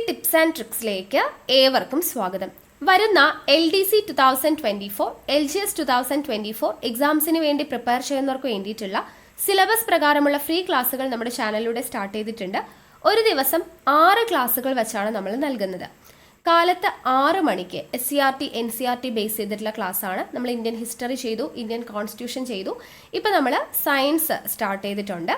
Tips and ട്രിക്സിലേക്ക് ഏവർക്കും സ്വാഗതം. വരുന്ന LDC 2024, LGS 2024 എക്സാംസിന് വേണ്ടി പ്രിപ്പയർ ചെയ്യുന്നവർക്ക് വേണ്ടിയിട്ടുള്ള സിലബസ് പ്രകാരമുള്ള ഫ്രീ ക്ലാസ്സുകൾ നമ്മുടെ ചാനലിലൂടെ സ്റ്റാർട്ട് ചെയ്തിട്ടുണ്ട്. ഒരു ദിവസം 6 ക്ലാസ്സുകൾ വെച്ചാണ് നമ്മൾ നൽകുന്നത്. കാലത്ത് 6 മണിക്ക് SCRT NCRT ബേസ് ചെയ്തിട്ടുള്ള ക്ലാസ്സാണ്. നമ്മൾ ഇന്ത്യൻ ഹിസ്റ്ററി ചെയ്തു, ഇന്ത്യൻ കോൺസ്റ്റിറ്റ്യൂഷൻ ചെയ്തു. ഇപ്പോൾ നമ്മൾ സയൻസ് സ്റ്റാർട്ട് ചെയ്തിട്ടുണ്ട്.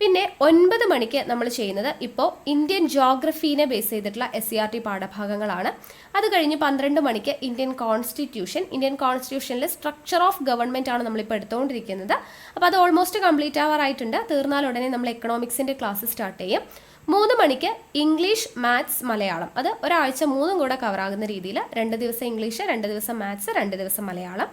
പിന്നെ 9 മണിക്ക് നമ്മൾ ചെയ്യുന്നത് ഇപ്പോൾ ഇന്ത്യൻ ജോഗ്രഫീനെ ബേസ് ചെയ്തിട്ടുള്ള SCRT പാഠഭാഗങ്ങളാണ്. അത് കഴിഞ്ഞ് 12 മണിക്ക് ഇന്ത്യൻ കോൺസ്റ്റിറ്റ്യൂഷനിൽ സ്ട്രക്ചർ ഓഫ് ഗവൺമെൻറ് ആണ് നമ്മളിപ്പോൾ എടുത്തുകൊണ്ടിരിക്കുന്നത്. അപ്പോൾ അത് ഓൾമോസ്റ്റ് കംപ്ലീറ്റ് ആവാറായിട്ടുണ്ട്. തീർന്നാൽ ഉടനെ നമ്മൾ എക്കണോമിക്സിൻ്റെ ക്ലാസ് സ്റ്റാർട്ട് ചെയ്യും. 3 മണിക്ക് ഇംഗ്ലീഷ്, മാത്സ്, മലയാളം. അത് ഒരാഴ്ച 3 കൂടെ കവറാകുന്ന രീതിയിൽ 2 ദിവസം ഇംഗ്ലീഷ്, 2 ദിവസം മാത്സ്, 2 ദിവസം മലയാളം.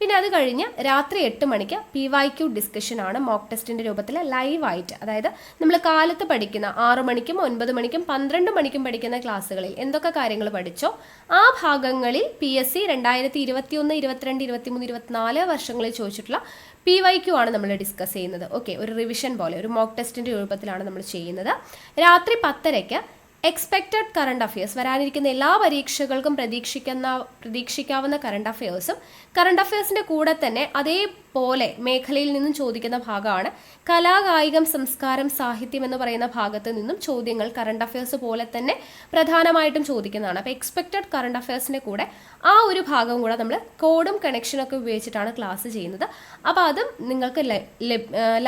പിന്നെ അത് കഴിഞ്ഞ് രാത്രി 8 മണിക്ക് PYQ ഡിസ്കഷനാണ്, മോക്ക് ടെസ്റ്റിൻ്റെ രൂപത്തിൽ ലൈവായിട്ട്. അതായത് നമ്മൾ കാലത്ത് പഠിക്കുന്ന 6 മണിക്കും 9 മണിക്കും 12 മണിക്കും പഠിക്കുന്ന ക്ലാസ്സുകളിൽ എന്തൊക്കെ കാര്യങ്ങൾ പഠിച്ചോ ആ ഭാഗങ്ങളിൽ PSC 2021, 22, 23, 24 വർഷങ്ങളിൽ ചോദിച്ചിട്ടുള്ള PYQ ആണ് നമ്മൾ ഡിസ്കസ് ചെയ്യുന്നത്. ഓക്കെ, ഒരു റിവിഷൻ പോലെ ഒരു മോക്ക് ടെസ്റ്റിൻ്റെ രൂപത്തിലാണ് നമ്മൾ ചെയ്യുന്നത്. രാത്രി 10:30 എക്സ്പെക്റ്റഡ് കറണ്ട് അഫയേഴ്സ്, വരാനിരിക്കുന്ന എല്ലാ പരീക്ഷകൾക്കും പ്രതീക്ഷിക്കാവുന്ന കറണ്ട് അഫയേഴ്സിൻ്റെ കൂടെ തന്നെ അതേപോലെ മേഖലയിൽ നിന്നും ചോദിക്കുന്ന ഭാഗമാണ് കലാ, കായികം, സംസ്കാരം, സാഹിത്യം എന്ന് പറയുന്ന ഭാഗത്ത് നിന്നും ചോദ്യങ്ങൾ കറണ്ട് അഫയേഴ്സ് പോലെ തന്നെ പ്രധാനമായിട്ടും ചോദിക്കുന്നതാണ്. അപ്പോൾ എക്സ്പെക്റ്റഡ് കറണ്ട് അഫയേഴ്സിൻ്റെ കൂടെ ആ ഒരു ഭാഗം കൂടെ നമ്മൾ കോഡും കണക്ഷനൊക്കെ ഉപയോഗിച്ചിട്ടാണ് ക്ലാസ് ചെയ്യുന്നത്. അപ്പോൾ അതും നിങ്ങൾക്ക്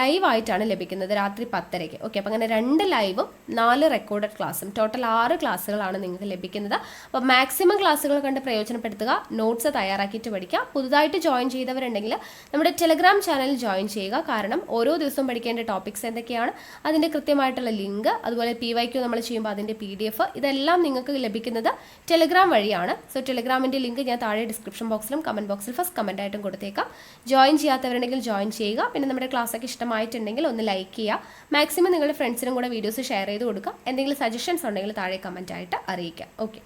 ലൈവായിട്ടാണ് ലഭിക്കുന്നത് രാത്രി 10:30. ഓക്കെ, അപ്പോൾ അങ്ങനെ 2 ലൈവും 4 റെക്കോർഡഡ് ക്ലാസ്സും, ടോട്ടൽ 6 ക്ലാസ്സുകളാണ് നിങ്ങൾക്ക് ലഭിക്കുന്നത്. അപ്പോൾ മാക്സിമം ക്ലാസ്സുകൾ കണ്ട് പ്രയോജനപ്പെടുത്തുക, നോട്ട്സ് തയ്യാറാക്കിയിട്ട് പഠിക്കുക. പുതുതായിട്ട് ജോയിൻ ചെയ്തവരുണ്ടെങ്കിൽ നമ്മുടെ ടെലഗ്രാം ചാനൽ ജോയിൻ ചെയ്യുക. കാരണം ഓരോ ദിവസവും പഠിക്കേണ്ട ടോപ്പിക്സ് എന്തൊക്കെയാണ്, അതിൻ്റെ കൃത്യമായിട്ടുള്ള ലിങ്ക്, അതുപോലെ PYQ നമ്മൾ ചെയ്യുമ്പോൾ അതിൻ്റെ PDF, ഇതെല്ലാം നിങ്ങൾക്ക് ലഭിക്കുന്നത് ടെലഗ്രാം വഴിയാണ്. സോ ടെലഗ്രാമിൻ്റെ ലിങ്ക് ഞാൻ താഴെ ഡിസ്ക്രിപ്ഷൻ ബോക്സിലും കമൻറ്റ് ബോക്സിൽ ഫസ്റ്റ് കമൻ്റ് ആയിട്ടും കൊടുത്തേക്കാം. ജോയിൻ ചെയ്യാത്തവരുണ്ടെങ്കിൽ ജോയിൻ ചെയ്യുക. പിന്നെ നമ്മുടെ ക്ലാസ്സൊക്കെ ഇഷ്ടമായിട്ടുണ്ടെങ്കിൽ ഒന്ന് ലൈക്ക് ചെയ്യുക. മാക്സിമം നിങ്ങളുടെ ഫ്രണ്ട്സിനും കൂടെ വീഡിയോസ് ഷെയർ ചെയ്ത് കൊടുക്കുക. എന്തെങ്കിലും സജഷൻസ് ഉണ്ടെങ്കിൽ താഴെ കമൻ്റ് ആയിട്ട് അറിയിക്കാം. ഓക്കെ,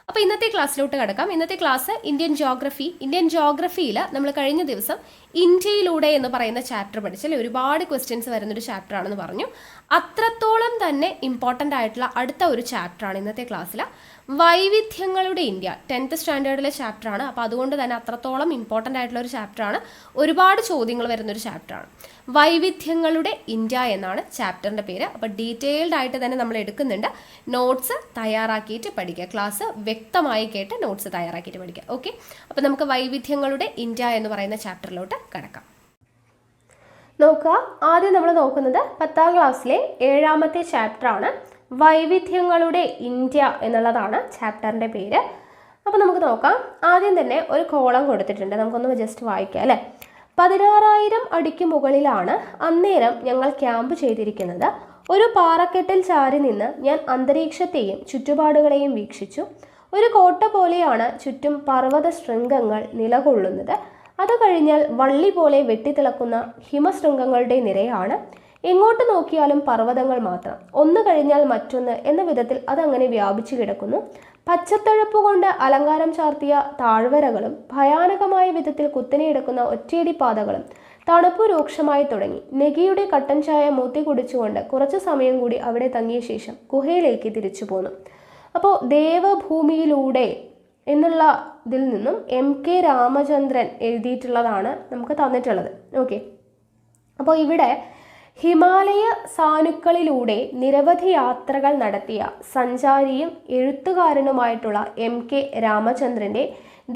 അപ്പോൾ ഇന്നത്തെ ക്ലാസ്സിലോട്ട് കിടക്കാം. ഇന്നത്തെ ക്ലാസ് ഇന്ത്യൻ ജോഗ്രഫിയിൽ നമ്മൾ കഴിഞ്ഞ ദിവസം ഇന്ത്യയിലൂടെ എന്ന് പറയുന്ന ചാപ്റ്റർ പഠിച്ചല്ലേ, ഒരുപാട് ക്വസ്റ്റ്യൻസ് വരുന്നൊരു ചാപ്റ്റർ ആണെന്ന് പറഞ്ഞു. അത്രത്തോളം തന്നെ ഇമ്പോർട്ടൻ്റ് ആയിട്ടുള്ള അടുത്ത ഒരു ചാപ്റ്ററാണ് ഇന്നത്തെ ക്ലാസ്സിൽ വൈവിധ്യങ്ങളുടെ ഇന്ത്യ. 10th സ്റ്റാൻഡേർഡിലെ ചാപ്റ്ററാണ്. അപ്പോൾ അതുകൊണ്ട് തന്നെ അത്രത്തോളം ഇമ്പോർട്ടൻ്റ് ആയിട്ടുള്ള ഒരു ചാപ്റ്ററാണ്. ഒരുപാട് ചോദ്യങ്ങൾ വരുന്നൊരു ചാപ്റ്ററാണ്. വൈവിധ്യങ്ങളുടെ ഇന്ത്യ എന്നാണ് ചാപ്റ്ററിൻ്റെ പേര്. അപ്പോൾ ഡീറ്റെയിൽഡ് ആയിട്ട് തന്നെ നമ്മൾ എടുക്കുന്നുണ്ട്. നോട്ട്സ് തയ്യാറാക്കിയിട്ട് പഠിക്കുക, ക്ലാസ് വ്യക്തമായി കേട്ട് നോട്ട്സ് തയ്യാറാക്കിയിട്ട് പഠിക്കുക. ഓക്കെ, അപ്പോൾ നമുക്ക് വൈവിധ്യങ്ങളുടെ ഇന്ത്യ എന്ന് പറയുന്ന ചാപ്റ്ററിലോട്ട് കടക്കാം. നോക്കുക, ആദ്യം നമ്മൾ നോക്കുന്നത് 10ാം ക്ലാസ്സിലെ 7ാമത്തെ ചാപ്റ്ററാണ്. വൈവിധ്യങ്ങളുടെ ഇന്ത്യ എന്നുള്ളതാണ് ചാപ്റ്ററിൻ്റെ പേര്. അപ്പോൾ നമുക്ക് നോക്കാം. ആദ്യം തന്നെ ഒരു കോളം കൊടുത്തിട്ടുണ്ട്, നമുക്കൊന്ന് ജസ്റ്റ് വായിക്കാം അല്ലേ. 16,000 അടിക്ക് മുകളിലാണ് അന്നേരം ഞങ്ങൾ ക്യാമ്പ് ചെയ്തിരിക്കുന്നത്. ഒരു പാറക്കെട്ടിൽ ചാരി നിന്ന് ഞാൻ അന്തരീക്ഷത്തെയും ചുറ്റുപാടുകളെയും വീക്ഷിച്ചു. ഒരു കോട്ട പോലെയാണ് ചുറ്റും പർവ്വത ശൃംഗങ്ങൾ നിലകൊള്ളുന്നത്. അത് കഴിഞ്ഞാൽ വള്ളി പോലെ വെട്ടിത്തിളക്കുന്ന ഹിമശൃംഗങ്ങളുടെ നിരയാണ്. എങ്ങോട്ട് നോക്കിയാലും പർവ്വതങ്ങൾ മാത്രം, ഒന്ന് കഴിഞ്ഞാൽ മറ്റൊന്ന് എന്ന വിധത്തിൽ അതങ്ങനെ വ്യാപിച്ചു കിടക്കുന്നു. പച്ചത്തഴപ്പ് കൊണ്ട് അലങ്കാരം ചാർത്തിയ താഴ്വരകളും ഭയാനകമായ വിധത്തിൽ കുത്തനെയെടുക്കുന്ന ഒറ്റയടി പാതകളും തണുപ്പ് രൂക്ഷമായി തുടങ്ങി. നെഗിയുടെ കട്ടൻ ചായ മൂത്തി കുടിച്ചുകൊണ്ട് കുറച്ചു സമയം കൂടി അവിടെ തങ്ങിയ ശേഷം ഗുഹയിലേക്ക് തിരിച്ചു പോന്നു. അപ്പോൾ ദേവഭൂമിയിലൂടെ എന്നുള്ള ഇതിൽ നിന്നും MK രാമചന്ദ്രൻ എഴുതിയിട്ടുള്ളതാണ് നമുക്ക് തന്നിട്ടുള്ളത്. ഓക്കെ, അപ്പോൾ ഇവിടെ ഹിമാലയ സാനുക്കളിലൂടെ നിരവധി യാത്രകൾ നടത്തിയ സഞ്ചാരിയും എഴുത്തുകാരനുമായിട്ടുള്ള MK രാമചന്ദ്രൻ്റെ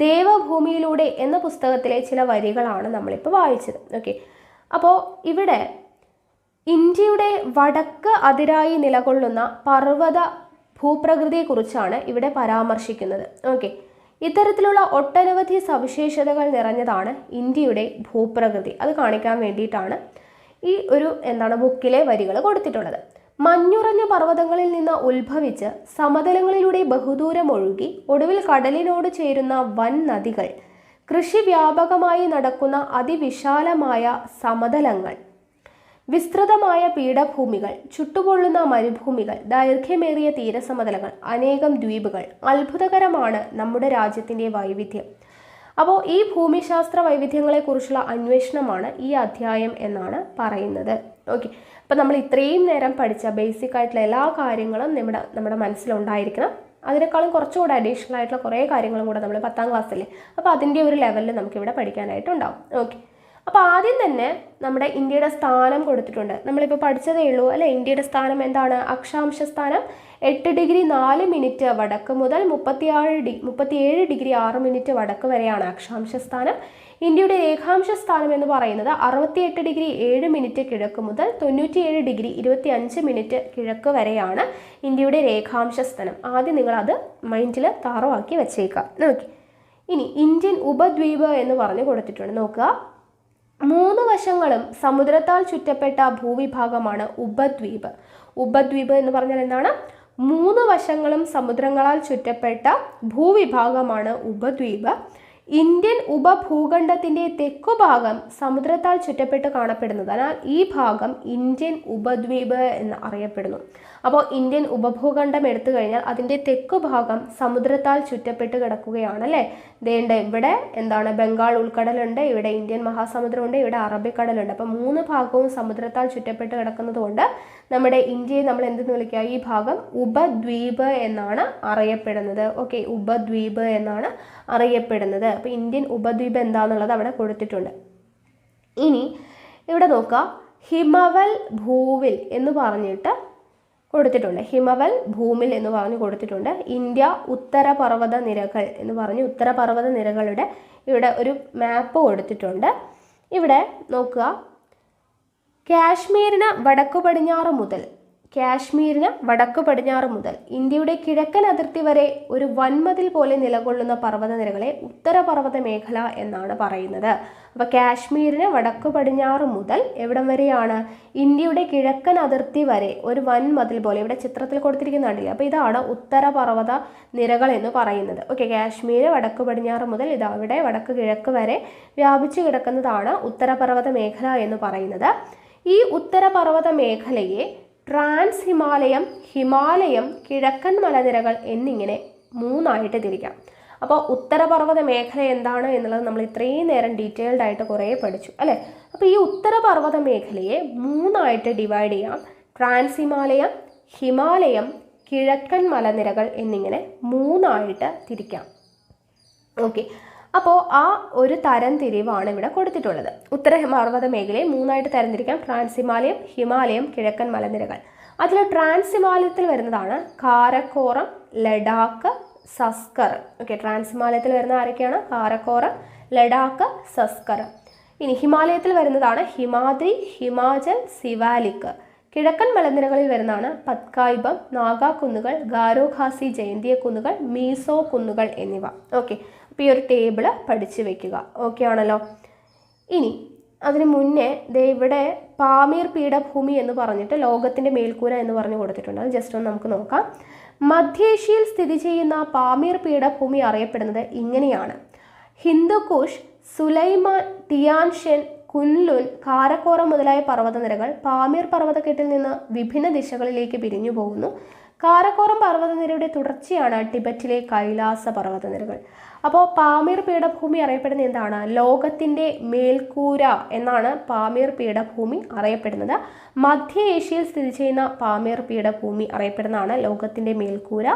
ദേവഭൂമിയിലൂടെ എന്ന പുസ്തകത്തിലെ ചില വരികളാണ് നമ്മളിപ്പോൾ വായിച്ചത്. ഓക്കെ, അപ്പോൾ ഇവിടെ ഇന്ത്യയുടെ വടക്ക് അതിരായി നിലകൊള്ളുന്ന പർവ്വത ഭൂപ്രകൃതിയെക്കുറിച്ചാണ് ഇവിടെ പരാമർശിക്കുന്നത്. ഓക്കെ, ഇത്തരത്തിലുള്ള ഒട്ടനവധി സവിശേഷതകൾ നിറഞ്ഞതാണ് ഇന്ത്യയുടെ ഭൂപ്രകൃതി. അത് കാണിക്കാൻ വേണ്ടിയിട്ടാണ് ഈ ഒരു ബുക്കിലെ വരികൾ കൊടുത്തിട്ടുള്ളത്. മഞ്ഞുറഞ്ഞ പർവ്വതങ്ങളിൽ നിന്ന് ഉത്ഭവിച്ച് സമതലങ്ങളിലൂടെ ബഹുദൂരം ഒഴുകി ഒടുവിൽ കടലിനോട് ചേരുന്ന വൻ നദികൾ, കൃഷി വ്യാപകമായി നടക്കുന്ന അതിവിശാലമായ സമതലങ്ങൾ, വിസ്തൃതമായ പീഠഭൂമികൾ, ചുട്ടുപൊള്ളുന്ന മരുഭൂമികൾ, ദൈർഘ്യമേറിയ തീരസമതലങ്ങൾ, അനേകം ദ്വീപുകൾ. അത്ഭുതകരമാണ് നമ്മുടെ രാജ്യത്തിൻ്റെ വൈവിധ്യം. അപ്പോൾ ഈ ഭൂമിശാസ്ത്ര വൈവിധ്യങ്ങളെക്കുറിച്ചുള്ള അന്വേഷണമാണ് ഈ അധ്യായം എന്നാണ് പറയുന്നത്. ഓക്കെ, അപ്പോൾ നമ്മൾ ഇത്രയും നേരം പഠിച്ച ബേസിക് ആയിട്ടുള്ള എല്ലാ കാര്യങ്ങളും നമ്മുടെ മനസ്സിലുണ്ടായിരിക്കണം. അതിനേക്കാളും കുറച്ചുകൂടെ അഡീഷണൽ ആയിട്ടുള്ള കുറേ കാര്യങ്ങളും കൂടെ നമ്മൾ 10ാം ക്ലാസ്സിലെ, അപ്പോൾ അതിൻ്റെ ഒരു ലെവലിൽ നമുക്കിവിടെ പഠിക്കാനായിട്ടുണ്ടാവും. ഓക്കെ, അപ്പോൾ ആദ്യം തന്നെ നമ്മുടെ ഇന്ത്യയുടെ സ്ഥാനം കൊടുത്തിട്ടുണ്ട്. നമ്മളിപ്പോൾ പഠിച്ചതേ ഉള്ളൂ അല്ലേ. ഇന്ത്യയുടെ സ്ഥാനം എന്താണ്? അക്ഷാംശ സ്ഥാനം 8 ഡിഗ്രി 4 മിനിറ്റ് വടക്ക് മുതൽ 37 ഡിഗ്രി 6 മിനിറ്റ് വടക്ക് വരെയാണ് അക്ഷാംശ സ്ഥാനം. ഇന്ത്യയുടെ രേഖാംശ സ്ഥാനം എന്ന് പറയുന്നത് 68 ഡിഗ്രി 7 മിനിറ്റ് കിഴക്ക് മുതൽ 97 ഡിഗ്രി 25 മിനിറ്റ് കിഴക്ക് വരെയാണ് ഇന്ത്യയുടെ രേഖാംശ സ്ഥാനം. ആദ്യം നിങ്ങളത് മൈൻഡിൽ താറവാക്കി വെച്ചേക്കാം. നോക്കി, ഇനി ഇന്ത്യൻ ഉപദ്വീപ് എന്ന് പറഞ്ഞു കൊടുത്തിട്ടുണ്ട്. നോക്കുക, 3 വശങ്ങളും സമുദ്രത്താൽ ചുറ്റപ്പെട്ട ഭൂവിഭാഗമാണ് ഉപദ്വീപ്. ഉപദ്വീപ് എന്ന് പറഞ്ഞാൽ എന്താണ്? 3 വശങ്ങളും സമുദ്രങ്ങളാൽ ചുറ്റപ്പെട്ട ഭൂവിഭാഗമാണ് ഉപദ്വീപ്. ഇന്ത്യൻ ഉപഭൂഖണ്ഡത്തിൻ്റെ തെക്കുഭാഗം സമുദ്രത്താൽ ചുറ്റപ്പെട്ട് കാണപ്പെടുന്നതിനാൽ ഈ ഭാഗം ഇന്ത്യൻ ഉപദ്വീപ് എന്ന് അറിയപ്പെടുന്നു. അപ്പോൾ ഇന്ത്യൻ ഉപഭൂഖണ്ഡം എടുത്തു കഴിഞ്ഞാൽ അതിൻ്റെ തെക്കുഭാഗം സമുദ്രത്താൽ ചുറ്റപ്പെട്ട് കിടക്കുകയാണ് അല്ലേ. ദേണ്ട ഇവിടെ എന്താണ്? ബംഗാൾ ഉൾക്കടലുണ്ട്, ഇവിടെ ഇന്ത്യൻ മഹാസമുദ്രമുണ്ട്, ഇവിടെ അറബിക്കടലുണ്ട്. അപ്പോൾ 3 ഭാഗവും സമുദ്രത്താൽ ചുറ്റപ്പെട്ട് കിടക്കുന്നത് കൊണ്ട് നമ്മുടെ ഇന്ത്യയെ നമ്മൾ എന്തെന്ന് വിളിക്കുക? ഈ ഭാഗം ഉപദ്വീപ് എന്നാണ് അറിയപ്പെടുന്നത്. ഓക്കെ, ഉപദ്വീപ് എന്നാണ് അറിയപ്പെടുന്നത്. അപ്പോൾ ഇന്ത്യൻ ഉപദ്വീപ് എന്താണെന്നുള്ളത് അവിടെ കൊടുത്തിട്ടുണ്ട്. ഇനി ഇവിടെ നോക്കുക, ഹിമവൽ ഭൂവിൽ എന്ന് പറഞ്ഞിട്ട് കൊടുത്തിട്ടുണ്ട്. ഹിമവൽ ഭൂമിൽ എന്ന് പറഞ്ഞു കൊടുത്തിട്ടുണ്ട്. ഇന്ത്യ ഉത്തരപർവ്വത നിരകൾ എന്ന് പറഞ്ഞ് ഉത്തരപർവ്വത നിരകളുടെ ഇവിടെ ഒരു മാപ്പ് കൊടുത്തിട്ടുണ്ട്. ഇവിടെ നോക്കുക, കാശ്മീരിന് വടക്കു പടിഞ്ഞാറ് മുതൽ ഇന്ത്യയുടെ കിഴക്കൻ അതിർത്തി വരെ ഒരു വൻമതിൽ പോലെ നിലകൊള്ളുന്ന പർവ്വതനിരകളെ ഉത്തരപർവ്വത മേഖല എന്നാണ് പറയുന്നത്. അപ്പോൾ കാശ്മീരിന് വടക്കു പടിഞ്ഞാറ് മുതൽ എവിടം വരെയാണ്? ഇന്ത്യയുടെ കിഴക്കൻ അതിർത്തി വരെ ഒരു വൻമതിൽ പോലെ ഇവിടെ ചിത്രത്തിൽ കൊടുത്തിരിക്കുന്നുണ്ടല്ലേ. അപ്പോൾ ഇതാണ് ഉത്തരപർവ്വത നിരകൾ എന്ന് പറയുന്നത്. ഓക്കെ, കാശ്മീർ വടക്കു പടിഞ്ഞാറ് മുതൽ ഇതവിടെ വടക്ക് കിഴക്ക് വരെ വ്യാപിച്ചു കിടക്കുന്നതാണ് ഉത്തരപർവ്വത മേഖല എന്ന് പറയുന്നത്. ഈ ഉത്തരപർവ്വത മേഖലയെ ട്രാൻസ് ഹിമാലയം, കിഴക്കൻ മലനിരകൾ എന്നിങ്ങനെ 3ആയിട്ട് തിരിക്കാം. അപ്പോൾ ഉത്തരപർവ്വത മേഖല എന്താണ് എന്നുള്ളത് നമ്മൾ ഇത്രയും നേരം ഡീറ്റെയിൽഡ് ആയിട്ട് കുറേ പഠിച്ചു അല്ലേ. അപ്പോൾ ഈ ഉത്തരപർവ്വത മേഖലയെ 3ആയിട്ട് ഡിവൈഡ് ചെയ്യാം. ട്രാൻസ് ഹിമാലയം, കിഴക്കൻ മലനിരകൾ എന്നിങ്ങനെ 3ആയിട്ട് തിരിക്കാം. ഓക്കെ, അപ്പോൾ ആ ഒരു തരംതിരിവാണ് ഇവിടെ കൊടുത്തിട്ടുള്ളത്. ഉത്തരപർവ്വത മേഖലയെ 3ആയിട്ട് തരംതിരിക്കാം. ട്രാൻസ് ഹിമാലയം, കിഴക്കൻ മലനിരകൾ. അതിൽ ട്രാൻസ് ഹിമാലയത്തിൽ വരുന്നതാണ് കാരക്കോറം, ലഡാക്ക്, സസ്കർ. ഓക്കെ, ട്രാൻസ് ഹിമാലയത്തിൽ വരുന്ന ആരൊക്കെയാണ്? കാരക്കോറം, ലഡാക്ക്, സസ്കർ. ഇനി ഹിമാലയത്തിൽ വരുന്നതാണ് ഹിമാദ്രി, ഹിമാചൽ, സിവാലിക്. കിഴക്കൻ മലനിരകളിൽ വരുന്നതാണ് പത്കായിബം, നാഗാ കുന്നുകൾ, ഗാരോ ഖാസി ജയന്തിയ കുന്നുകൾ, മീസോ കുന്നുകൾ എന്നിവ. ഓക്കെ, അപ്പോൾ ഈ ഒരു ടേബിള് പഠിച്ചു വെക്കുക. ഓക്കെ ആണല്ലോ. ഇനി അതിന് മുന്നേ ഇവിടെ പാമീർ പീഠഭൂമി എന്ന് പറഞ്ഞിട്ട് ലോകത്തിൻ്റെ മേൽക്കൂര എന്ന് പറഞ്ഞു കൊടുത്തിട്ടുണ്ട്. അത് ജസ്റ്റ് ഒന്ന് നമുക്ക് നോക്കാം. മധ്യേഷ്യയിൽ സ്ഥിതി ചെയ്യുന്ന പാമീർ പീഠഭൂമി അറിയപ്പെടുന്നത് ഇങ്ങനെയാണ്: ഹിന്ദുക്കുഷ്, സുലൈമാൻ, ടിയാൻഷ്യൻ, കുൻലുൻ, കാരക്കോറം മുതലായ പർവ്വതനിരകൾ പാമീർ പർവ്വതക്കെട്ടിൽ നിന്ന് വിഭിന്ന ദിശകളിലേക്ക് പിരിഞ്ഞു പോകുന്നു. കാരക്കോറം പർവ്വതനിരയുടെ തുടർച്ചയാണ് ടിബറ്റിലെ കൈലാസ പർവ്വതനിരകൾ. അപ്പോൾ പാമീർ പീഠഭൂമി അറിയപ്പെടുന്ന എന്താണ്? ലോകത്തിൻ്റെ മേൽക്കൂര എന്നാണ് പാമീർ പീഠഭൂമി അറിയപ്പെടുന്നത്. മധ്യ ഏഷ്യയിൽ സ്ഥിതി ചെയ്യുന്ന പാമീർ പീഠഭൂമി അറിയപ്പെടുന്നതാണ് ലോകത്തിൻ്റെ മേൽക്കൂര.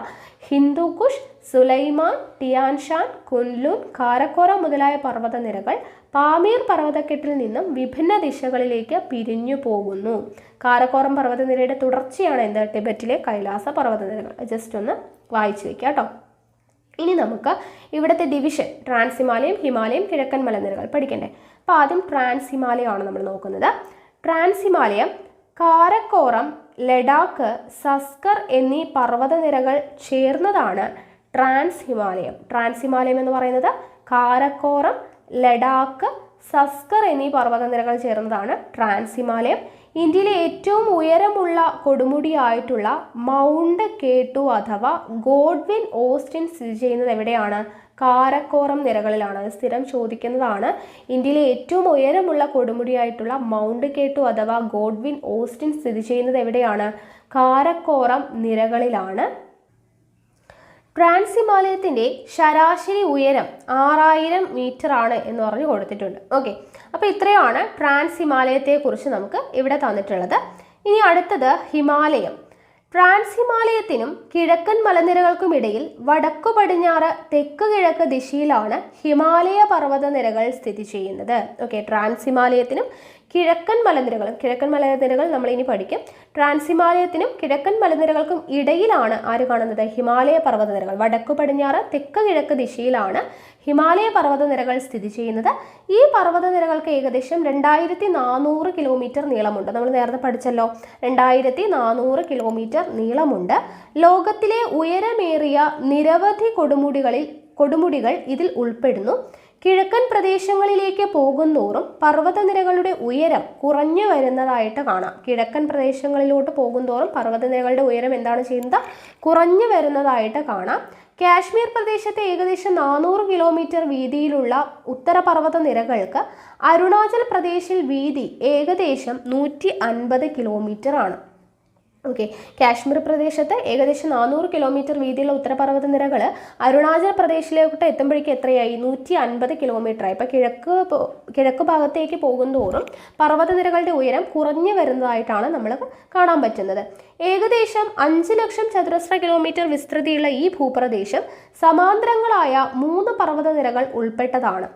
ഹിന്ദുക്കുഷ്, സുലൈമാൻ, ടിയാൻഷാൻ, കുൻലുൻ, കാരക്കോറം മുതലായ പർവ്വതനിരകൾ പാമീർ പർവ്വതക്കെട്ടിൽ നിന്നും വിഭിന്ന ദിശകളിലേക്ക് പിരിഞ്ഞു പോകുന്നു. കാരക്കോറം പർവ്വതനിരയുടെ തുടർച്ചയാണ് എന്ത്? ടിബറ്റിലെ കൈലാസ പർവ്വതനിരകൾ. ജസ്റ്റ് ഒന്ന് വായിച്ചു വെക്കുക കേട്ടോ. ഇനി നമുക്ക് ഇവിടുത്തെ ഡിവിഷൻ ട്രാൻസ് ഹിമാലയം, കിഴക്കൻ മലനിരകൾ പഠിക്കണ്ടേ. അപ്പോൾ ആദ്യം ട്രാൻസ് ഹിമാലയമാണ് നമ്മൾ നോക്കുന്നത്. ട്രാൻസ് ഹിമാലയം കാരക്കോറം, ലഡാക്ക്, സസ്കർ എന്നീ പർവ്വതനിരകൾ ചേർന്നതാണ് ട്രാൻസ് ഹിമാലയം. ട്രാൻസ് ഹിമാലയം എന്ന് പറയുന്നത് കാരക്കോറം, ലഡാക്ക്, സസ്കർ എന്നീ പർവ്വതനിരകൾ ചേർന്നതാണ് ട്രാൻസ് ഹിമാലയം. ഇന്ത്യയിലെ ഏറ്റവും ഉയരമുള്ള കൊടുമുടിയായിട്ടുള്ള മൗണ്ട് K2 അഥവാ ഗോഡ്വിൻ ഓസ്റ്റിൻ സ്ഥിതി ചെയ്യുന്നത് എവിടെയാണ്? കാരക്കോറം നിരകളിലാണ്. സ്ഥിരം ചോദിക്കുന്നതാണ്. ഇന്ത്യയിലെ ഏറ്റവും ഉയരമുള്ള കൊടുമുടിയായിട്ടുള്ള മൗണ്ട് K2 അഥവാ ഗോഡ്വിൻ ഓസ്റ്റിൻ സ്ഥിതി ചെയ്യുന്നത് എവിടെയാണ്? കാരക്കോറം നിരകളിലാണ്. ട്രാൻസ് ഹിമാലയത്തിൻ്റെ ശരാശരി ഉയരം 6000 മീറ്റർ ആണ് എന്ന് പറഞ്ഞു കൊടുത്തിട്ടുണ്ട്. ഓക്കെ, അപ്പോൾ ഇത്രയാണ് ട്രാൻസ് ഹിമാലയത്തെക്കുറിച്ച് നമുക്ക് ഇവിടെ തന്നിട്ടുള്ളത്. ഇനി അടുത്തത് ഹിമാലയം. ട്രാൻസ് ഹിമാലയത്തിനും കിഴക്കൻ മലനിരകൾക്കുമിടയിൽ വടക്കു പടിഞ്ഞാറ് തെക്ക് കിഴക്ക് ദിശയിലാണ് ഹിമാലയ പർവ്വതനിരകൾ സ്ഥിതി ചെയ്യുന്നത്. ഓക്കെ, ട്രാൻസ് ഹിമാലയത്തിനും കിഴക്കൻ മലനിരകൾ നമ്മൾ ഇനി പഠിക്കും. ട്രാൻസ് ഹിമാലയത്തിനും കിഴക്കൻ മലനിരകൾക്കും ഇടയിലാണ് ആര് കാണുന്നത്? ഹിമാലയ പർവ്വതനിരകൾ. വടക്കു പടിഞ്ഞാറ് തെക്ക് കിഴക്ക് ദിശയിലാണ് ഹിമാലയ പർവ്വതനിരകൾ സ്ഥിതി ചെയ്യുന്നത്. ഈ പർവ്വതനിരകൾക്ക് ഏകദേശം 2400 കിലോമീറ്റർ നീളമുണ്ട്. നമ്മൾ നേരത്തെ പഠിച്ചല്ലോ, 2400 കിലോമീറ്റർ നീളമുണ്ട്. ലോകത്തിലെ ഉയരമേറിയ നിരവധി കൊടുമുടികൾ ഇതിൽ ഉൾപ്പെടുന്നു. കിഴക്കൻ പ്രദേശങ്ങളിലേക്ക് പോകുന്തോറും പർവ്വതനിരകളുടെ ഉയരം കുറഞ്ഞു വരുന്നതായിട്ട് കാണാം. കിഴക്കൻ പ്രദേശങ്ങളിലോട്ട് പോകുന്തോറും പർവ്വതനിരകളുടെ ഉയരം എന്താണ് ചെയ്യുന്നത്? കുറഞ്ഞു വരുന്നതായിട്ട് കാണാം. കാശ്മീർ പ്രദേശത്തെ ഏകദേശം 400 കിലോമീറ്റർ വീതിയിലുള്ള ഉത്തരപർവ്വത നിരകൾക്ക് അരുണാചൽ പ്രദേശിൽ വീതി ഏകദേശം 150 കിലോമീറ്റർ ആണ്. ഓക്കെ, കാശ്മീർ പ്രദേശത്ത് ഏകദേശം 400 കിലോമീറ്റർ വീതിയുള്ള ഉത്തരപർവ്വത നിരകൾ അരുണാചൽ പ്രദേശിലോട്ട് എത്തുമ്പോഴേക്കും എത്രയായി? 150 കിലോമീറ്റർ ആയി. ഇപ്പോൾ കിഴക്ക് ഭാഗത്തേക്ക് പോകുന്തോറും പർവ്വതനിരകളുടെ ഉയരം കുറഞ്ഞു വരുന്നതായിട്ടാണ് നമ്മൾ കാണാൻ പറ്റുന്നത്. ഏകദേശം 5 ലക്ഷം ചതുരശ്ര കിലോമീറ്റർ വിസ്തൃതിയുള്ള ഈ ഭൂപ്രദേശം സമാന്തരങ്ങളായ 3 പർവ്വതനിരകൾ ഉൾപ്പെട്ടതാണ്.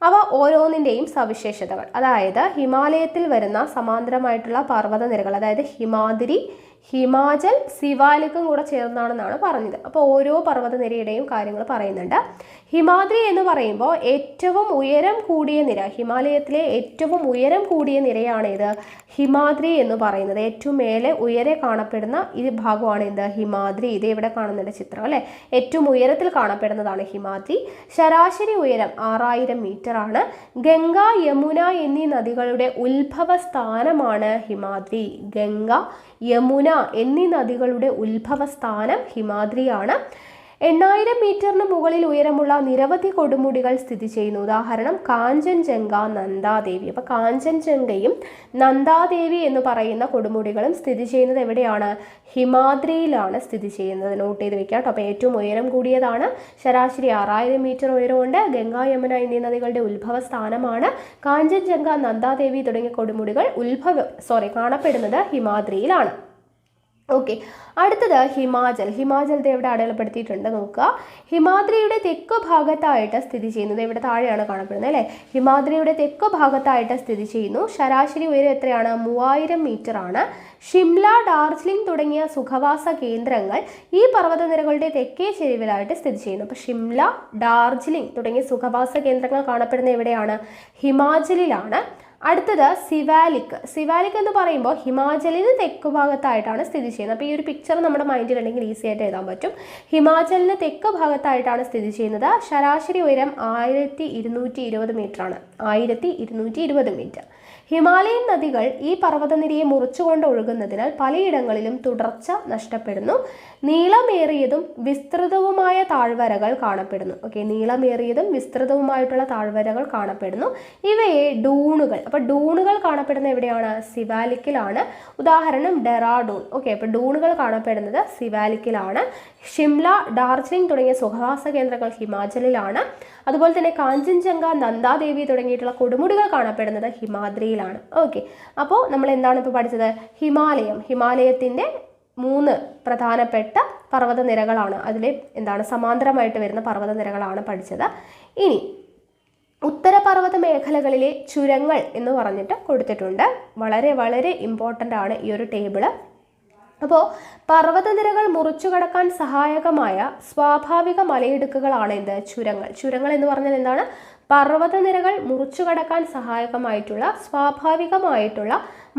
അവ ഓരോന്നിൻ്റെയും സവിശേഷതകൾ, അതായത് ഹിമാലയത്തിൽ വരുന്ന സമാന്തരമായിട്ടുള്ള പർവ്വതനിരകൾ, അതായത് ഹിമാദ്രി, ഹിമാചൽ, സിവാലിക്കും കൂടെ ചേർന്നാണെന്നാണ് പറഞ്ഞത്. അപ്പോൾ ഓരോ പർവ്വതനിരയുടെയും കാര്യങ്ങൾ പറയുന്നുണ്ട്. ഹിമാദ്രി എന്ന് പറയുമ്പോൾ ഏറ്റവും ഉയരം കൂടിയ നിര, ഹിമാലയത്തിലെ ഏറ്റവും ഉയരം കൂടിയ നിരയാണ് ഇത് ഹിമാദ്രി എന്ന് പറയുന്നത്. ഏറ്റവും മേലെ ഉയരെ കാണപ്പെടുന്ന ഈ ഭാഗമാണ് എന്ത്? ഹിമാദ്രി. ഇത് ഇവിടെ കാണുന്നുണ്ട് ചിത്രം അല്ലേ? ഏറ്റവും ഉയരത്തിൽ കാണപ്പെടുന്നതാണ് ഹിമാദ്രി. ശരാശരി ഉയരം 6000 മീറ്റർ ആണ്. ഗംഗ, യമുന എന്നീ നദികളുടെ ഉത്ഭവ സ്ഥാനമാണ് ഹിമാദ്രി. ഗംഗ, യമുന എന്നീ നദികളുടെ ഉത്ഭവ സ്ഥാനം ഹിമാദ്രിയാണ്. 8000 മീറ്ററിന് മുകളിൽ ഉയരമുള്ള നിരവധി കൊടുമുടികൾ സ്ഥിതി ചെയ്യുന്നു. ഉദാഹരണം കാഞ്ചൻജംഗ, നന്ദാദേവി. അപ്പോൾ കാഞ്ചൻജംഗയും നന്ദാദേവി എന്ന് പറയുന്ന കൊടുമുടികളും സ്ഥിതി ചെയ്യുന്നത് എവിടെയാണ്? ഹിമാദ്രിയിലാണ് സ്ഥിതി ചെയ്യുന്നത്. നോട്ട് ചെയ്ത് വെക്കാം കേട്ടോ. അപ്പോൾ ഏറ്റവും ഉയരം കൂടിയതാണ്. ശരാശരി 6000 മീറ്റർ ഉയരമുണ്ട്. ഗംഗ, യമുന എന്നീ നദികളുടെ ഉത്ഭവ സ്ഥാനമാണ്. കാഞ്ചൻജംഗ, നന്ദാദേവി തുടങ്ങിയ കൊടുമുടികൾ കാണപ്പെടുന്നത് ഹിമാദ്രിയിലാണ്. ഓക്കെ, അടുത്തത് ഹിമാചൽ. ഹിമാചൽ എവിടെ അടയാളപ്പെടുത്തിയിട്ടുണ്ട് നോക്കുക. ഹിമാദ്രിയുടെ തെക്ക് ഭാഗത്തായിട്ട് സ്ഥിതി ചെയ്യുന്നത് ഇവിടെ താഴെയാണ് കാണപ്പെടുന്നത് അല്ലേ? ഹിമാദ്രിയുടെ തെക്ക് ഭാഗത്തായിട്ട് സ്ഥിതി ചെയ്യുന്നു. ശരാശരി ഉയരം എത്രയാണ്? 3000 മീറ്റർ ആണ്. ഷിംല, ഡാർജിലിംഗ് തുടങ്ങിയ സുഖവാസ കേന്ദ്രങ്ങൾ ഈ പർവ്വതനിരകളുടെ തെക്കേ ചെരിവിലായിട്ട് സ്ഥിതി ചെയ്യുന്നു. അപ്പോൾ ഷിംല, ഡാർജിലിംഗ് തുടങ്ങിയ സുഖവാസ കേന്ദ്രങ്ങൾ കാണപ്പെടുന്നത് എവിടെയാണ്? ഹിമാചലിലാണ്. അടുത്തത് സിവാലിക്. സിവാലിക് എന്ന് പറയുമ്പോൾ ഹിമാചലിന് തെക്ക് ഭാഗത്തായിട്ടാണ് സ്ഥിതി ചെയ്യുന്നത്. അപ്പോൾ ഈ ഒരു പിക്ചർ നമ്മുടെ മൈൻഡിൽ ഉണ്ടെങ്കിൽ ഈസി ആയിട്ട് എഴുതാൻ പറ്റും. ഹിമാചലിന് തെക്ക് ഭാഗത്തായിട്ടാണ് സ്ഥിതി ചെയ്യുന്നത്. ശരാശരി ഉയരം 1220 മീറ്റർ ആണ്. 1220 മീറ്റർ. ഹിമാലയൻ നദികൾ ഈ പർവ്വതനിരയെ മുറിച്ചുകൊണ്ട് ഒഴുകുന്നതിനാൽ പലയിടങ്ങളിലും തുടർച്ച നഷ്ടപ്പെടുന്നു. നീളമേറിയതും വിസ്തൃതവുമായ താഴ്വരകൾ കാണപ്പെടുന്നു. ഓക്കെ, നീളമേറിയതും വിസ്തൃതവുമായിട്ടുള്ള താഴ്വരകൾ കാണപ്പെടുന്നു. ഇവയെ ഡൂണുകൾ. അപ്പോൾ ഡൂണുകൾ കാണപ്പെടുന്നത് എവിടെയാണ്? സിവാലിക്കിലാണ്. ഉദാഹരണം ഡെറാഡൂൺ. ഓക്കെ, അപ്പോൾ ഡൂണുകൾ കാണപ്പെടുന്നത് സിവാലിക്കിലാണ്. ഷിംല, ഡാർജിലിംഗ് തുടങ്ങിയ സുഖവാസ കേന്ദ്രങ്ങൾ ഹിമാചലിലാണ്. അതുപോലെ തന്നെ കാഞ്ചൻജംഗ, നന്ദാദേവി തുടങ്ങിയിട്ടുള്ള കൊടുമുടികൾ കാണപ്പെടുന്നത് ഹിമാദ്രിയിലാണ്. ഓക്കെ, അപ്പോൾ നമ്മൾ എന്താണ് ഇപ്പോൾ പഠിച്ചത്? ഹിമാലയത്തിൻ്റെ 3 പ്രധാനപ്പെട്ട പർവ്വതനിരകളാണ്, അതിൽ സമാന്തരമായിട്ട് വരുന്ന പർവ്വതനിരകളാണ് പഠിച്ചത്. ഇനി ഉത്തരപർവ്വത മേഖലകളിലെ ചുരങ്ങൾ എന്ന് പറഞ്ഞിട്ട് കൊടുത്തിട്ടുണ്ട്. വളരെ വളരെ ഇമ്പോർട്ടൻ്റ് ആണ് ഈ ഒരു ടേബിള്. അപ്പോൾ പർവ്വതനിരകൾ മുറിച്ചു കടക്കാൻ സഹായകമായ സ്വാഭാവിക മലയിടുക്കുകളാണ് എന്ത്? ചുരങ്ങൾ. ചുരങ്ങൾ എന്ന് പറഞ്ഞാൽ എന്താണ്? പർവ്വതനിരകൾ മുറിച്ചു കടക്കാൻ സഹായകമായിട്ടുള്ള സ്വാഭാവികമായിട്ടുള്ള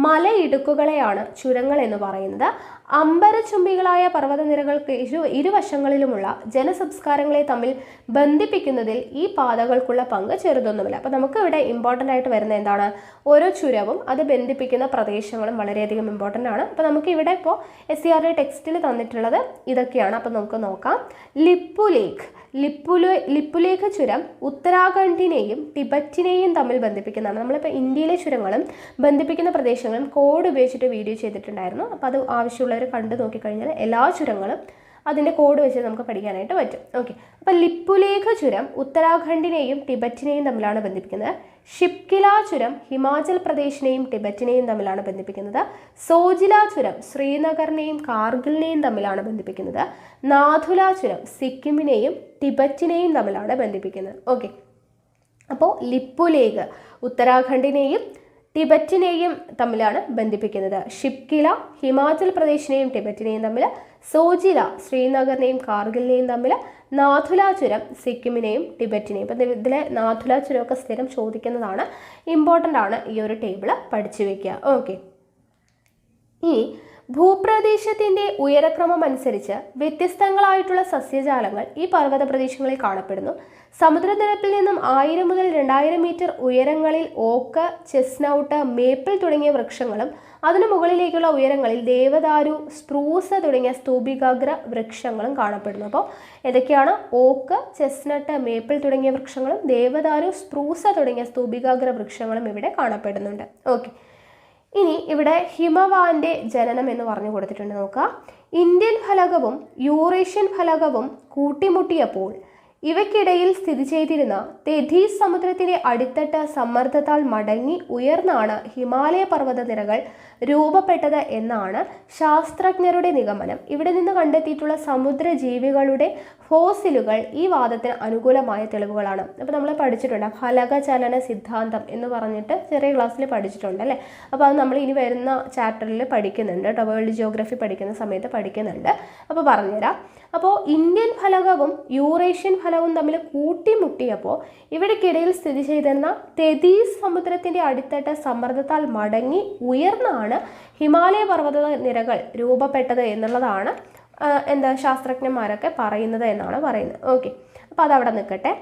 മലയിടുക്കുകളെയാണ് ചുരങ്ങൾ എന്ന് പറയുന്നത്. അമ്പരചുംബികളായ പർവ്വതനിരകൾക്ക് ഇരുവശങ്ങളിലുമുള്ള ജനസംസ്കാരങ്ങളെ തമ്മിൽ ബന്ധിപ്പിക്കുന്നതിൽ ഈ പാതകൾക്കുള്ള പങ്ക് ചെറുതൊന്നുമില്ല. അപ്പോൾ നമുക്ക് ഇവിടെ ഇമ്പോർട്ടൻ്റ് ആയിട്ട് വരുന്ന എന്താണ്? ഓരോ ചുരവും അത് ബന്ധിപ്പിക്കുന്ന പ്രദേശങ്ങളും വളരെയധികം ഇമ്പോർട്ടൻ്റ് ആണ്. അപ്പോൾ നമുക്ക് ഇവിടെ ഇപ്പോൾ SCRT ടെക്സ്റ്റിൽ തന്നിട്ടുള്ളത് ഇതൊക്കെയാണ്. അപ്പോൾ നമുക്ക് നോക്കാം. ലിപ്പുലേഖ് ചുരം ഉത്തരാഖണ്ഡിനെയും ടിബറ്റിനെയും തമ്മിൽ ബന്ധിപ്പിക്കുന്നതാണ്. നമ്മളിപ്പോൾ ഇന്ത്യയിലെ ചുരങ്ങളും ബന്ധിപ്പിക്കുന്ന പ്രദേശങ്ങളും കോഡ് ഉപയോഗിച്ചിട്ട് വീഡിയോ ചെയ്തിട്ടുണ്ടായിരുന്നു. അപ്പോൾ അത് ആവശ്യമുള്ളവർ കണ്ടു നോക്കിക്കഴിഞ്ഞാൽ എല്ലാ ചുരങ്ങളും അതിൻ്റെ കോഡ് വെച്ച് നമുക്ക് പഠിക്കാനായിട്ട് പറ്റും. ഓക്കെ, അപ്പോൾ ലിപ്പുലേഖ ചുരം ഉത്തരാഖണ്ഡിനെയും ടിബറ്റിനെയും തമ്മിലാണ് ബന്ധിപ്പിക്കുന്നത്. ഷിപ്കില ചുരം ഹിമാചൽ പ്രദേശിനെയും ടിബറ്റിനെയും തമ്മിലാണ് ബന്ധിപ്പിക്കുന്നത്. സോജില ചുരം ശ്രീനഗറിനെയും കാർഗിലിനെയും തമ്മിലാണ് ബന്ധിപ്പിക്കുന്നത്. നാഥുല ചുരം സിക്കിമിനെയും ടിബറ്റിനെയും തമ്മിലാണ് ബന്ധിപ്പിക്കുന്നത്. ഓക്കെ, അപ്പോൾ ലിപ്പുലേഖ് ഉത്തരാഖണ്ഡിനെയും ടിബറ്റിനെയും തമ്മിലാണ് ബന്ധിപ്പിക്കുന്നത്. ഷിപ്കില ഹിമാചൽ പ്രദേശിനെയും ടിബറ്റിനെയും തമ്മിൽ, സോജില ശ്രീനഗറിനെയും കാർഗിലിനെയും തമ്മിൽ, നാഥുല ചുരം സിക്കിമിനെയും ടിബറ്റിനെയും. ഇപ്പം ഇതിലെ നാഥുല ചുരമൊക്കെ സ്ഥിരം ചോദിക്കുന്നതാണ്, ഇമ്പോർട്ടൻ്റ് ആണ്, ഈ ഒരു ടേബിൾ പഠിച്ചു വയ്ക്കുക. ഓക്കെ, ഈ ഭൂപ്രദേശത്തിൻ്റെ ഉയരക്രമം അനുസരിച്ച് വ്യത്യസ്തങ്ങളായിട്ടുള്ള സസ്യജാലങ്ങൾ ഈ പർവ്വത പ്രദേശങ്ങളിൽ കാണപ്പെടുന്നു. സമുദ്രനിരപ്പിൽ നിന്നും 1000 മുതൽ 2000 മീറ്റർ ഉയരങ്ങളിൽ ഓക്ക്, ചെസ്നൗട്ട്, മേപ്പിൾ തുടങ്ങിയ വൃക്ഷങ്ങളും അതിനു മുകളിലേക്കുള്ള ഉയരങ്ങളിൽ ദേവദാരു, സ്പ്രൂസ് തുടങ്ങിയ സ്തൂപികാഗ്ര വൃക്ഷങ്ങളും കാണപ്പെടുന്നു. അപ്പോൾ ഏതൊക്കെയാണ്? ഓക്ക്, ചെസ്നട്ട്, മേപ്പിൾ തുടങ്ങിയ വൃക്ഷങ്ങളും ദേവദാരു, സ്പ്രൂസ് തുടങ്ങിയ സ്തൂപികാഗ്ര വൃക്ഷങ്ങളും ഇവിടെ കാണപ്പെടുന്നുണ്ട്. ഓക്കെ, ഇനി ഇവിടെ ഹിമവാന്റെ ജനനം എന്ന് പറഞ്ഞു കൊടുത്തിട്ടുണ്ട്. നോക്കുക, ഇന്ത്യൻ ഫലകവും യൂറേഷ്യൻ ഫലകവും കൂട്ടിമുട്ടിയപ്പോൾ ഇവയ്ക്കിടയിൽ സ്ഥിതി ചെയ്തിരുന്ന തെഥീസ് സമുദ്രത്തിൻ്റെ അടിത്തട്ട് സമ്മർദ്ദത്താൽ മടങ്ങി ഉയർന്നാണ് ഹിമാലയ പർവ്വതനിരകൾ രൂപപ്പെട്ടത് എന്നാണ് ശാസ്ത്രജ്ഞരുടെ നിഗമനം. ഇവിടെ നിന്ന് കണ്ടെത്തിയിട്ടുള്ള സമുദ്രജീവികളുടെ ഫോസിലുകൾ ഈ വാദത്തിന് അനുകൂലമായ തെളിവുകളാണ്. അപ്പോൾ നമ്മൾ പഠിച്ചിട്ടുണ്ട് ഫലകചലന സിദ്ധാന്തം എന്ന് പറഞ്ഞിട്ട് ചെറിയ ക്ലാസ്സിൽ പഠിച്ചിട്ടുണ്ട് അല്ലേ. അപ്പോൾ അത് നമ്മൾ ഇനി വരുന്ന ചാപ്റ്ററിൽ പഠിക്കുന്നുണ്ട് കേട്ടോ, വേൾഡ് ജിയോഗ്രഫി പഠിക്കുന്ന സമയത്ത് പഠിക്കുന്നുണ്ട്. അപ്പോൾ പറഞ്ഞുതരാം. അപ്പോൾ ഇന്ത്യൻ ഫലകവും യൂറേഷ്യൻ ഫലകവും തമ്മിൽ കൂട്ടിമുട്ടിയപ്പോൾ ഇവിടേക്കിടയിൽ സ്ഥിതി ചെയ്തിരുന്ന തെഥീസ് സമുദ്രത്തിൻ്റെ അടിത്തട്ട് സമ്മർദ്ദത്താൽ മടങ്ങി ഉയർന്നാണ് ഹിമാലയ പർവ്വത നിരകൾ രൂപപ്പെട്ടത് എന്നുള്ളതാണ് ശാസ്ത്രജ്ഞന്മാരൊക്കെ പറയുന്നത് എന്നാണ് പറയുന്നത്. ഓക്കെ, അപ്പോൾ അതവിടെ നിൽക്കട്ടെ.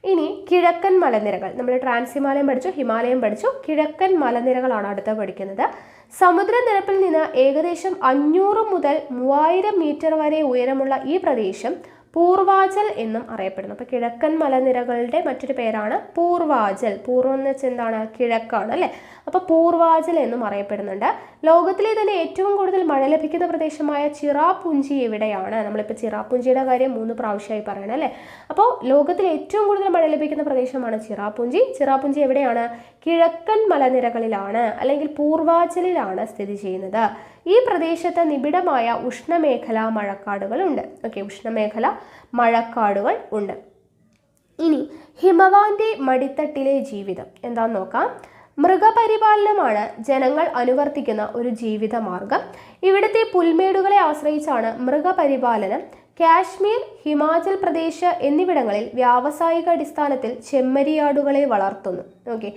ഇനി കിഴക്കൻ മലനിരകൾ, നമ്മൾ ട്രാൻസ് ഹിമാലയം പഠിച്ചു, ഹിമാലയം പഠിച്ചു, കിഴക്കൻ മലനിരകളാണ് അടുത്ത പഠിക്കുന്നത്. സമുദ്രനിരപ്പിൽ നിന്ന് ഏകദേശം 500 മുതൽ 3000 മീറ്റർ വരെ ഉയരമുള്ള ഈ പ്രദേശം പൂർവാചൽ എന്നും അറിയപ്പെടുന്നു. അപ്പോൾ കിഴക്കൻ മലനിരകളുടെ മറ്റൊരു പേരാണ് പൂർവാചൽ. പൂർവ്വം എന്ന് വെച്ചാൽ എന്താണ്? കിഴക്കാണ് അല്ലേ. അപ്പോൾ പൂർവാചൽ എന്നും അറിയപ്പെടുന്നുണ്ട്. ലോകത്തിലെ തന്നെ ഏറ്റവും കൂടുതൽ മഴ ലഭിക്കുന്ന പ്രദേശമായ ചിറാപുഞ്ചി എവിടെയാണ്? നമ്മളിപ്പോൾ ചിറാപുഞ്ചിയുടെ കാര്യം 3 പ്രാവശ്യമായി പറയണം അല്ലേ. അപ്പോൾ ലോകത്തിലെ ഏറ്റവും കൂടുതൽ മഴ ലഭിക്കുന്ന പ്രദേശമാണ് ചിറാപുഞ്ചി. ചിറാപുഞ്ചി എവിടെയാണ്? കിഴക്കൻ മലനിരകളിലാണ് അല്ലെങ്കിൽ പൂർവാചലിലാണ് സ്ഥിതി ചെയ്യുന്നത്. ഈ പ്രദേശത്ത് നിബിഡമായ ഉഷ്ണമേഖലാ മഴക്കാടുകളുണ്ട്. ഓക്കെ, ഉഷ്ണമേഖല മഴക്കാടുകൾ ഉണ്ട്. ഇനി ഹിമവാന്റെ മടിത്തട്ടിലെ ജീവിതം എന്താണെന്ന് നോക്കാം. മൃഗപരിപാലനമാണ് ജനങ്ങൾ അനുവർത്തിക്കുന്ന ഒരു ജീവിത മാർഗം. ഇവിടുത്തെ പുൽമേടുകളെ ആശ്രയിച്ചാണ് മൃഗപരിപാലനം. കാശ്മീർ, ഹിമാചൽ പ്രദേശ് എന്നിവിടങ്ങളിൽ വ്യാവസായിക അടിസ്ഥാനത്തിൽ ചെമ്മരിയാടുകളെ വളർത്തുന്നു. ഓക്കെ,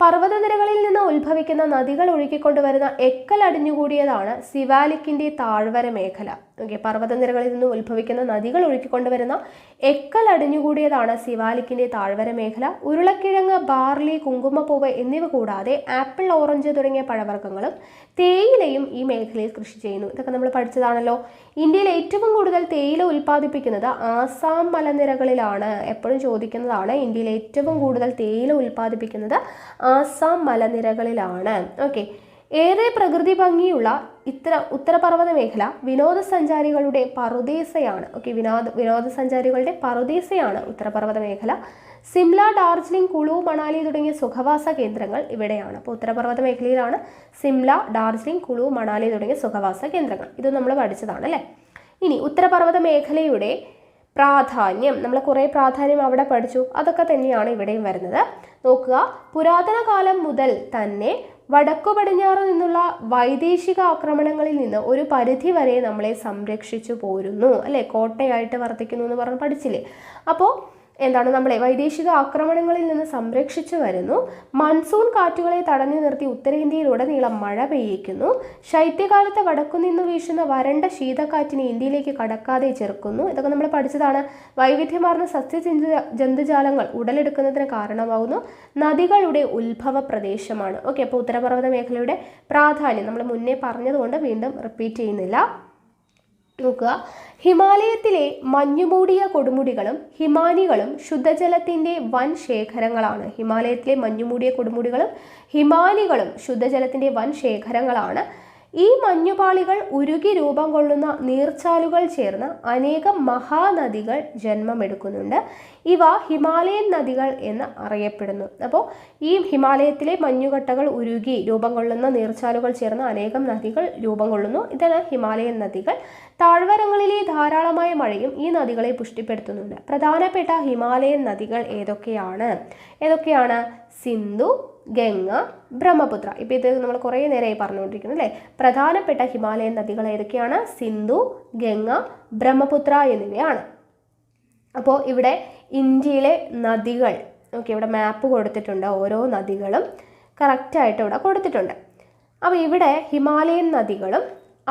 പർവ്വതനിരകളിൽ നിന്ന് ഉത്ഭവിക്കുന്ന നദികൾ ഒഴുക്കിക്കൊണ്ടുവരുന്ന എക്കൽ അടിഞ്ഞുകൂടിയതാണ് സിവാലിക്കിൻ്റെ താഴ്വര മേഖല. ഓക്കെ, പർവ്വതനിരകളിൽ നിന്ന് ഉത്ഭവിക്കുന്ന നദികൾ ഒഴുക്കിക്കൊണ്ടുവരുന്ന എക്കൽ അടിഞ്ഞുകൂടിയതാണ് സിവാലിക്കിൻ്റെ താഴ്വര മേഖല. ഉരുളക്കിഴങ്ങ്, ബാർലി, കുങ്കുമപ്പൂവ് എന്നിവ കൂടാതെ ആപ്പിൾ, ഓറഞ്ച് തുടങ്ങിയ പഴവർഗ്ഗങ്ങളും തേയിലയും ഈ മേഖലയിൽ കൃഷി ചെയ്യുന്നു. ഇതൊക്കെ നമ്മൾ പഠിച്ചതാണല്ലോ. ഇന്ത്യയിൽ ഏറ്റവും കൂടുതൽ തേയില ഉൽപ്പാദിപ്പിക്കുന്നത് ആസാം മലനിരകളിലാണ്. എപ്പോഴും ചോദിക്കുന്നതാണ്. ഇന്ത്യയിൽ ഏറ്റവും കൂടുതൽ തേയില ഉൽപ്പാദിപ്പിക്കുന്നത് ആസാം മലനിരകളിലാണ്. ഓക്കെ, ഏറെ പ്രകൃതി ഭംഗിയുള്ള ഉത്തരപർവ്വത മേഖല വിനോദസഞ്ചാരികളുടെ പറുദീസയാണ്. ഓക്കെ, വിനോദസഞ്ചാരികളുടെ പറുദീസയാണ് ഉത്തരപർവ്വത മേഖല. സിംല, ഡാർജിലിംഗ്, കുളു, മണാലി തുടങ്ങിയ സുഖവാസ കേന്ദ്രങ്ങൾ ഇവിടെയാണ്. അപ്പോൾ ഉത്തരപർവ്വത മേഖലയിലാണ് സിംല, ഡാർജിലിംഗ്, കുളു, മണാലി തുടങ്ങിയ സുഖവാസ കേന്ദ്രങ്ങൾ. ഇത് നമ്മൾ പഠിച്ചതാണ് അല്ലേ. ഇനി ഉത്തരപർവ്വത മേഖലയുടെ പ്രാധാന്യം, നമ്മൾ കുറേ പ്രാധാന്യം അവിടെ പഠിച്ചു, അതൊക്കെ തന്നെയാണ് ഇവിടെയും വരുന്നത്. നോക്കുക, പുരാതന കാലം മുതൽ തന്നെ വടക്കു പടിഞ്ഞാറ് നിന്നുള്ള വൈദേശിക ആക്രമണങ്ങളിൽ നിന്ന് ഒരു പരിധി വരെ നമ്മളെ സംരക്ഷിച്ചു പോരുന്നു അല്ലേ. കോട്ടയായിട്ട് വർത്തിക്കുന്നു എന്ന് പറഞ്ഞ് പഠിച്ചില്ലേ. അപ്പോൾ എന്താണ്, നമ്മളെ വൈദേശിക ആക്രമണങ്ങളിൽ നിന്ന് സംരക്ഷിച്ചു വരുന്നു. മൺസൂൺ കാറ്റുകളെ തടഞ്ഞു നിർത്തി ഉത്തരേന്ത്യയിലുടനീളം മഴ പെയ്യിക്കുന്നു. ശൈത്യകാലത്ത് വടക്കുനിന്ന് വീശുന്ന വരണ്ട ശീതക്കാറ്റിനെ ഇന്ത്യയിലേക്ക് കടക്കാതെ ചെറുക്കുന്നു. ഇതൊക്കെ നമ്മൾ പഠിച്ചതാണ്. വൈവിധ്യമാർന്ന ജന്തുജാലങ്ങൾ ഉടലെടുക്കുന്നതിന് കാരണമാകുന്നു. നദികളുടെ ഉത്ഭവ പ്രദേശമാണ്. ഓക്കെ, അപ്പോൾ ഉത്തരപർവ്വത മേഖലയുടെ പ്രാധാന്യം നമ്മൾ മുന്നേ പറഞ്ഞതുകൊണ്ട് വീണ്ടും റിപ്പീറ്റ് ചെയ്യുന്നില്ല. നോക്കുക, ഹിമാലയത്തിലെ മഞ്ഞുമൂടിയ കൊടുമുടികളും ഹിമാനികളും ശുദ്ധജലത്തിൻ്റെ വൻ ശേഖരങ്ങളാണ്. ഹിമാലയത്തിലെ മഞ്ഞുമൂടിയ കൊടുമുടികളും ഹിമാനികളും ശുദ്ധജലത്തിൻ്റെ വൻ ശേഖരങ്ങളാണ്. ഈ മഞ്ഞുപാളികൾ ഉരുകി രൂപം കൊള്ളുന്ന നീർച്ചാലുകൾ ചേർന്ന് അനേകം മഹാനദികൾ ജന്മമെടുക്കുന്നുണ്ട്. ഇവ ഹിമാലയൻ നദികൾ എന്ന് അറിയപ്പെടുന്നു. അപ്പോൾ ഈ ഹിമാലയത്തിലെ മഞ്ഞുകട്ടകൾ ഉരുകി രൂപം കൊള്ളുന്ന നീർച്ചാലുകൾ ചേർന്ന് അനേകം നദികൾ രൂപം കൊള്ളുന്നു. ഇതാണ് ഹിമാലയൻ നദികൾ. താഴ്വരങ്ങളിലെ ധാരാളമായ മഴയും ഈ നദികളെ പുഷ്ടിപ്പെടുത്തുന്നുണ്ട്. പ്രധാനപ്പെട്ട ഹിമാലയൻ നദികൾ ഏതൊക്കെയാണ്? സിന്ധു, ഗംഗ, ബ്രഹ്മപുത്ര. ഇപ്പം ഇത് നമ്മൾ കുറേ നേരമായി പറഞ്ഞുകൊണ്ടിരിക്കുന്നു അല്ലേ. പ്രധാനപ്പെട്ട ഹിമാലയൻ നദികൾ ഏതൊക്കെയാണ്? സിന്ധു, ഗംഗ, ബ്രഹ്മപുത്ര എന്നിവയാണ്. അപ്പോൾ ഇവിടെ ഇന്ത്യയിലെ നദികൾ ഇവിടെ മാപ്പ് കൊടുത്തിട്ടുണ്ട്. ഓരോ നദികളും കറക്റ്റായിട്ട് ഇവിടെ കൊടുത്തിട്ടുണ്ട്. അപ്പോൾ ഇവിടെ ഹിമാലയൻ നദികളും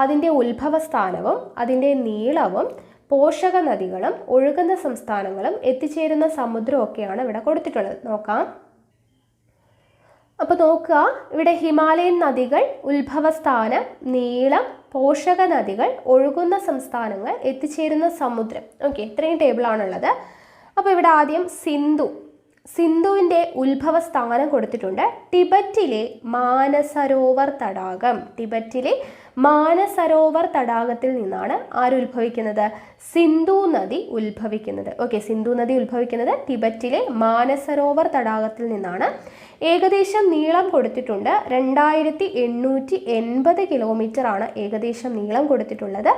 അതിൻ്റെ ഉത്ഭവസ്ഥാനവും അതിൻ്റെ നീളവും പോഷക നദികളും ഒഴുകുന്ന സംസ്ഥാനങ്ങളും എത്തിച്ചേരുന്ന സമുദ്രവും ഒക്കെയാണ് ഇവിടെ കൊടുത്തിട്ടുള്ളത്. നോക്കാം. അപ്പോൾ നോക്കുക, ഇവിടെ ഹിമാലയൻ നദികൾ, ഉത്ഭവസ്ഥാനം, നീളം, പോഷക നദികൾ, ഒഴുകുന്ന സംസ്ഥാനങ്ങൾ, എത്തിച്ചേരുന്ന സമുദ്രം. ഇത്രയും ടേബിളാണുള്ളത്. അപ്പോൾ ഇവിടെ ആദ്യം സിന്ധുവിൻ്റെ ഉത്ഭവസ്ഥാനം കൊടുത്തിട്ടുണ്ട്. ടിബറ്റിലെ മാനസരോവർ തടാകത്തിൽ നിന്നാണ് ആരുത്ഭവിക്കുന്നത്? സിന്ധു നദി ഉത്ഭവിക്കുന്നത്. സിന്ധു നദി ഉത്ഭവിക്കുന്നത് ടിബറ്റിലെ മാനസരോവർ തടാകത്തിൽ നിന്നാണ്. ഏകദേശം നീളം കൊടുത്തിട്ടുണ്ട് 2880 കിലോമീറ്റർ ആണ് ഏകദേശം നീളം കൊടുത്തിട്ടുള്ളത്.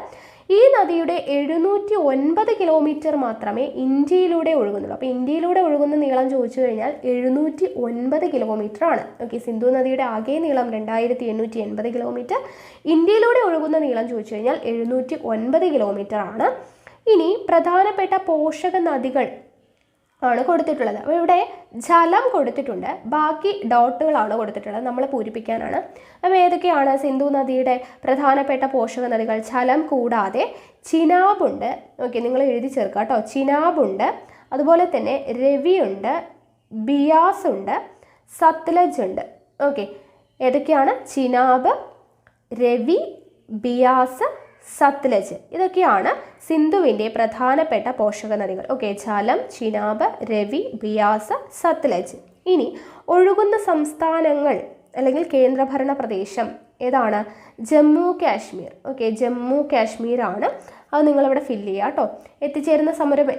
ഈ നദിയുടെ 709 കിലോമീറ്റർ മാത്രമേ ഇന്ത്യയിലൂടെ ഒഴുകുന്നുള്ളൂ. അപ്പോൾ ഇന്ത്യയിലൂടെ ഒഴുകുന്ന നീളം ചോദിച്ചു കഴിഞ്ഞാൽ 709 കിലോമീറ്റർ ആണ്. സിന്ധു നദിയുടെ ആകെ നീളം 2880 കിലോമീറ്റർ. ഇന്ത്യയിലൂടെ ഒഴുകുന്ന നീളം ചോദിച്ചു കഴിഞ്ഞാൽ 709 കിലോമീറ്റർ ആണ്. ഇനി പ്രധാനപ്പെട്ട പോഷക നദികൾ ആണ് കൊടുത്തിട്ടുള്ളത്. അപ്പോൾ ഇവിടെ ജലം കൊടുത്തിട്ടുണ്ട്, ബാക്കി ഡോട്ടുകളാണ് കൊടുത്തിട്ടുള്ളത്, നമ്മൾ പൂരിപ്പിക്കാനാണ്. അപ്പോൾ ഏതൊക്കെയാണ് സിന്ധു നദിയുടെ പ്രധാനപ്പെട്ട പോഷക നദികൾ? ജലം കൂടാതെ ചിനാബുണ്ട്. നിങ്ങൾ എഴുതി ചേർക്കുക കേട്ടോ. ചിനാബുണ്ട്, അതുപോലെ തന്നെ രവിയുണ്ട്, ബിയാസ് ഉണ്ട്, സത്ലജ് ഉണ്ട്. ഏതൊക്കെയാണ്? ചിനാബ്, രവി, ബിയാസ്, സത്ലജ്. ഇതൊക്കെയാണ് സിന്ധുവിൻ്റെ പ്രധാനപ്പെട്ട പോഷക നദികൾ. ജലം, ചിനാബ്, രവി, ബിയാസ്, സത്ലജ്. ഇനി ഒഴുകുന്ന സംസ്ഥാനങ്ങൾ അല്ലെങ്കിൽ കേന്ദ്രഭരണ പ്രദേശം ഏതാണ്? ജമ്മു കാശ്മീർ. ജമ്മു കാശ്മീരാണ്. അത് നിങ്ങളിവിടെ ഫില്ല് ചെയ്യുക കേട്ടോ. എത്തിച്ചേരുന്ന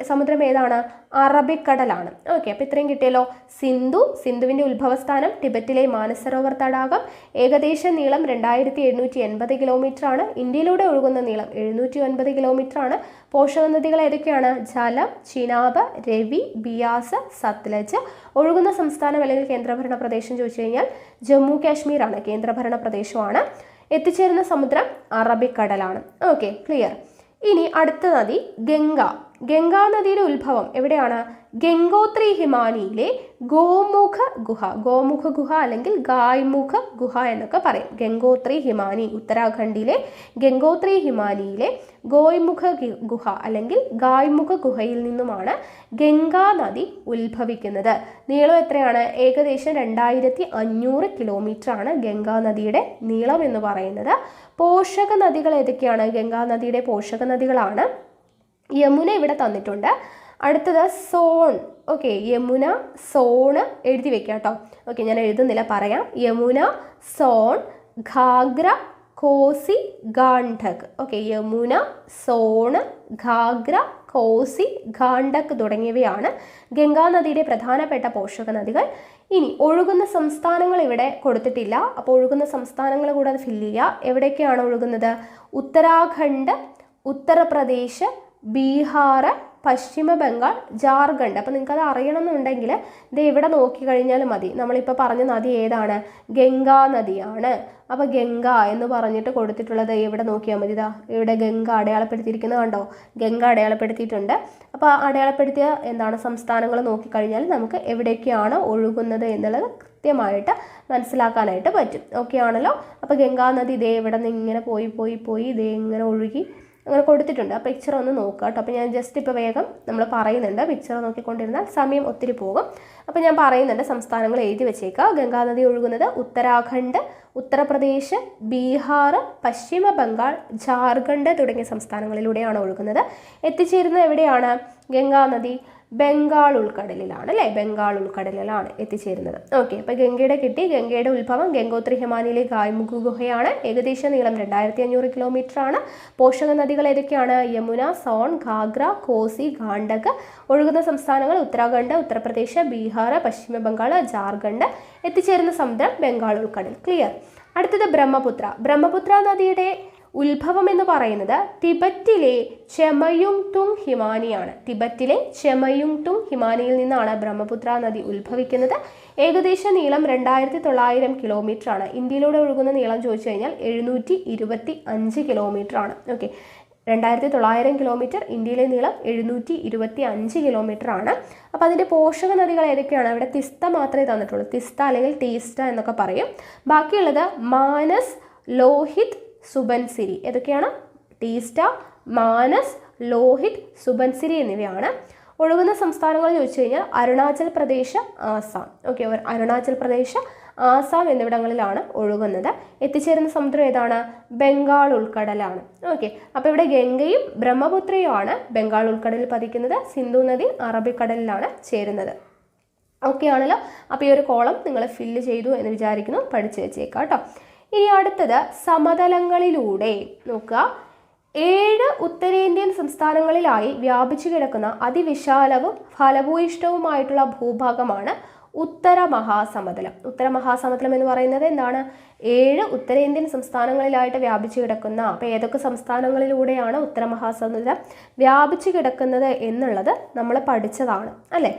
സമുദ്രം ഏതാണ്? അറബിക്കടലാണ്. അപ്പോൾ ഇത്രയും കിട്ടിയല്ലോ. സിന്ധുവിൻ്റെ ഉത്ഭവസ്ഥാനം ടിബറ്റിലെ മാനസരോവർ തടാകം. ഏകദേശം നീളം 2780 കിലോമീറ്റർ ആണ്. ഇന്ത്യയിലൂടെ ഒഴുകുന്ന നീളം 709 കിലോമീറ്റർ ആണ്. പോഷക നദികൾ ഏതൊക്കെയാണ്? ജലം, ചിനാബ്, രവി, ബിയാസ്, സത്ലജ്. ഒഴുകുന്ന സംസ്ഥാനം അല്ലെങ്കിൽ കേന്ദ്രഭരണ പ്രദേശം ചോദിച്ചു കഴിഞ്ഞാൽ ജമ്മു കാശ്മീരാണ് കേന്ദ്രഭരണ പ്രദേശമാണ്. എത്തിച്ചേരുന്ന സമുദ്രം അറബിക്കടലാണ്. ക്ലിയർ. ഇനി അടുത്ത നദി ഗംഗാ നദിയുടെ ഉത്ഭവം എവിടെയാണ്? ഗംഗോത്രി ഹിമാനിയിലെ ഗോമുഖ ഗുഹ അല്ലെങ്കിൽ ഗായ്മുഖ ഗുഹ എന്നൊക്കെ പറയും. ഗംഗോത്രി ഹിമാനി, ഉത്തരാഖണ്ഡിലെ ഗംഗോത്രി ഹിമാനിയിലെ ഗോയ്മുഖ ഗുഹ അല്ലെങ്കിൽ ഗായ്മുഖ ഗുഹയിൽ നിന്നുമാണ് ഗംഗാ നദി ഉത്ഭവിക്കുന്നത്. നീളം എത്രയാണ്? ഏകദേശം 2500 കിലോമീറ്റർ ആണ് ഗംഗാ നദിയുടെ നീളം എന്ന് പറയുന്നത്. പോഷക നദികൾ ഏതൊക്കെയാണ്? ഗംഗാ നദിയുടെ പോഷക നദികളാണ്. യമുന ഇവിടെ തന്നിട്ടുണ്ട്. അടുത്തത് സോൺ. യമുന, സോൺ എഴുതി വെക്കാം കേട്ടോ. ഞാൻ എഴുതുന്നില്ല, പറയാം. യമുന, സോൺ, ഘാഗ്ര, കോസി, ഗാണ്ഡക്. യമുന, സോൺ, ഘാഗ്ര, കോസി, ഗാണ്ഡക് തുടങ്ങിയവയാണ് ഗംഗാ നദിയുടെ പ്രധാനപ്പെട്ട പോഷക നദികൾ. ഇനി ഒഴുകുന്ന സംസ്ഥാനങ്ങൾ ഇവിടെ കൊടുത്തിട്ടില്ല. അപ്പോൾ ഒഴുകുന്ന സംസ്ഥാനങ്ങൾ കൂടെ അത് ഫില്ല് ചെയ്യുക. എവിടേക്കാണ് ഒഴുകുന്നത്? ഉത്തരാഖണ്ഡ്, ഉത്തർപ്രദേശ്, ബീഹാർ, പശ്ചിമ ബംഗാൾ, ജാർഖണ്ഡ്. അപ്പോൾ നിങ്ങൾക്കത് അറിയണമെന്നുണ്ടെങ്കിൽ ഇത് ഇവിടെ നോക്കിക്കഴിഞ്ഞാൽ മതി. നമ്മളിപ്പോൾ പറഞ്ഞ നദി ഏതാണ്? ഗംഗാ നദിയാണ്. അപ്പോൾ ഗംഗ എന്ന് പറഞ്ഞിട്ട് കൊടുത്തിട്ടുള്ളത് ഇവിടെ നോക്കിയാൽ മതി. ഇവിടെ ഗംഗ അടയാളപ്പെടുത്തിയിരിക്കുന്നത് കണ്ടോ? ഗംഗ അടയാളപ്പെടുത്തിയിട്ടുണ്ട്. അപ്പോൾ അടയാളപ്പെടുത്തിയ സംസ്ഥാനങ്ങൾ നോക്കിക്കഴിഞ്ഞാൽ നമുക്ക് എവിടേക്കാണ് ഒഴുകുന്നത് എന്നുള്ളത് കൃത്യമായിട്ട് മനസ്സിലാക്കാനായിട്ട് പറ്റും. ആണല്ലോ. അപ്പോൾ ഗംഗാ നദി ഇതേ ഇവിടെ നിന്ന് ഇങ്ങനെ പോയി ഇതേ ഇങ്ങനെ ഒഴുകി അങ്ങനെ കൊടുത്തിട്ടുണ്ട്. ആ പിക്ചർ ഒന്ന് നോക്കുക കേട്ടോ. അപ്പോൾ ഞാൻ ജസ്റ്റ് ഇപ്പോൾ വേഗം നമ്മൾ പറയുന്നുണ്ട്. പിക്ചർ നോക്കിക്കൊണ്ടിരുന്നാൽ സമയം ഒത്തിരി പോകും. അപ്പോൾ ഞാൻ പറയുന്നുണ്ട്, സംസ്ഥാനങ്ങൾ എഴുതി വെച്ചേക്കുക. ഗംഗാനദി ഒഴുകുന്നത് ഉത്തരാഖണ്ഡ്, ഉത്തർപ്രദേശ്, ബീഹാർ, പശ്ചിമ ബംഗാൾ, ജാർഖണ്ഡ് തുടങ്ങിയ സംസ്ഥാനങ്ങളിലൂടെയാണ് ഒഴുകുന്നത്. എത്തിച്ചേരുന്നത് എവിടെയാണ്? ഗംഗാനദി ബംഗാൾ ഉൾക്കടലിലാണ് അല്ലേ, ബംഗാൾ ഉൾക്കടലിലാണ് എത്തിച്ചേരുന്നത്. ഓക്കെ, അപ്പോൾ ഗംഗയുടെ കിട്ടി. ഗംഗയുടെ ഉത്ഭവം ഗംഗോത്രി ഹിമാനിയിലെ ഗായ്മുഖ് ഗുഹയാണ്. ഏകദേശ നീളം 2500 കിലോമീറ്റർ ആണ്. പോഷക നദികൾ ഏതൊക്കെയാണ്? യമുന, സോൺ, ഘാഗ്ര, കോസി, ഗാണ്ഡക്. ഒഴുകുന്ന സംസ്ഥാനങ്ങൾ ഉത്തരാഖണ്ഡ്, ഉത്തർപ്രദേശ്, ബീഹാർ, പശ്ചിമ ബംഗാൾ, ജാർഖണ്ഡ്. എത്തിച്ചേരുന്ന സമുദ്രം ബംഗാൾ ഉൾക്കടൽ. ക്ലിയർ. അടുത്തത് ബ്രഹ്മപുത്ര. ബ്രഹ്മപുത്ര നദിയുടെ ഉത്ഭവം എന്ന് പറയുന്നത് ടിബറ്റിലെ ചെമയുങ്തുങ് ഹിമാനിയാണ്. ടിബറ്റിലെ ചെമയുങ്തുങ് ഹിമാനിയിൽ നിന്നാണ് ബ്രഹ്മപുത്ര നദി ഉത്ഭവിക്കുന്നത്. ഏകദേശ നീളം 2900 കിലോമീറ്റർ ആണ്. ഇന്ത്യയിലൂടെ ഒഴുകുന്ന നീളം ചോദിച്ചു കഴിഞ്ഞാൽ 725 കിലോമീറ്റർ ആണ്. ഓക്കെ, 2900 കിലോമീറ്റർ, ഇന്ത്യയിലെ നീളം 725 കിലോമീറ്റർ ആണ്. അപ്പോൾ അതിൻ്റെ പോഷക നദികൾ ഏതൊക്കെയാണ്? അവിടെ തിസ്ത മാത്രമേ തന്നിട്ടുള്ളൂ. തിസ്ത അല്ലെങ്കിൽ ടീസ്റ്റ എന്നൊക്കെ പറയും. ബാക്കിയുള്ളത് മാനസ്, ലോഹിത്, സുബൻസിരി. ഏതൊക്കെയാണ്? ടീസ്റ്റ, മാനസ്, ലോഹിത്, സുബൻസിരി എന്നിവയാണ്. ഒഴുകുന്ന സംസ്ഥാനങ്ങൾ ചോദിച്ചു കഴിഞ്ഞാൽ അരുണാചൽ പ്രദേശ്, ആസാം. ഓക്കെ, അരുണാചൽ പ്രദേശ്, ആസാം എന്നിവിടങ്ങളിലാണ് ഒഴുകുന്നത്. എത്തിച്ചേരുന്ന സമുദ്രം ഏതാണ്? ബംഗാൾ ഉൾക്കടലാണ്. ഓക്കെ, അപ്പോൾ ഇവിടെ ഗംഗയും ബ്രഹ്മപുത്രയുമാണ് ബംഗാൾ ഉൾക്കടലിൽ പതിക്കുന്നത്. സിന്ധു നദി അറബിക്കടലിലാണ് ചേരുന്നത്. ഓക്കെ ആണല്ലോ. അപ്പോൾ ഈ ഒരു കോളം നിങ്ങൾ ഫില്ല് ചെയ്തു എന്ന് വിചാരിക്കുന്നു. പഠിച്ചു വെച്ചേക്കാം കേട്ടോ. ഇനി അടുത്തത് സമതലങ്ങളിലൂടെ നോക്കുക. 7 ഉത്തരേന്ത്യൻ സംസ്ഥാനങ്ങളിലായി വ്യാപിച്ചു കിടക്കുന്ന അതിവിശാലവും ഫലഭൂയിഷ്ടവുമായിട്ടുള്ള ഭൂഭാഗമാണ് ഉത്തര മഹാസമതലം. ഉത്തര മഹാസമതലം എന്ന് പറയുന്നത് എന്താണ്? 7 ഉത്തരേന്ത്യൻ സംസ്ഥാനങ്ങളിലായിട്ട് വ്യാപിച്ചു കിടക്കുന്ന, അപ്പോൾ ഏതൊക്കെ സംസ്ഥാനങ്ങളിലൂടെയാണ് ഉത്തര മഹാസമതലം വ്യാപിച്ചു കിടക്കുന്നത് എന്നുള്ളത് നമ്മൾ പഠിച്ചതാണ് അല്ലേ.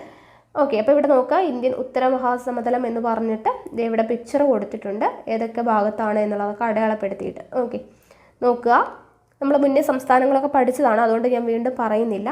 ഓക്കെ, അപ്പോൾ ഇവിടെ നോക്കുക. ഇന്ത്യൻ ഉത്തര മഹാസമതലം എന്ന് പറഞ്ഞിട്ട് ഇവിടെ പിക്ചർ കൊടുത്തിട്ടുണ്ട്, ഏതൊക്കെ ഭാഗത്താണ് എന്നുള്ളതൊക്കെ അടയാളപ്പെടുത്തിയിട്ട്. ഓക്കെ, നോക്കുക. നമ്മൾ മുന്നേ സംസ്ഥാനങ്ങളൊക്കെ പഠിച്ചതാണ്, അതുകൊണ്ട് ഞാൻ വീണ്ടും പറയുന്നില്ല.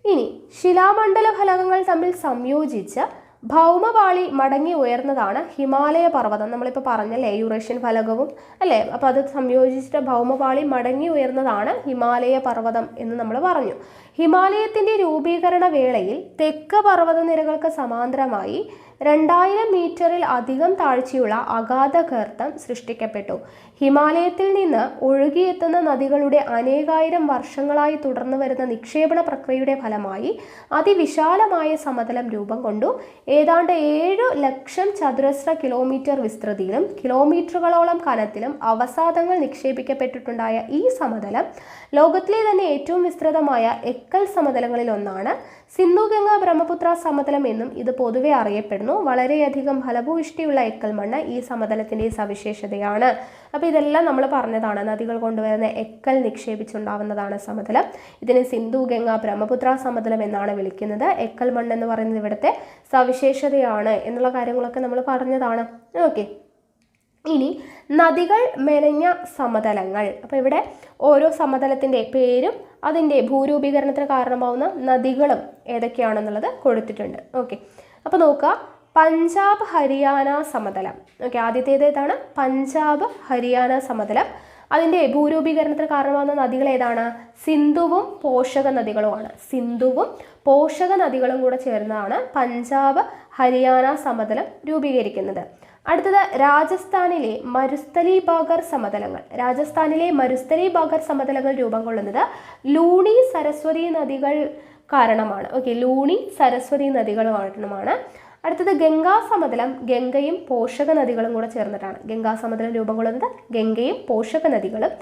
ഇനി ശിലാമണ്ഡല ഫലകങ്ങൾ തമ്മിൽ സംയോജിച്ച് ഭൗമപാളി മടങ്ങി ഉയർന്നതാണ് ഹിമാലയ പർവ്വതം. നമ്മളിപ്പോൾ പറഞ്ഞല്ലേ യൂറേഷ്യൻ ഫലകവും അല്ലേ, അപ്പോൾ അത് സംയോജിച്ചിട്ട് ഭൗമപാളി മടങ്ങി ഉയർന്നതാണ് ഹിമാലയ പർവ്വതം എന്ന് നമ്മൾ പറഞ്ഞു. ഹിമാലയത്തിൻ്റെ രൂപീകരണ വേളയിൽ തെക്ക് പർവ്വതനിരകൾക്ക് സമാന്തരമായി 2000 മീറ്ററിൽ അധികം താഴ്ചയുള്ള അഗാധ ഗർത്തം സൃഷ്ടിക്കപ്പെട്ടു. ഹിമാലയത്തിൽ നിന്ന് ഒഴുകിയെത്തുന്ന നദികളുടെ അനേകായിരം വർഷങ്ങളായി തുടർന്നു വരുന്ന നിക്ഷേപണ പ്രക്രിയയുടെ ഫലമായി അതിവിശാലമായ സമതലം രൂപം കൊണ്ടു. ഏതാണ്ട് 7 ലക്ഷം ചതുരശ്ര കിലോമീറ്റർ വിസ്തൃതിയിലും കിലോമീറ്ററുകളോളം കനത്തിലും അവസാദങ്ങൾ നിക്ഷേപിക്കപ്പെട്ടിട്ടുണ്ടായ ഈ സമതലം ലോകത്തിലെ തന്നെ ഏറ്റവും വിസ്തൃതമായ എക്കൽ സമതലങ്ങളിൽ ഒന്നാണ്. സിന്ധു ഗംഗ ബ്രഹ്മപുത്ര സമതലം എന്നും ഇത് പൊതുവെ അറിയപ്പെടുന്നു. വളരെയധികം ഫലഭൂയിഷ്ടിയുള്ള എക്കൽ മണ്ണ് ഈ സമതലത്തിൻ്റെ സവിശേഷതയാണ്. അപ്പോൾ ഇതെല്ലാം നമ്മൾ പറഞ്ഞതാണ്. നദികൾ കൊണ്ടുവരുന്ന എക്കൽ നിക്ഷേപിച്ചുണ്ടാവുന്നതാണ് സമതലം. ഇതിനെ സിന്ധു ഗംഗ ബ്രഹ്മപുത്ര സമതലം എന്നാണ് വിളിക്കുന്നത്. എക്കൽ മണ്ണ് എന്ന് പറയുന്നത് ഇവിടുത്തെ സവിശേഷതയാണ് എന്നുള്ള കാര്യങ്ങളൊക്കെ നമ്മൾ പറഞ്ഞതാണ്. ഓക്കെ, ഇനി നദികൾ മെനഞ്ഞ സമതലങ്ങൾ. അപ്പോൾ ഇവിടെ ഓരോ സമതലത്തിൻ്റെ പേരും അതിൻ്റെ ഭൂരൂപീകരണത്തിന് കാരണമാവുന്ന നദികളും ഏതൊക്കെയാണെന്നുള്ളത് കൊടുത്തിട്ടുണ്ട്. ഓക്കെ, അപ്പോൾ നോക്കുക. പഞ്ചാബ് ഹരിയാന സമതലം. ഓക്കെ, ആദ്യത്തേത് ഏതാണ്? പഞ്ചാബ് ഹരിയാന സമതലം. അതിൻ്റെ ഭൂരൂപീകരണത്തിന് കാരണമാകുന്ന നദികൾ ഏതാണ്? സിന്ധുവും പോഷക നദികളുമാണ്. സിന്ധുവും പോഷക നദികളും കൂടെ ചേർന്നാണ് പഞ്ചാബ് ഹരിയാന സമതലം രൂപീകരിക്കുന്നത്. അടുത്തത് രാജസ്ഥാനിലെ മരുസ്ഥലി ബാഗർ സമതലങ്ങൾ. രാജസ്ഥാനിലെ മരുസ്ഥലി ബാഗർ സമതലങ്ങൾ രൂപം കൊള്ളുന്നത് ലൂണി സരസ്വതി നദികൾ കാരണമാണ്. ഓക്കെ, ലൂണി സരസ്വതി നദികൾ കാരണമാണ്. അടുത്തത് ഗംഗാ സമതലം. ഗംഗയും പോഷക നദികളും കൂടെ ചേർന്നിട്ടാണ് ഗംഗാ സമതലം രൂപം കൊള്ളുന്നത്. ഗംഗയും പോഷക നദികളും.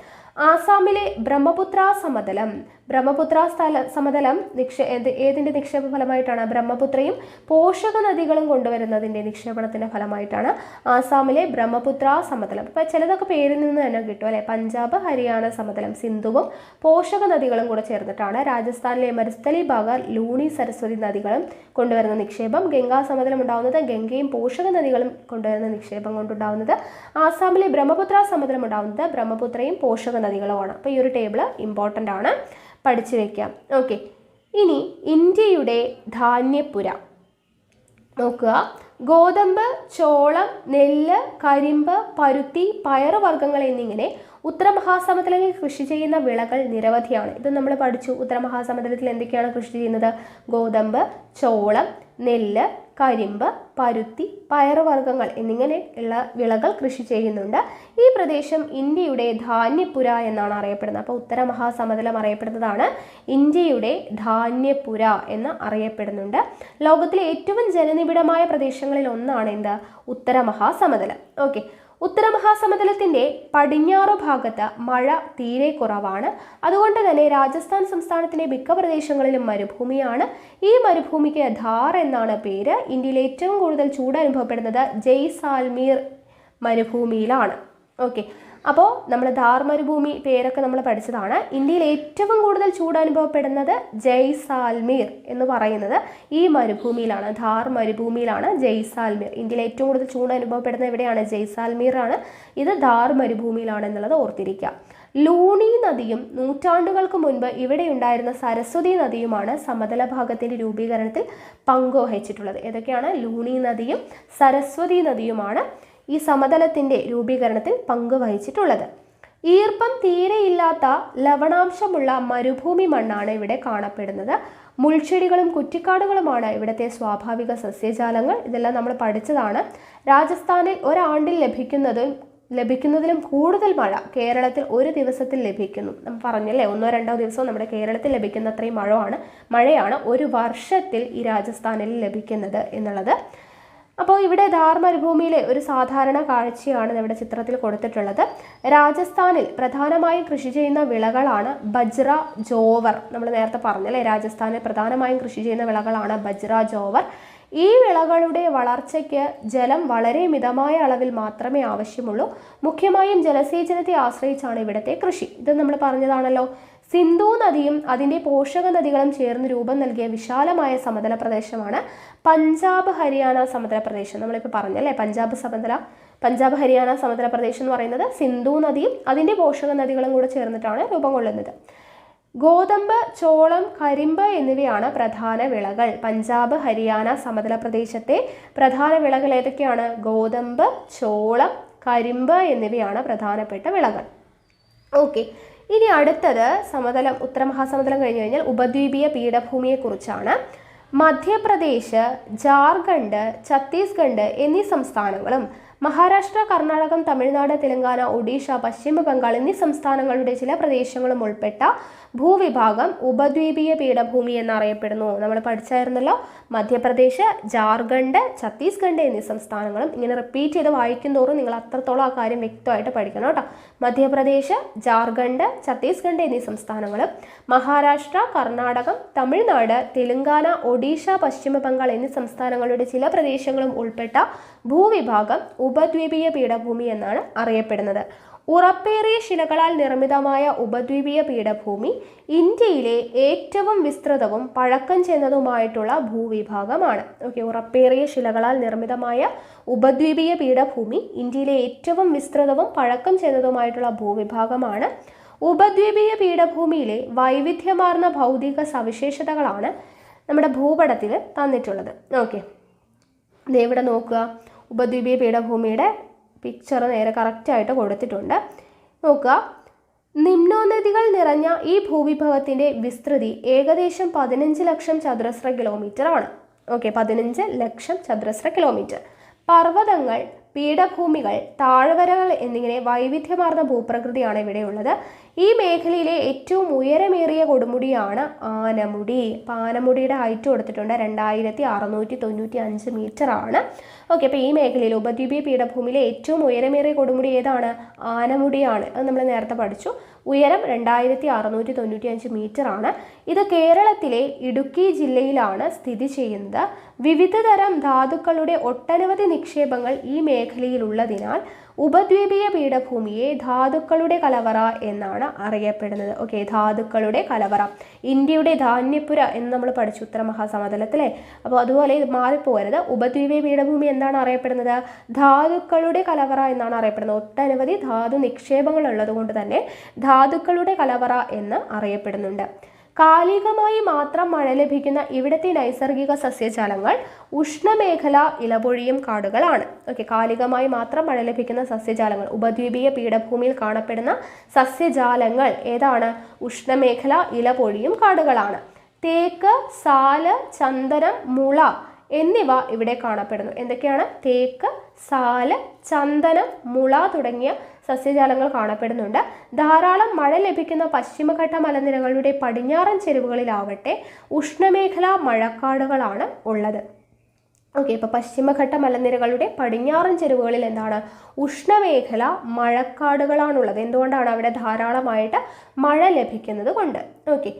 ആസാമിലെ ബ്രഹ്മപുത്ര സമതലം. ബ്രഹ്മപുത്ര സമതലം ഏതിൻ്റെ നിക്ഷേപ ഫലമായിട്ടാണ്? ബ്രഹ്മപുത്രയും പോഷക നദികളും കൊണ്ടുവരുന്നതിൻ്റെ നിക്ഷേപണത്തിൻ്റെ ഫലമായിട്ടാണ് ആസാമിലെ ബ്രഹ്മപുത്ര സമതലം. ഇപ്പോൾ ചിലതൊക്കെ പേരിൽ നിന്ന് തന്നെ കിട്ടും അല്ലേ. പഞ്ചാബ് ഹരിയാന സമതലം സിന്ധുവും പോഷക നദികളും കൂടെ ചേർന്നിട്ടാണ്. രാജസ്ഥാനിലെ മരുസ്ഥലി ബാഗർ ലൂണി സരസ്വതി നദികളും കൊണ്ടുവരുന്ന നിക്ഷേപം. ഗംഗാ സമതലം ഉണ്ടാവുന്നത് ഗംഗയും പോഷക നദികളും കൊണ്ടുവരുന്ന നിക്ഷേപം കൊണ്ടുണ്ടാവുന്നത്. ആസാമിലെ ബ്രഹ്മപുത്ര സമതലം ഉണ്ടാവുന്നത് ബ്രഹ്മപുത്രയും പോഷക നദികളുമാണ്. അപ്പോൾ ഈ ഒരു ടേബിൾ ഇമ്പോർട്ടൻ്റ് ആണ്, പഠിച്ചു വെക്കാം. ഓക്കെ, ഇനി ഇന്ത്യയുടെ ധാന്യപ്പുര നോക്കുക. ഗോതമ്പ്, ചോളം, നെല്ല്, കരിമ്പ്, പരുത്തി, പയറുവർഗ്ഗങ്ങൾ എന്നിങ്ങനെ ഉത്തരമഹാസമതലത്തിൽ കൃഷി ചെയ്യുന്ന വിളകൾ നിരവധിയാണ്. ഇത് നമ്മൾ പഠിച്ചു. ഉത്തരമഹാസമതലത്തിൽ എന്തൊക്കെയാണ് കൃഷി ചെയ്യുന്നത്? ഗോതമ്പ്, ചോളം, നെല്ല്, കരിമ്പ്, പരുത്തി, പയറുവർഗ്ഗങ്ങൾ എന്നിങ്ങനെ ഉള്ള വിളകൾ കൃഷി ചെയ്യുന്നുണ്ട്. ഈ പ്രദേശം ഇന്ത്യയുടെ ധാന്യപ്പുര എന്നാണ് അറിയപ്പെടുന്നത്. അപ്പോൾ ഉത്തര മഹാസമതലം അറിയപ്പെടുന്നതാണ് ഇന്ത്യയുടെ ധാന്യപ്പുര എന്ന് അറിയപ്പെടുന്നുണ്ട്. ലോകത്തിലെ ഏറ്റവും ജനനിബിഡമായ പ്രദേശങ്ങളിൽ ഒന്നാണ് എന്ത്? ഉത്തര മഹാസമതലം. ഓക്കെ, ഉത്തര മഹാസമതലത്തിന്റെ പടിഞ്ഞാറ് ഭാഗത്ത് മഴ തീരെ കുറവാണ്. അതുകൊണ്ട് തന്നെ രാജസ്ഥാൻ സംസ്ഥാനത്തിന്റെ മിക്ക പ്രദേശങ്ങളിലും മരുഭൂമിയാണ്. ഈ മരുഭൂമിക്ക് ധാർ എന്നാണ് പേര്. ഇന്ത്യയിൽ ഏറ്റവും കൂടുതൽ ചൂട് അനുഭവപ്പെടുന്നത് ജയ്സാൽമീർ മരുഭൂമിയിലാണ്. ഓക്കെ, അപ്പോൾ നമ്മൾ ധാർ മരുഭൂമി പേരൊക്കെ നമ്മൾ പഠിച്ചതാണ്. ഇന്ത്യയിൽ ഏറ്റവും കൂടുതൽ ചൂട് അനുഭവപ്പെടുന്നത് ജയ്സാൽമീർ എന്ന് പറയുന്നത് ഈ മരുഭൂമിയിലാണ്, ധാർ മരുഭൂമിയിലാണ് ജയ്സാൽമീർ. ഇന്ത്യയിൽ ഏറ്റവും കൂടുതൽ ചൂട് അനുഭവപ്പെടുന്നത് എവിടെയാണ്? ജയ്സാൽമീർ ആണ്. ഇത് ധാർ മരുഭൂമിയിലാണ് എന്നുള്ളത് ഓർത്തിരിക്കുക. ലൂണി നദിയും നൂറ്റാണ്ടുകൾക്ക് മുൻപ് ഇവിടെ ഉണ്ടായിരുന്ന സരസ്വതി നദിയുമാണ് സമതല ഭാഗത്തിന്റെ രൂപീകരണത്തിൽ പങ്കുവഹിച്ചിട്ടുള്ളത്. ഏതൊക്കെയാണ്? ലൂണി നദിയും സരസ്വതി നദിയുമാണ് ഈ സമതലത്തിന്റെ രൂപീകരണത്തിൽ പങ്കുവഹിച്ചിട്ടുള്ളത്. ഈർപ്പം തീരെയില്ലാത്ത ലവണാംശമുള്ള മരുഭൂമി മണ്ണാണ് ഇവിടെ കാണപ്പെടുന്നത്. മുൾച്ചെടികളും കുറ്റിക്കാടുകളുമാണ് ഇവിടുത്തെ സ്വാഭാവിക സസ്യജാലങ്ങൾ. ഇതെല്ലാം നമ്മൾ പഠിച്ചതാണ്. രാജസ്ഥാനിൽ ഒരാണ്ടിൽ ലഭിക്കുന്നതിലും കൂടുതൽ മഴ കേരളത്തിൽ ഒരു ദിവസത്തിൽ ലഭിക്കുന്നു. നമ്മൾ പറഞ്ഞല്ലേ, 1-2 ദിവസവും നമ്മുടെ കേരളത്തിൽ ലഭിക്കുന്ന അത്രയും മഴയാണ് ഒരു വർഷത്തിൽ ഈ രാജസ്ഥാനിൽ ലഭിക്കുന്നത് എന്നുള്ളത്. അപ്പോൾ ഇവിടെ ധാർ മരുഭൂമിയിലെ ഒരു സാധാരണ കാഴ്ചയാണ് ഇവിടെ ചിത്രത്തിൽ കൊടുത്തിട്ടുള്ളത്. രാജസ്ഥാനിൽ പ്രധാനമായും കൃഷി ചെയ്യുന്ന വിളകളാണ് ബജ്റ, ജോവർ. നമ്മൾ നേരത്തെ പറഞ്ഞല്ലേ, രാജസ്ഥാനിൽ പ്രധാനമായും കൃഷി ചെയ്യുന്ന വിളകളാണ് ബജ്റ, ജോവർ. ഈ വിളകളുടെ വളർച്ചയ്ക്ക് ജലം വളരെ മിതമായ അളവിൽ മാത്രമേ ആവശ്യമുള്ളൂ. മുഖ്യമായും ജലസേചനത്തെ ആശ്രയിച്ചാണ് ഇവിടുത്തെ കൃഷി. ഇത് നമ്മൾ പറഞ്ഞതാണല്ലോ. സിന്ധു നദിയും അതിൻ്റെ പോഷക നദികളും ചേർന്ന് രൂപം നൽകിയ വിശാലമായ സമതല പ്രദേശമാണ് പഞ്ചാബ് ഹരിയാന സമതല പ്രദേശം. നമ്മളിപ്പോൾ പറഞ്ഞല്ലേ, പഞ്ചാബ് ഹരിയാന സമതല പ്രദേശം എന്ന് പറയുന്നത് സിന്ധു നദിയും അതിൻ്റെ പോഷക നദികളും കൂടെ ചേർന്നിട്ടാണ് രൂപം കൊള്ളുന്നത്. ഗോതമ്പ്, ചോളം, കരിമ്പ് എന്നിവയാണ് പ്രധാന വിളകൾ. പഞ്ചാബ് ഹരിയാന സമതല പ്രദേശത്തെ പ്രധാന വിളകൾ ഏതൊക്കെയാണ്? ഗോതമ്പ്, ചോളം, കരിമ്പ് എന്നിവയാണ് പ്രധാനപ്പെട്ട വിളകൾ. ഓക്കെ, ഇനി അടുത്തത് സമതലം, ഉത്തരമഹാസമതലം കഴിഞ്ഞു കഴിഞ്ഞാൽ ഉപദ്വീപീയ പീഠഭൂമിയെക്കുറിച്ചാണ്. മധ്യപ്രദേശ്, ജാർഖണ്ഡ്, ഛത്തീസ്ഗഡ് എന്നീ സംസ്ഥാനങ്ങളും മഹാരാഷ്ട്ര, കർണാടകം, തമിഴ്നാട്, തെലങ്കാന, ഒഡീഷ, പശ്ചിമ ബംഗാൾ എന്നീ സംസ്ഥാനങ്ങളുടെ ചില പ്രദേശങ്ങളും ഉൾപ്പെട്ട ഭൂവിഭാഗം ഉപദ്വീപീയ പീഠഭൂമി എന്നറിയപ്പെടുന്നു. നമ്മൾ പഠിച്ചായിരുന്നല്ലോ, മധ്യപ്രദേശ്, ജാർഖണ്ഡ്, ഛത്തീസ്ഗഡ് എന്നീ സംസ്ഥാനങ്ങളും. ഇങ്ങനെ റിപ്പീറ്റ് ചെയ്ത് വായിക്കും തോറും നിങ്ങൾ അത്രത്തോളം ആ കാര്യം വ്യക്തമായിട്ട് പഠിക്കണം കേട്ടോ. മധ്യപ്രദേശ്, ജാർഖണ്ഡ്, ഛത്തീസ്ഗഡ് എന്നീ സംസ്ഥാനങ്ങളും മഹാരാഷ്ട്ര, കർണാടകം, തമിഴ്നാട്, തെലങ്കാന, ഒഡീഷ, പശ്ചിമ ബംഗാൾ എന്നീ സംസ്ഥാനങ്ങളുടെ ചില പ്രദേശങ്ങളും ഉൾപ്പെട്ട ഭൂവിഭാഗം ഉപദ്വീപീയ പീഠഭൂമി എന്നാണ് അറിയപ്പെടുന്നത്. ഉറപ്പേറിയ ശിലകളാൽ നിർമ്മിതമായ ഉപദ്വീപീയ പീഠഭൂമി ഇന്ത്യയിലെ ഏറ്റവും വിസ്തൃതവും പഴക്കം ചെന്നതുമായിട്ടുള്ള ഭൂവിഭാഗമാണ്. ഓക്കെ, ഉറപ്പേറിയ ശിലകളാൽ നിർമ്മിതമായ ഉപദ്വീപീയ പീഠഭൂമി ഇന്ത്യയിലെ ഏറ്റവും വിസ്തൃതവും പഴക്കം ചെന്നതുമായിട്ടുള്ള ഭൂവിഭാഗമാണ്. ഉപദ്വീപീയ പീഠഭൂമിയിലെ വൈവിധ്യമാർന്ന ഭൗതിക സവിശേഷതകളാണ് നമ്മുടെ ഭൂപടത്തിൽ തന്നിട്ടുള്ളത്. ഓക്കെ, ഇവിടെ നോക്കുക, ഉപദ്വീപീയ പീഠഭൂമിയുടെ പിക്ചർ നേരെ കറക്റ്റായിട്ട് കൊടുത്തിട്ടുണ്ട്. നോക്കുക, നിമ്നോന്നതികൾ നിറഞ്ഞ ഈ ഭൂവിഭാഗത്തിൻ്റെ വിസ്തൃതി ഏകദേശം 15 ലക്ഷം ചതുരശ്ര കിലോമീറ്റർ ആണ്. ഓക്കെ, 15 ലക്ഷം ചതുരശ്ര കിലോമീറ്റർ. പർവ്വതങ്ങൾ, പീഠഭൂമികൾ, താഴ്വരകൾ എന്നിങ്ങനെ വൈവിധ്യമാർന്ന ഭൂപ്രകൃതിയാണ് ഇവിടെയുള്ളത്. ഈ മേഖലയിലെ ഏറ്റവും ഉയരമേറിയ കൊടുമുടിയാണ് ആനമുടി. അപ്പോൾ ആനമുടിയുടെ ഹൈറ്റ് കൊടുത്തിട്ടുണ്ട് 2695 മീറ്റർ ആണ്. ഓക്കെ, അപ്പോൾ ഈ മേഖലയിൽ ഉപദ്വീപീയ പീഠഭൂമിയിലെ ഏറ്റവും ഉയരമേറിയ കൊടുമുടി ഏതാണ്? ആനമുടിയാണ്. അത് നമ്മൾ നേരത്തെ പഠിച്ചു. ഉയരം 2695 മീറ്റർ ആണ്. ഇത് കേരളത്തിലെ ഇടുക്കി ജില്ലയിലാണ് സ്ഥിതി ചെയ്യുന്നത്. വിവിധ തരം ധാതുക്കളുടെ ഒട്ടനവധി നിക്ഷേപങ്ങൾ ഈ മേഖലയിലുള്ളതിനാൽ ഉപദ്വീപീയ പീഠഭൂമിയെ ധാതുക്കളുടെ കലവറ എന്നാണ് അറിയപ്പെടുന്നത്. ഓക്കെ, ധാതുക്കളുടെ കലവറ, ഇന്ത്യയുടെ ധാന്യപ്പുര എന്ന് നമ്മൾ പഠിച്ചു ഉത്തര മഹാസമതലത്തിലെ. അപ്പോൾ അതുപോലെ ഇത് മാറിപ്പോകരുത്. ഉപദ്വീപീയ പീഠഭൂമി എന്താണ് അറിയപ്പെടുന്നത്? ധാതുക്കളുടെ കലവറ എന്നാണ് അറിയപ്പെടുന്നത്. ഒട്ടനവധി ധാതു നിക്ഷേപങ്ങൾ ഉള്ളത് കൊണ്ട് തന്നെ ധാതുക്കളുടെ കലവറ എന്ന് അറിയപ്പെടുന്നുണ്ട്. കാലികമായി മാത്രം മഴ ലഭിക്കുന്ന ഇവിടുത്തെ നൈസർഗിക സസ്യജാലങ്ങൾ ഉഷ്ണമേഖല ഇലപൊഴിയും കാടുകളാണ്. ഓക്കെ, കാലികമായി മാത്രം മഴ ലഭിക്കുന്ന സസ്യജാലങ്ങൾ, ഉപദ്വീപീയ പീഠഭൂമിയിൽ കാണപ്പെടുന്ന സസ്യജാലങ്ങൾ ഏതാണ്? ഉഷ്ണമേഖല ഇലപൊഴിയും കാടുകളാണ്. തേക്ക്, സാല്, ചന്ദനം, മുള എന്നിവ ഇവിടെ കാണപ്പെടുന്നു. എന്തൊക്കെയാണ്? തേക്ക്, സാല്, ചന്ദനം, മുള തുടങ്ങിയ സസ്യജാലങ്ങൾ കാണപ്പെടുന്നുണ്ട്. ധാരാളം മഴ ലഭിക്കുന്ന പശ്ചിമഘട്ട മലനിരകളുടെ പടിഞ്ഞാറൻ ചെരുവുകളിലാവട്ടെ ഉഷ്ണമേഖലാ മഴക്കാടുകളാണ് ഉള്ളത്. ഓക്കെ, ഇപ്പോൾ പശ്ചിമഘട്ട മലനിരകളുടെ പടിഞ്ഞാറൻ ചെരുവുകളിൽ എന്താണ്? ഉഷ്ണമേഖല മഴക്കാടുകളാണുള്ളത്. എന്തുകൊണ്ടാണ്? അവിടെ ധാരാളമായിട്ട് മഴ ലഭിക്കുന്നത് കൊണ്ട്. ഓക്കെ,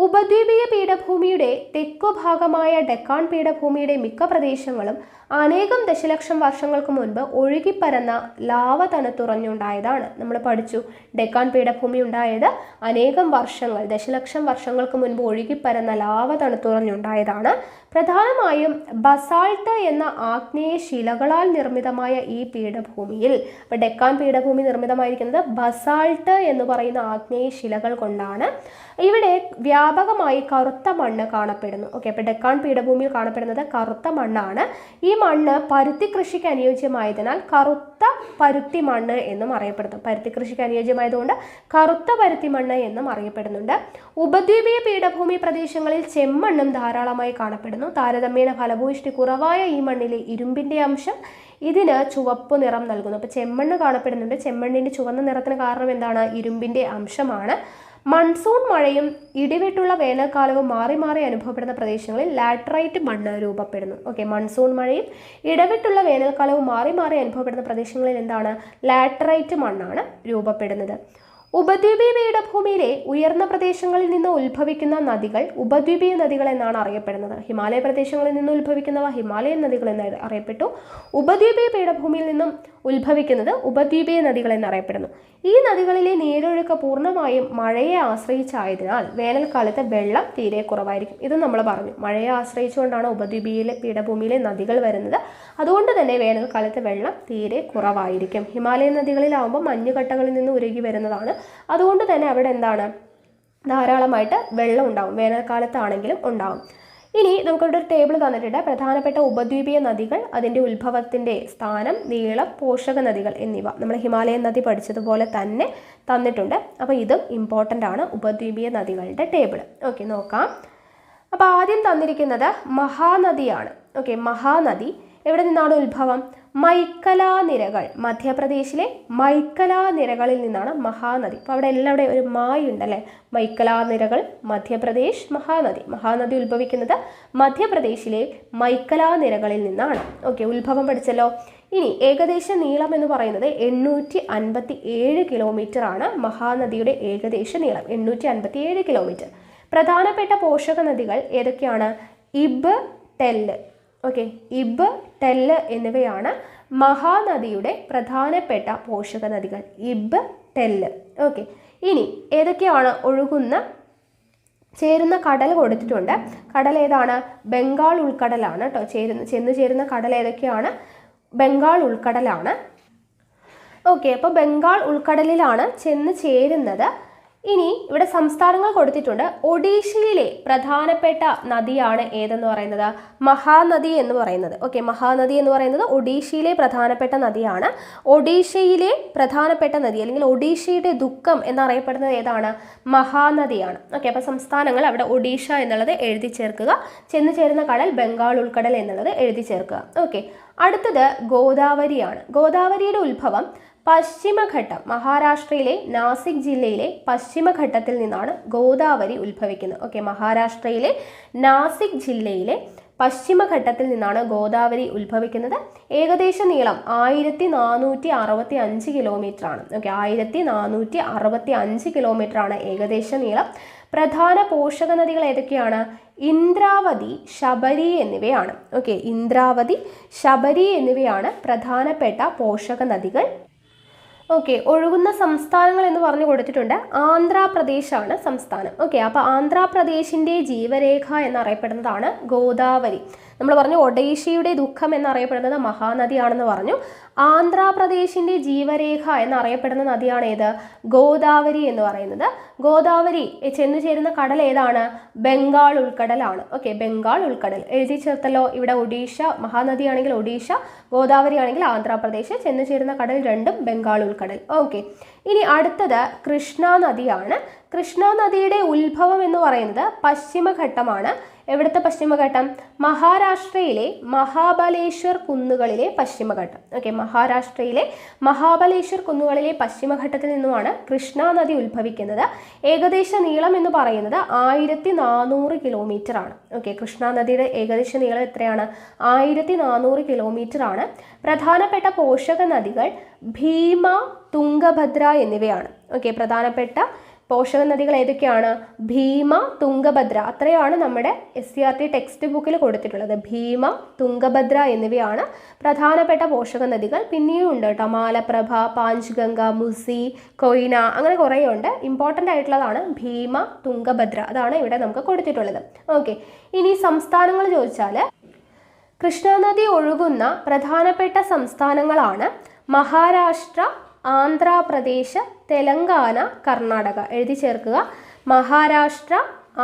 ഉപദ്വീപീയ പീഠഭൂമിയുടെ തെക്കുഭാഗമായ ഡെക്കാൻ പീഠഭൂമിയുടെ മിക്ക പ്രദേശങ്ങളും അനേകം ദശലക്ഷം വർഷങ്ങൾക്ക് മുൻപ് ഒഴുകിപ്പരന്ന ലാവ തണുത്തുറഞ്ഞുണ്ടായതാണ്. നമ്മൾ പഠിച്ചു, ഡെക്കാൻ പീഠഭൂമി ഉണ്ടായത് അനേകം വർഷങ്ങൾ, ദശലക്ഷം വർഷങ്ങൾക്ക് മുൻപ് ഒഴുകിപ്പരന്ന ലാവ തണുത്തുറഞ്ഞുണ്ടായതാണ്. പ്രധാനമായും ബസാൾട്ട് എന്ന ആഗ്നേയ ശിലകളാൽ നിർമ്മിതമായ ഈ പീഠഭൂമിയിൽ, ഇപ്പോൾ ഡെക്കാൻ പീഠഭൂമി നിർമ്മിതമായിരിക്കുന്നത് ബസാൾട്ട് എന്ന് പറയുന്ന ആഗ്നേയ ശിലകൾ കൊണ്ടാണ്. ഇവിടെ വ്യാപകമായി കറുത്ത മണ്ണ് കാണപ്പെടുന്നു. ഓക്കെ, അപ്പോൾ ഡെക്കാൻ പീഠഭൂമിയിൽ കാണപ്പെടുന്നത് കറുത്ത മണ്ണാണ്. ഈ മണ്ണ് പരുത്തി കൃഷിക്ക് അനുയോജ്യമായതിനാൽ കറുത്ത പരുത്തി മണ്ണ് എന്നും അറിയപ്പെടുന്നു. പരുത്തി കൃഷിക്ക് അനുയോജ്യമായതുകൊണ്ട് കറുത്ത പരുത്തി മണ്ണ് എന്നും അറിയപ്പെടുന്നുണ്ട്. ഉപദ്വീപീയ പീഠഭൂമി പ്രദേശങ്ങളിൽ ചെമ്മണ്ണും ധാരാളമായി കാണപ്പെടുന്നു. താരതമ്യേന ഫലഭൂയിഷ്ടി കുറവായ ഈ മണ്ണിലെ ഇരുമ്പിന്റെ അംശം ഇതിന് ചുവപ്പ് നിറം നൽകുന്നു. അപ്പോൾ ചെമ്മണ്ണ് കാണപ്പെടുന്നുണ്ട്. ചെമ്മണ്ണിന്റെ ചുവന്ന നിറത്തിന് കാരണം എന്താണ്? ഇരുമ്പിന്റെ അംശമാണ്. മൺസൂൺ മഴയും ഇടിവെട്ടുള്ള വേനൽക്കാലവും മാറി മാറി അനുഭവപ്പെടുന്ന പ്രദേശങ്ങളിൽ ലാറ്ററൈറ്റ് മണ്ണ് രൂപപ്പെടുന്നു. ഓക്കെ, മൺസൂൺ മഴയും ഇടവിട്ടുള്ള വേനൽക്കാലവും മാറി മാറി അനുഭവപ്പെടുന്ന പ്രദേശങ്ങളിൽ എന്താണ്? ലാറ്ററൈറ്റ് മണ്ണാണ് രൂപപ്പെടുന്നത്. ഉപദ്വീപീയ പീഠഭൂമിയിലെ ഉയർന്ന പ്രദേശങ്ങളിൽ നിന്ന് ഉത്ഭവിക്കുന്ന നദികൾ ഉപദ്വീപീയ നദികൾ എന്നാണ് അറിയപ്പെടുന്നത്. ഹിമാലയ പ്രദേശങ്ങളിൽ നിന്ന് ഉത്ഭവിക്കുന്നവ ഹിമാലയൻ നദികൾ എന്ന് അറിയപ്പെട്ടു. ഉപദ്വീപീയ പീഠഭൂമിയിൽ നിന്നും ഉത്ഭവിക്കുന്നത് ഉപദ്വീപീയ നദികൾ എന്നറിയപ്പെടുന്നു. ഈ നദികളിലെ നീരൊഴുക്ക് പൂർണ്ണമായും മഴയെ ആശ്രയിച്ചായതിനാൽ വേനൽക്കാലത്ത് വെള്ളം തീരെ കുറവായിരിക്കും. ഇത് നമ്മൾ പറഞ്ഞു, മഴയെ ആശ്രയിച്ചുകൊണ്ടാണ് ഉപദ്വീപീയ പീഠഭൂമിയിലെ നദികൾ വരുന്നത്. അതുകൊണ്ട് തന്നെ വേനൽക്കാലത്ത് വെള്ളം തീരെ കുറവായിരിക്കും. ഹിമാലയൻ നദികളിലാവുമ്പോൾ മഞ്ഞുകട്ടകളിൽ നിന്ന് ഉരുകി വരുന്നതാണ്. അതുകൊണ്ട് തന്നെ അവിടെ എന്താണ്? ധാരാളമായിട്ട് വെള്ളം ഉണ്ടാവും, വേനൽക്കാലത്താണെങ്കിലും ഉണ്ടാവും. ഇനി നമുക്കിവിടെ ഒരു ടേബിൾ തന്നിട്ടുണ്ട്. പ്രധാനപ്പെട്ട ഉപദ്വീപീയ നദികൾ, അതിൻ്റെ ഉത്ഭവത്തിൻ്റെ സ്ഥാനം, നീളം, പോഷക നദികൾ എന്നിവ നമ്മൾ ഹിമാലയൻ നദി പഠിച്ചതുപോലെ തന്നെ തന്നിട്ടുണ്ട്. അപ്പോൾ ഇതും ഇമ്പോർട്ടൻ്റ് ആണ്, ഉപദ്വീപീയ നദികളുടെ ടേബിൾ. ഓക്കെ, നോക്കാം. അപ്പോൾ ആദ്യം തന്നിരിക്കുന്നത് മഹാനദിയാണ്. ഓക്കെ, മഹാനദി എവിടെ നിന്നാണ് ഉത്ഭവം? മൈക്കലാ നിരകൾ, മധ്യപ്രദേശിലെ മൈക്കലാ നിരകളിൽ നിന്നാണ് മഹാനദി. അപ്പോൾ അവിടെ എല്ലാവരുടെയും ഒരു മായി ഉണ്ടല്ലേ? മൈക്കലാ നിരകൾ, മധ്യപ്രദേശ്, മഹാനദി. മഹാനദി ഉത്ഭവിക്കുന്നത് മധ്യപ്രദേശിലെ മൈക്കലാ നിരകളിൽ നിന്നാണ്. ഓക്കെ, ഉത്ഭവം പഠിച്ചല്ലോ. ഇനി ഏകദേശ നീളം എന്ന് പറയുന്നത് 857 കിലോമീറ്റർ ആണ് മഹാനദിയുടെ ഏകദേശ നീളം, 857 കിലോമീറ്റർ. പ്രധാനപ്പെട്ട പോഷക നദികൾ ഏതൊക്കെയാണ്? ഇബ്, ടെല്ല്. ഓക്കെ, ഇബ്, ടെല്ല് എന്നിവയാണ് മഹാനദിയുടെ പ്രധാനപ്പെട്ട പോഷക നദികൾ. ഇബ്, ടെല്ല്. ഓക്കെ, ഇനി ഏതൊക്കെയാണ് ഒഴുകുന്ന ചേരുന്ന കടൽ കൊടുത്തിട്ടുണ്ട്. കടൽ ഏതാണ്? ബംഗാൾ ഉൾക്കടലാണ് കേട്ടോ. ചെന്ന് ചേരുന്ന കടൽ ഏതൊക്കെയാണ്? ബംഗാൾ ഉൾക്കടലാണ്. ഓക്കെ, അപ്പോൾ ബംഗാൾ ഉൾക്കടലിലാണ് ചെന്ന് ചേരുന്നത്. ഇനി ഇവിടെ സംസ്ഥാനങ്ങൾ കൊടുത്തിട്ടുണ്ട്. ഒഡീഷയിലെ പ്രധാനപ്പെട്ട നദിയാണ് ഏതെന്ന് പറയുന്നത്? മഹാനദി എന്ന് പറയുന്നത്. ഓക്കെ, മഹാനദി എന്ന് പറയുന്നത് ഒഡീഷയിലെ പ്രധാനപ്പെട്ട നദിയാണ്. ഒഡീഷയിലെ പ്രധാനപ്പെട്ട നദി അല്ലെങ്കിൽ ഒഡീഷയുടെ ദുഃഖം എന്നറിയപ്പെടുന്നത് ഏതാണ്? മഹാനദിയാണ്. ഓക്കെ, അപ്പോൾ സംസ്ഥാനങ്ങൾ അവിടെ ഒഡീഷ എന്നുള്ളത് എഴുതി ചേർക്കുക. ചെന്ന് ചേരുന്ന കടൽ ബംഗാൾ ഉൾക്കടൽ എന്നുള്ളത് എഴുതി ചേർക്കുക. ഓക്കെ, അടുത്തത് ഗോദാവരിയാണ്. ഗോദാവരിയുടെ ഉത്ഭവം പശ്ചിമഘട്ടം, മഹാരാഷ്ട്രയിലെ നാസിക് ജില്ലയിലെ പശ്ചിമഘട്ടത്തിൽ നിന്നാണ് ഗോദാവരി ഉത്ഭവിക്കുന്നത്. ഓക്കെ, മഹാരാഷ്ട്രയിലെ നാസിക് ജില്ലയിലെ പശ്ചിമഘട്ടത്തിൽ നിന്നാണ് ഗോദാവരി ഉത്ഭവിക്കുന്നത്. ഏകദേശ നീളം 1465 കിലോമീറ്റർ ആണ്. ഓക്കെ, 1465 കിലോമീറ്റർ ആണ് ഏകദേശ നീളം. പ്രധാന പോഷക നദികൾ ഏതൊക്കെയാണ്? ഇന്ദ്രാവതി, ശബരി എന്നിവയാണ്. ഓക്കെ, ഇന്ദ്രാവതി, ശബരി എന്നിവയാണ് പ്രധാനപ്പെട്ട പോഷക നദികൾ. ഓക്കെ, ഒഴുകുന്ന സംസ്ഥാനങ്ങൾ എന്ന് പറഞ്ഞു കൊടുത്തിട്ടുണ്ട്. ആന്ധ്രാപ്രദേശാണ് സംസ്ഥാനം. ഓക്കെ, അപ്പോൾ ആന്ധ്രാപ്രദേശിൻ്റെ ജീവരേഖ എന്നറിയപ്പെടുന്നതാണ് ഗോദാവരി. നമ്മൾ പറഞ്ഞു ഒഡീഷയുടെ ദുഃഖം എന്നറിയപ്പെടുന്നത് മഹാനദിയാണെന്ന് പറഞ്ഞു. ആന്ധ്രാപ്രദേശിൻ്റെ ജീവരേഖ എന്നറിയപ്പെടുന്ന നദിയാണ് ഏത്? ഗോദാവരി എന്ന് പറയുന്നത്. ഗോദാവരി ചെന്നു ചേരുന്ന കടൽ ഏതാണ്? ബംഗാൾ ഉൾക്കടലാണ്. ഓക്കെ, ബംഗാൾ ഉൾക്കടൽ എഴുതി ചേർത്തല്ലോ. ഇവിടെ ഒഡീഷ, മഹാനദിയാണെങ്കിൽ ഒഡീഷ, ഗോദാവരി ആണെങ്കിൽ ആന്ധ്രാപ്രദേശ്. ചെന്നു ചേരുന്ന കടൽ രണ്ടും ബംഗാൾ ഉൾക്കടൽ. ഓക്കെ, ഇനി അടുത്തത് കൃഷ്ണ നദിയാണ്. കൃഷ്ണ നദിയുടെ ഉത്ഭവം എന്ന് പറയുന്നത് പശ്ചിമഘട്ടമാണ്. എവിടുത്തെ പശ്ചിമഘട്ടം? മഹാരാഷ്ട്രയിലെ മഹാബലേശ്വർ കുന്നുകളിലെ പശ്ചിമഘട്ടം. ഓക്കെ, മഹാരാഷ്ട്രയിലെ മഹാബലേശ്വർ കുന്നുകളിലെ പശ്ചിമഘട്ടത്തിൽ നിന്നുമാണ് കൃഷ്ണ നദി ഉത്ഭവിക്കുന്നത്. ഏകദേശ നീളം എന്ന് പറയുന്നത് 1400 കിലോമീറ്റർ ആണ്. ഓക്കെ, കൃഷ്ണ നദിയുടെ ഏകദേശ നീളം എത്രയാണ്? 1400 കിലോമീറ്റർ ആണ്. പ്രധാനപ്പെട്ട പോഷക നദികൾ ഭീമ, തുംഗഭദ്ര എന്നിവയാണ്. ഓക്കെ, പ്രധാനപ്പെട്ട പോഷക നദികൾ ഏതൊക്കെയാണ്? ഭീമ, തുംഗഭദ്ര. അത്രയാണ് നമ്മുടെ SCERT ടെക്സ്റ്റ് ബുക്കിൽ കൊടുത്തിട്ടുള്ളത്. ഭീമ, തുംഗഭദ്ര എന്നിവയാണ് പ്രധാനപ്പെട്ട പോഷക നദികൾ. പിന്നെയും ഉണ്ട് കേട്ടോ, മാലപ്രഭ, പാഞ്ച്ഗംഗ, മുസി, കൊയ്ന, അങ്ങനെ കുറേ ഉണ്ട്. ഇമ്പോർട്ടൻ്റ് ആയിട്ടുള്ളതാണ് ഭീമ, തുംഗഭദ്ര. അതാണ് ഇവിടെ നമുക്ക് കൊടുത്തിട്ടുള്ളത്. ഓക്കെ, ഇനി സംസ്ഥാനങ്ങൾ ചോദിച്ചാൽ കൃഷ്ണ നദി ഒഴുകുന്ന പ്രധാനപ്പെട്ട സംസ്ഥാനങ്ങളാണ് മഹാരാഷ്ട്ര, ആന്ധ്രാപ്രദേശ്, തെലങ്കാന, കർണാടക. എഴുതി ചേർക്കുക. മഹാരാഷ്ട്ര,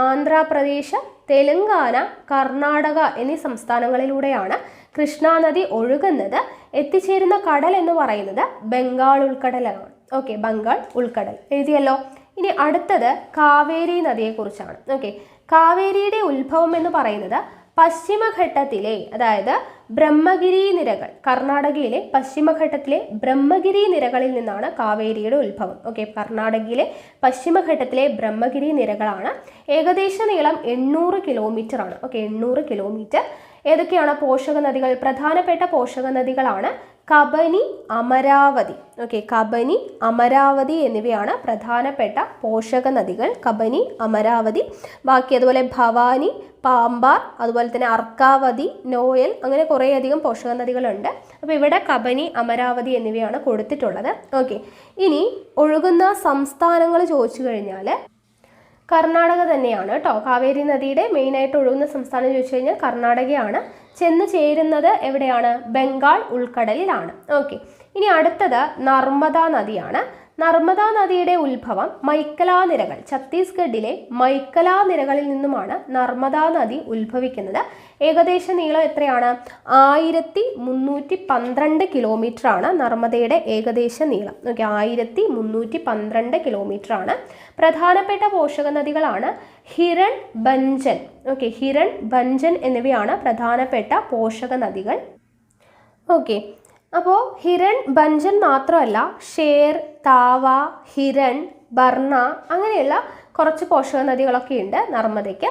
ആന്ധ്രാപ്രദേശ്, തെലങ്കാന, കർണാടക എന്നീ സംസ്ഥാനങ്ങളിലൂടെയാണ് കൃഷ്ണ നദി ഒഴുകുന്നത്. എത്തിച്ചേരുന്ന കടൽ എന്ന് പറയുന്നത് ബംഗാൾ ഉൾക്കടലാണ്. ഓക്കെ, ബംഗാൾ ഉൾക്കടൽ എഴുതിയല്ലോ. ഇനി അടുത്തത് കാവേരി നദിയെക്കുറിച്ചാണ്. ഓക്കെ, കാവേരിയുടെ ഉത്ഭവം എന്ന് പറയുന്നത് പശ്ചിമഘട്ടത്തിലെ, അതായത് ബ്രഹ്മഗിരി നിരകൾ, കർണാടകയിലെ പശ്ചിമഘട്ടത്തിലെ ബ്രഹ്മഗിരി നിരകളിൽ നിന്നാണ് കാവേരിയുടെ ഉത്ഭവം. ഓക്കെ, കർണാടകയിലെ പശ്ചിമഘട്ടത്തിലെ ബ്രഹ്മഗിരി നിരകളാണ്. ഏകദേശ നീളം 800 കിലോമീറ്റർ ആണ്. Okay, 800 kilometre. ഏതൊക്കെയാണ് പോഷക നദികൾ? പ്രധാനപ്പെട്ട പോഷക നദികളാണ് കബനി, അമരാവതി. ഓക്കെ, കബനി, അമരാവതി എന്നിവയാണ് പ്രധാനപ്പെട്ട പോഷക നദികൾ. കബനി, അമരാവതി. ബാക്കി അതുപോലെ ഭവാനി, പാമ്പാർ, അതുപോലെ തന്നെ അർക്കാവതി, നോയൽ, അങ്ങനെ കുറേയധികം പോഷക നദികളുണ്ട്. അപ്പോൾ ഇവിടെ കബനി, അമരാവതി എന്നിവയാണ് കൊടുത്തിട്ടുള്ളത്. ഓക്കെ, ഇനി ഒഴുകുന്ന സംസ്ഥാനങ്ങൾ ചോദിച്ചു കഴിഞ്ഞാൽ കർണാടക തന്നെയാണ് കേട്ടോ. കാവേരി നദിയുടെ മെയിനായിട്ട് ഒഴുകുന്ന സംസ്ഥാനം ചോദിച്ചു കഴിഞ്ഞാൽ കർണാടകയാണ്. ചെന്ന് ചേരുന്നത് എവിടെയാണ്? ബംഗാൾ ഉൾക്കടലിലാണ്. ഓക്കെ, ഇനി അടുത്തത് നർമ്മദ നദിയാണ്. നർമ്മദ നദിയുടെ ഉത്ഭവം മൈക്കലാ നിരകൾ, ഛത്തീസ്ഗഡിലെ മൈക്കലാ നിരകളിൽ നിന്നുമാണ് നർമ്മദ നദി ഉത്ഭവിക്കുന്നത്. ഏകദേശ നീളം എത്രയാണ്? 1312 കിലോമീറ്റർ ആണ് നർമ്മദയുടെ ഏകദേശ നീളം. ഓക്കെ, 1312 കിലോമീറ്റർ ആണ്. പ്രധാനപ്പെട്ട പോഷക നദികളാണ് ഹിരൺ, ബഞ്ചൻ. ഓക്കെ, ഹിരൺ, ബഞ്ചൻ എന്നിവയാണ് പ്രധാനപ്പെട്ട പോഷക നദികൾ. ഓക്കെ, അപ്പോൾ ഹിരൺ, ബഞ്ചൻ മാത്രമല്ല ഷേർ, താവ, ഹിരൺ, ബർണ അങ്ങനെയുള്ള കുറച്ച് പോഷക നദികളൊക്കെ ഉണ്ട് നർമ്മദയ്ക്ക്.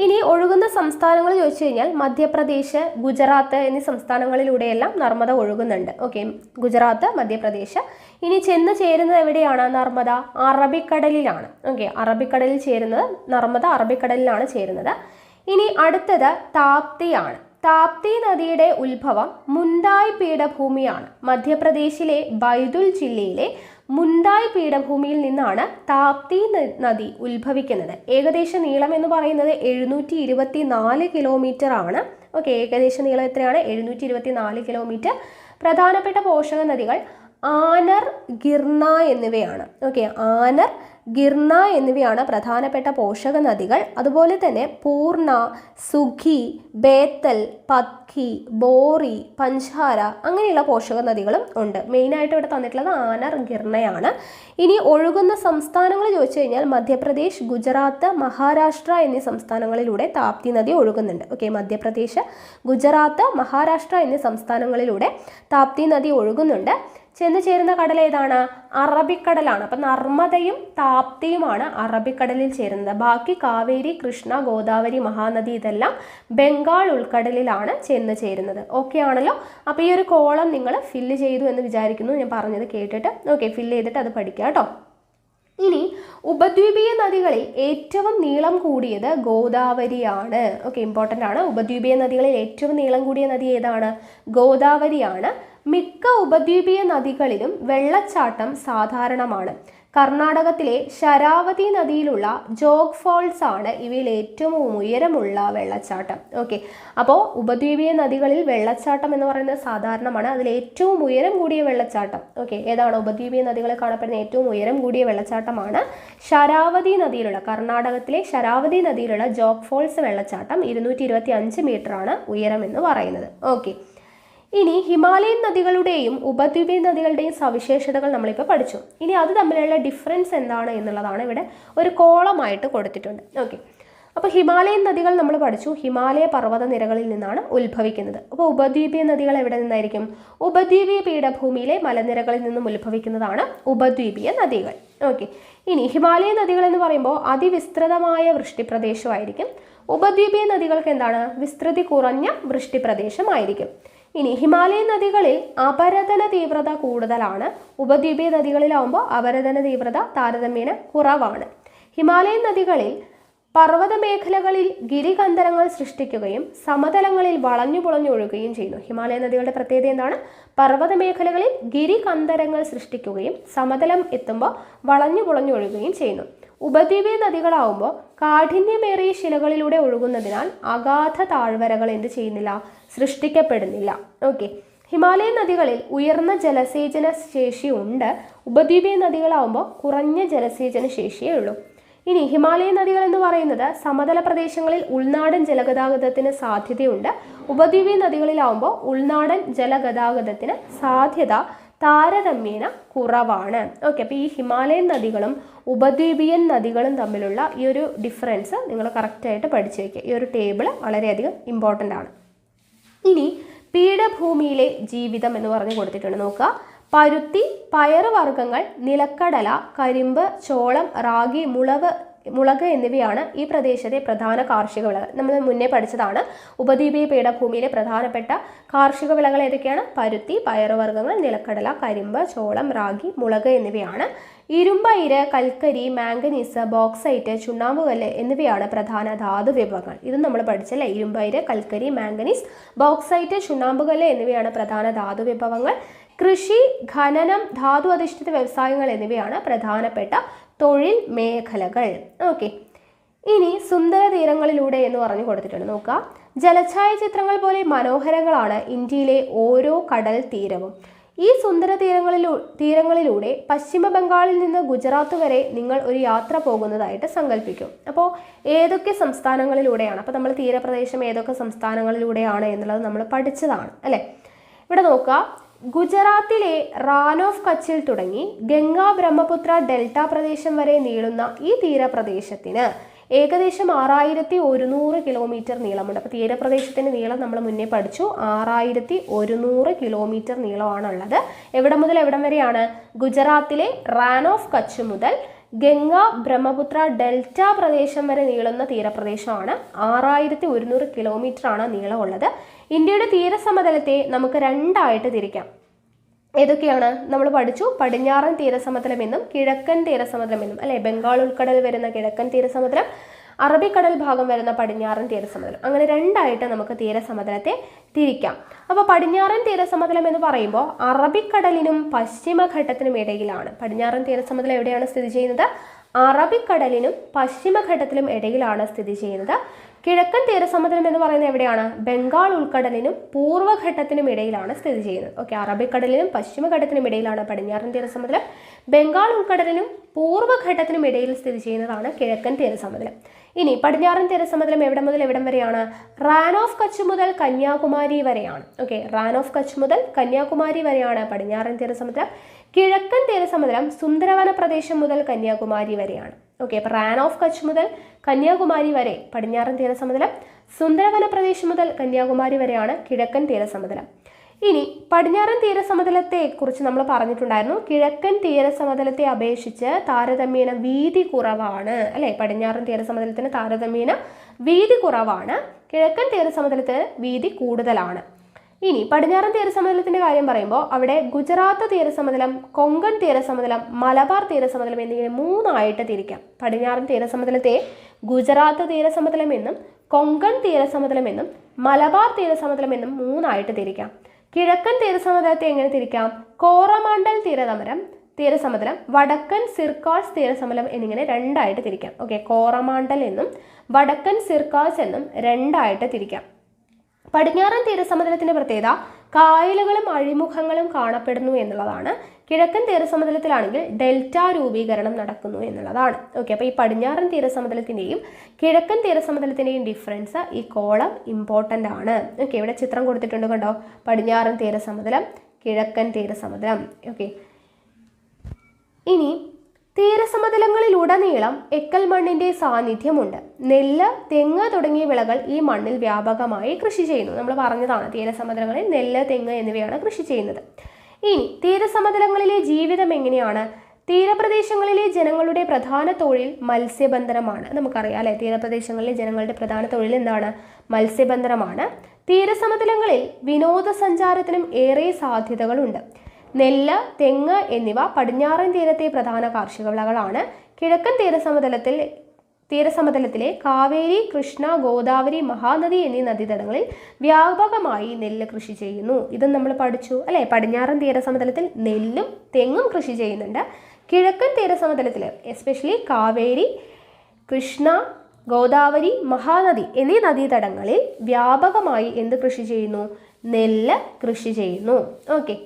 ഇനി ഒഴുകുന്ന സംസ്ഥാനങ്ങൾ ചോദിച്ചു കഴിഞ്ഞാൽ മധ്യപ്രദേശ്, ഗുജറാത്ത് എന്നീ സംസ്ഥാനങ്ങളിലൂടെയെല്ലാം നർമ്മദ ഒഴുകുന്നുണ്ട്. ഓക്കെ, ഗുജറാത്ത്, മധ്യപ്രദേശ്. ഇനി ചെന്ന് ചേരുന്നത് എവിടെയാണ്? നർമ്മദ അറബിക്കടലിലാണ്. ഓക്കെ, അറബിക്കടലിൽ ചേരുന്നത് നർമ്മദ അറബിക്കടലിലാണ് ചേരുന്നത്. ഇനി അടുത്തത് താപ്തിയാണ്. താപ്തി നദിയുടെ ഉത്ഭവം മുണ്ടായ് പീഠഭൂമിയാണ്. മധ്യപ്രദേശിലെ ബൈതുൽ ജില്ലയിലെ മുണ്ടായ് പീഠഭൂമിയിൽ നിന്നാണ് താപ്തി നദി ഉത്ഭവിക്കുന്നത്. ഏകദേശ നീളം എന്ന് പറയുന്നത് 724 കിലോമീറ്റർ ആണ്. ഓക്കെ, ഏകദേശ നീളം എത്രയാണ്? 724 കിലോമീറ്റർ. പ്രധാനപ്പെട്ട പോഷക നദികൾ ആനർ, ഗിർന എന്നിവയാണ്. ഓക്കെ, ആനർ, ഗിർന എന്നിവയാണ് പ്രധാനപ്പെട്ട പോഷക നദികൾ. അതുപോലെ തന്നെ പൂർണ, സുഖി, ബേത്തൽ, പത്കി, ബോറി, പഞ്ചാര അങ്ങനെയുള്ള പോഷക നദികളും ഉണ്ട്. മെയിനായിട്ട് ഇവിടെ തന്നിട്ടുള്ളത് ആനർ, ഗിർണയാണ്. ഇനി ഒഴുകുന്ന സംസ്ഥാനങ്ങൾ ചോദിച്ചു കഴിഞ്ഞാൽ മധ്യപ്രദേശ്, ഗുജറാത്ത്, മഹാരാഷ്ട്ര എന്നീ സംസ്ഥാനങ്ങളിലൂടെ താപ്തി നദി ഒഴുകുന്നുണ്ട്. ഓക്കെ, മധ്യപ്രദേശ്, ഗുജറാത്ത്, മഹാരാഷ്ട്ര എന്നീ സംസ്ഥാനങ്ങളിലൂടെ താപ്തി നദി ഒഴുകുന്നുണ്ട്. ചെന്ന് ചേരുന്ന കടൽ ഏതാണ്? അറബിക്കടലാണ്. അപ്പം നർമ്മദയും താപ്തിയുമാണ് അറബിക്കടലിൽ ചേരുന്നത്. ബാക്കി കാവേരി, കൃഷ്ണ, ഗോദാവരി, മഹാനദി ഇതെല്ലാം ബംഗാൾ ഉൾക്കടലിലാണ് ചെന്ന് ചേരുന്നത്. ഓക്കെ ആണല്ലോ. അപ്പോൾ ഈ ഒരു കോളം നിങ്ങൾ ഫില്ല് ചെയ്തു എന്ന് വിചാരിക്കുന്നു. ഞാൻ പറഞ്ഞത് കേട്ടിട്ട്. ഓക്കെ, ഫില്ല് ചെയ്തിട്ട് അത് പഠിക്കുക കേട്ടോ. ഇനി ഉപദ്വീപീയ നദികളിൽ ഏറ്റവും നീളം കൂടിയത് ഗോദാവരിയാണ്. ഓക്കെ, ഇമ്പോർട്ടൻ്റ് ആണ്. ഉപദ്വീപീയ നദികളിൽ ഏറ്റവും നീളം കൂടിയ നദി ഏതാണ്? ഗോദാവരിയാണ്. മിക്ക ഉപദ്വീപീയ നദികളിലും വെള്ളച്ചാട്ടം സാധാരണമാണ്. കർണാടകത്തിലെ ശരാവതി നദിയിലുള്ള ജോഗ് ഫോൾസ് ആണ് ഇവയിൽ ഏറ്റവും ഉയരമുള്ള വെള്ളച്ചാട്ടം. ഓക്കെ, അപ്പോൾ ഉപദ്വീപീയ നദികളിൽ വെള്ളച്ചാട്ടം എന്ന് പറയുന്നത് സാധാരണമാണ്. അതിൽ ഏറ്റവും ഉയരം കൂടിയ വെള്ളച്ചാട്ടം ഓക്കെ ഏതാണ്? ഉപദ്വീപീയ നദികളിൽ കാണപ്പെടുന്ന ഏറ്റവും ഉയരം കൂടിയ വെള്ളച്ചാട്ടമാണ് ശരാവതി നദിയിലുള്ള, കർണാടകത്തിലെ ശരാവതി നദിയിലുള്ള ജോഗ് ഫോൾസ് വെള്ളച്ചാട്ടം. 225 മീറ്റർ ആണ് ഉയരം എന്ന് പറയുന്നത്. ഓക്കെ, ഇനി ഹിമാലയൻ നദികളുടെയും ഉപദ്വീപീയ നദികളുടെയും സവിശേഷതകൾ നമ്മളിപ്പോൾ പഠിച്ചു. ഇനി അത് തമ്മിലുള്ള ഡിഫറൻസ് എന്താണ് എന്നുള്ളതാണ് ഇവിടെ ഒരു കോളമായിട്ട് കൊടുത്തിട്ടുണ്ട്. ഓക്കെ, അപ്പോൾ ഹിമാലയൻ നദികൾ നമ്മൾ പഠിച്ചു, ഹിമാലയ പർവ്വത നിരകളിൽ നിന്നാണ് ഉത്ഭവിക്കുന്നത്. അപ്പോൾ ഉപദ്വീപീയ നദികൾ എവിടെ നിന്നായിരിക്കും? ഉപദ്വീപീയ പീഠഭൂമിയിലെ മലനിരകളിൽ നിന്നും ഉത്ഭവിക്കുന്നതാണ് ഉപദ്വീപീയ നദികൾ. ഓക്കെ, ഇനി ഹിമാലയ നദികൾ എന്ന് പറയുമ്പോൾ അതിവിസ്തൃതമായ വൃഷ്ടിപ്രദേശമായിരിക്കും. ഉപദ്വീപീയ നദികൾക്ക് എന്താണ്? വിസ്തൃതി കുറഞ്ഞ വൃഷ്ടിപ്രദേശമായിരിക്കും. ഇനി ഹിമാലയൻ നദികളിൽ അപരദന തീവ്രത കൂടുതലാണ്. ഉപദ്വീപീയ നദികളിലാവുമ്പോൾ അപരദന തീവ്രത താരതമ്യേന കുറവാണ്. ഹിമാലയൻ നദികളിൽ പർവ്വത മേഖലകളിൽ ഗിരികന്ധരങ്ങൾ സൃഷ്ടിക്കുകയും സമതലങ്ങളിൽ വളഞ്ഞു പുളഞ്ഞൊഴുകുകയും ചെയ്യുന്നു. ഹിമാലയ നദികളുടെ പ്രത്യേകത എന്താണ്? പർവ്വത മേഖലകളിൽ ഗിരികന്ധരങ്ങൾ സൃഷ്ടിക്കുകയും സമതലം എത്തുമ്പോൾ വളഞ്ഞു പുളഞ്ഞൊഴുകുകയും ചെയ്യുന്നു. ഉപദ്വീപീയ നദികളാവുമ്പോൾ കാഠിന്യമേറിയ ശിലകളിലൂടെ ഒഴുകുന്നതിനാൽ അഗാധ താഴ്വരകൾ എന്ത് ചെയ്യുന്നില്ല? സൃഷ്ടിക്കപ്പെടുന്നില്ല. ഓക്കെ, ഹിമാലയൻ നദികളിൽ ഉയർന്ന ജലസേചന ശേഷിയുണ്ട്. ഉപദ്വീപീയ നദികളാവുമ്പോൾ കുറഞ്ഞ ജലസേചന ശേഷിയേ ഉള്ളൂ. ഇനി ഹിമാലയൻ നദികൾ എന്ന് പറയുന്നത് സമതല പ്രദേശങ്ങളിൽ ഉൾനാടൻ ജലഗതാഗതത്തിന് സാധ്യതയുണ്ട്. ഉപദ്വീപീയ നദികളിലാവുമ്പോൾ ഉൾനാടൻ ജലഗതാഗതത്തിന് സാധ്യത താരതമ്യേന കുറവാണ്. ഓക്കെ, അപ്പോൾ ഈ ഹിമാലയൻ നദികളും ഉപദ്വീപീയൻ നദികളും തമ്മിലുള്ള ഈ ഒരു ഡിഫറൻസ് നിങ്ങൾ കറക്റ്റായിട്ട് പഠിച്ചു വയ്ക്കുക. ഈ ഒരു ടേബിൾ വളരെയധികം ഇമ്പോർട്ടൻ്റ് ആണ്. ഇനി പീഠഭൂമിയിലെ ജീവിതം എന്ന് പറഞ്ഞ് കൊടുത്തിട്ടുണ്ട്. നോക്കുക, പരുത്തി, പയറുവർഗ്ഗങ്ങൾ, നിലക്കടല, കരിമ്പ്, ചോളം, റാഗി, മുളക് എന്നിവയാണ് ഈ പ്രദേശത്തെ പ്രധാന കാർഷിക വിളകൾ. നമ്മൾ മുന്നേ പഠിച്ചതാണ്. ഉപദ്വീപീയ പീഠഭൂമിയിലെ പ്രധാനപ്പെട്ട കാർഷിക വിളകൾ ഏതൊക്കെയാണ്? പരുത്തി, പയറുവർഗ്ഗങ്ങൾ, നിലക്കടല, കരിമ്പ്, ചോളം, റാഗി, മുളക് എന്നിവയാണ്. ഇരുമ്പയിര്, കൽക്കരി, മാംഗനീസ്, ബോക്സൈറ്റ്, ചുണ്ണാമ്പുകല്ല് എന്നിവയാണ് പ്രധാന ധാതു വിഭവങ്ങൾ. ഇതും നമ്മൾ പഠിച്ചല്ലേ? ഇരുമ്പയിര്, കൽക്കരി, മാംഗനീസ്, ബോക്സൈറ്റ്, ചുണ്ണാമ്പുകല്ല് എന്നിവയാണ് പ്രധാന ധാതു വിഭവങ്ങൾ. കൃഷി, ഖനനം, ധാതു അധിഷ്ഠിത വ്യവസായങ്ങൾ എന്നിവയാണ് പ്രധാനപ്പെട്ട തൊഴിൽ മേഖലകൾ. ഓക്കെ, ഇനി സുന്ദര തീരങ്ങളിലൂടെ എന്ന് പറഞ്ഞു കൊടുത്തിട്ടുണ്ട്. നോക്കുക, ജലഛായ ചിത്രങ്ങൾ പോലെ മനോഹരങ്ങളാണ് ഇന്ത്യയിലെ ഓരോ കടൽ തീരവും. ഈ സുന്ദര തീരങ്ങളിലൂടെ പശ്ചിമ ബംഗാളിൽ നിന്ന് ഗുജറാത്ത് വരെ നിങ്ങൾ ഒരു യാത്ര പോകുന്നതായിട്ട് സങ്കല്പിക്കും. അപ്പോൾ ഏതൊക്കെ സംസ്ഥാനങ്ങളിലൂടെയാണ്? അപ്പോൾ നമ്മൾ തീരപ്രദേശം ഏതൊക്കെ സംസ്ഥാനങ്ങളിലൂടെയാണ് എന്നുള്ളത് നമ്മൾ പഠിച്ചതാണ് അല്ലേ? ഇവിടെ നോക്കുക, ഗുജറാത്തിലെ റാൻ ഓഫ് കച്ചിൽ തുടങ്ങി ഗംഗ ബ്രഹ്മപുത്ര ഡെൽറ്റ പ്രദേശം വരെ നീളുന്ന ഈ തീരപ്രദേശത്തിന് ഏകദേശം 6100 കിലോമീറ്റർ നീളമുണ്ട്. അപ്പോൾ തീരപ്രദേശത്തിൻ്റെ നീളം നമ്മൾ മുന്നേ പഠിച്ചു. 6100 കിലോമീറ്റർ നീളമാണുള്ളത്. എവിടെ മുതൽ എവിടം വരെയാണ്? ഗുജറാത്തിലെ റാൻ ഓഫ് കച്ച് മുതൽ ഗംഗ ബ്രഹ്മപുത്ര ഡെൽറ്റ പ്രദേശം വരെ നീളുന്ന തീരപ്രദേശമാണ്. 6100 കിലോമീറ്റർ ആണ് നീളമുള്ളത്. ഇന്ത്യയുടെ തീരസമതലത്തെ നമുക്ക് രണ്ടായിട്ട് തിരിക്കാം. ഏതൊക്കെയാണ്? നമ്മൾ പഠിച്ചു, പടിഞ്ഞാറൻ തീരസമതലം എന്നും കിഴക്കൻ തീരസമതലം എന്നും അല്ലെ? ബംഗാൾ ഉൾക്കടൽ വരുന്ന കിഴക്കൻ തീരസമുദ്രം, അറബിക്കടൽ ഭാഗം വരുന്ന പടിഞ്ഞാറൻ തീരസമതലം, അങ്ങനെ രണ്ടായിട്ട് നമുക്ക് തീരസമതലത്തെ തിരിക്കാം. അപ്പോൾ പടിഞ്ഞാറൻ തീരസമതലം എന്ന് പറയുമ്പോൾ അറബിക്കടലിനും പശ്ചിമഘട്ടത്തിനും ഇടയിലാണ്. പടിഞ്ഞാറൻ തീരസമതലം എവിടെയാണ് സ്ഥിതി ചെയ്യുന്നത്? അറബിക്കടലിനും പശ്ചിമഘട്ടത്തിലും ഇടയിലാണ് സ്ഥിതി ചെയ്യുന്നത്. കിഴക്കൻ തീരസമുദ്രം എന്ന് പറയുന്നത് എവിടെയാണ്? ബംഗാൾ ഉൾക്കടലിനും പൂർവ്വഘട്ടത്തിനും ഇടയിലാണ് സ്ഥിതി ചെയ്യുന്നത്. ഓക്കെ, അറബിക്കടലിനും പശ്ചിമഘട്ടത്തിനും ഇടയിലാണ് പടിഞ്ഞാറൻ തീരസമുദ്രം. ബംഗാൾ ഉൾക്കടലിനും പൂർവ്വഘട്ടത്തിനും ഇടയിൽ സ്ഥിതി ചെയ്യുന്നതാണ് കിഴക്കൻ തീരസമുദ്രം. ഇനി പടിഞ്ഞാറൻ തീരസമുദ്രം എവിടെ മുതൽ എവിടം വരെയാണ്? റാൻ ഓഫ് കച്ച് മുതൽ കന്യാകുമാരി വരെയാണ്. ഓക്കെ, റാൻ ഓഫ് കച്ച് മുതൽ കന്യാകുമാരി വരെയാണ് പടിഞ്ഞാറൻ തീരസമുദ്രം. കിഴക്കൻ തീരസമുദ്രം സുന്ദരവന പ്രദേശം മുതൽ കന്യാകുമാരി വരെയാണ്. ഓക്കെ, അപ്പോൾ റാൻ ഓഫ് കച്ച് മുതൽ കന്യാകുമാരി വരെ പടിഞ്ഞാറൻ തീരസമുദ്രം, സുന്ദരവന പ്രദേശം മുതൽ കന്യാകുമാരി വരെയാണ് കിഴക്കൻ തീരസമുദ്രം. ഇനി പടിഞ്ഞാറൻ തീരസമതലത്തെ കുറിച്ച് നമ്മൾ പറഞ്ഞിട്ടുണ്ടായിരുന്നു. കിഴക്കൻ തീരസമതലത്തെ അപേക്ഷിച്ച് താരതമ്യേന വീതി കുറവാണ് അല്ലെ? പടിഞ്ഞാറൻ തീരസമതലത്തിന് താരതമ്യേന വീതി കുറവാണ്, കിഴക്കൻ തീരസമതലത്തിന് വീതി കൂടുതലാണ്. ഇനി പടിഞ്ഞാറൻ തീരസമതലത്തിന്റെ കാര്യം പറയുമ്പോൾ അവിടെ ഗുജറാത്ത് തീരസമതലം, കൊങ്കൺ തീരസമതലം, മലബാർ തീരസമതലം എന്നിങ്ങനെ മൂന്നായിട്ട് തിരിക്കാം. പടിഞ്ഞാറൻ തീരസമതലത്തെ ഗുജറാത്ത് തീരസമതലം എന്നും കൊങ്കൺ തീരസമതലം എന്നും മലബാർ തീരസമതലം എന്നും മൂന്നായിട്ട് തിരിക്കാം. കിഴക്കൻ തീരസമതലത്തെ എങ്ങനെ തിരിക്കാം? കോറമാണ്ടൽ തീരസമതലം, വടക്കൻ സിർക്കാസ് തീരസമതലം എന്നിങ്ങനെ രണ്ടായിട്ട് തിരിക്കാം. ഓക്കെ, കോറമാണ്ടൽ എന്നും വടക്കൻ സിർക്കാസ് എന്നും രണ്ടായിട്ട് തിരിക്കാം. പടിഞ്ഞാറൻ തീരസമതലത്തിന്റെ പ്രത്യേകത കായലുകളും അഴിമുഖങ്ങളും കാണപ്പെടുന്നു എന്നുള്ളതാണ്. കിഴക്കൻ തീരസമതലത്തിലാണെങ്കിൽ ഡെൽറ്റ രൂപീകരണം നടക്കുന്നു എന്നുള്ളതാണ്. ഓക്കെ, അപ്പോൾ ഈ പടിഞ്ഞാറൻ തീരസമതലത്തിൻ്റെയും കിഴക്കൻ തീരസമതലത്തിൻ്റെയും ഡിഫറൻസ് ഈ കോളം ഇമ്പോർട്ടൻ്റ് ആണ്. ഓക്കെ, ഇവിടെ ചിത്രം കൊടുത്തിട്ടുണ്ട് കണ്ടോ, പടിഞ്ഞാറൻ തീരസമതലം, കിഴക്കൻ തീരസമതലം. ഓക്കെ, ഇനി തീരസമതലങ്ങളിലുടനീളം എക്കൽ മണ്ണിന്റെ സാന്നിധ്യമുണ്ട്. നെല്ല്, തെങ്ങ് തുടങ്ങിയ വിളകൾ ഈ മണ്ണിൽ വ്യാപകമായി കൃഷി ചെയ്യുന്നു. നമ്മൾ പറഞ്ഞതാണ് തീരസമതലങ്ങളിൽ നെല്ല്, തെങ്ങ് എന്നിവയാണ് കൃഷി ചെയ്യുന്നത്. ഇനി തീരസമതലങ്ങളിലെ ജീവിതം എങ്ങനെയാണ്? തീരപ്രദേശങ്ങളിലെ ജനങ്ങളുടെ പ്രധാന തൊഴിൽ മത്സ്യബന്ധനമാണ്. നമുക്കറിയാം അല്ലെ, തീരപ്രദേശങ്ങളിലെ ജനങ്ങളുടെ പ്രധാന തൊഴിൽ എന്താണ്? മത്സ്യബന്ധനമാണ്. തീരസമതലങ്ങളിൽ വിനോദസഞ്ചാരത്തിനും ഏറെ സാധ്യതകളുണ്ട്. നെല്ല്, തെങ്ങ് എന്നിവ പടിഞ്ഞാറൻ തീരത്തെ പ്രധാന കാർഷിക വിളകളാണ്. കിഴക്കൻ തീരസമതലത്തിലെ കാവേരി, കൃഷ്ണ, ഗോദാവരി, മഹാനദി എന്നീ നദീതടങ്ങളിൽ വ്യാപകമായി നെല്ല് കൃഷി ചെയ്യുന്നു. ഇതും നമ്മൾ പഠിച്ചു അല്ലെ. പടിഞ്ഞാറൻ തീരസമതലത്തിൽ നെല്ലും തെങ്ങും കൃഷി ചെയ്യുന്നുണ്ട്. കിഴക്കൻ തീരസമതലത്തിൽ എസ്പെഷ്യലി കാവേരി, കൃഷ്ണ, ഗോദാവരി, മഹാനദി എന്നീ നദീതടങ്ങളിൽ വ്യാപകമായി എന്ത് കൃഷി ചെയ്യുന്നു? നെല്ല് കൃഷി ചെയ്യുന്നു. ഓക്കെ,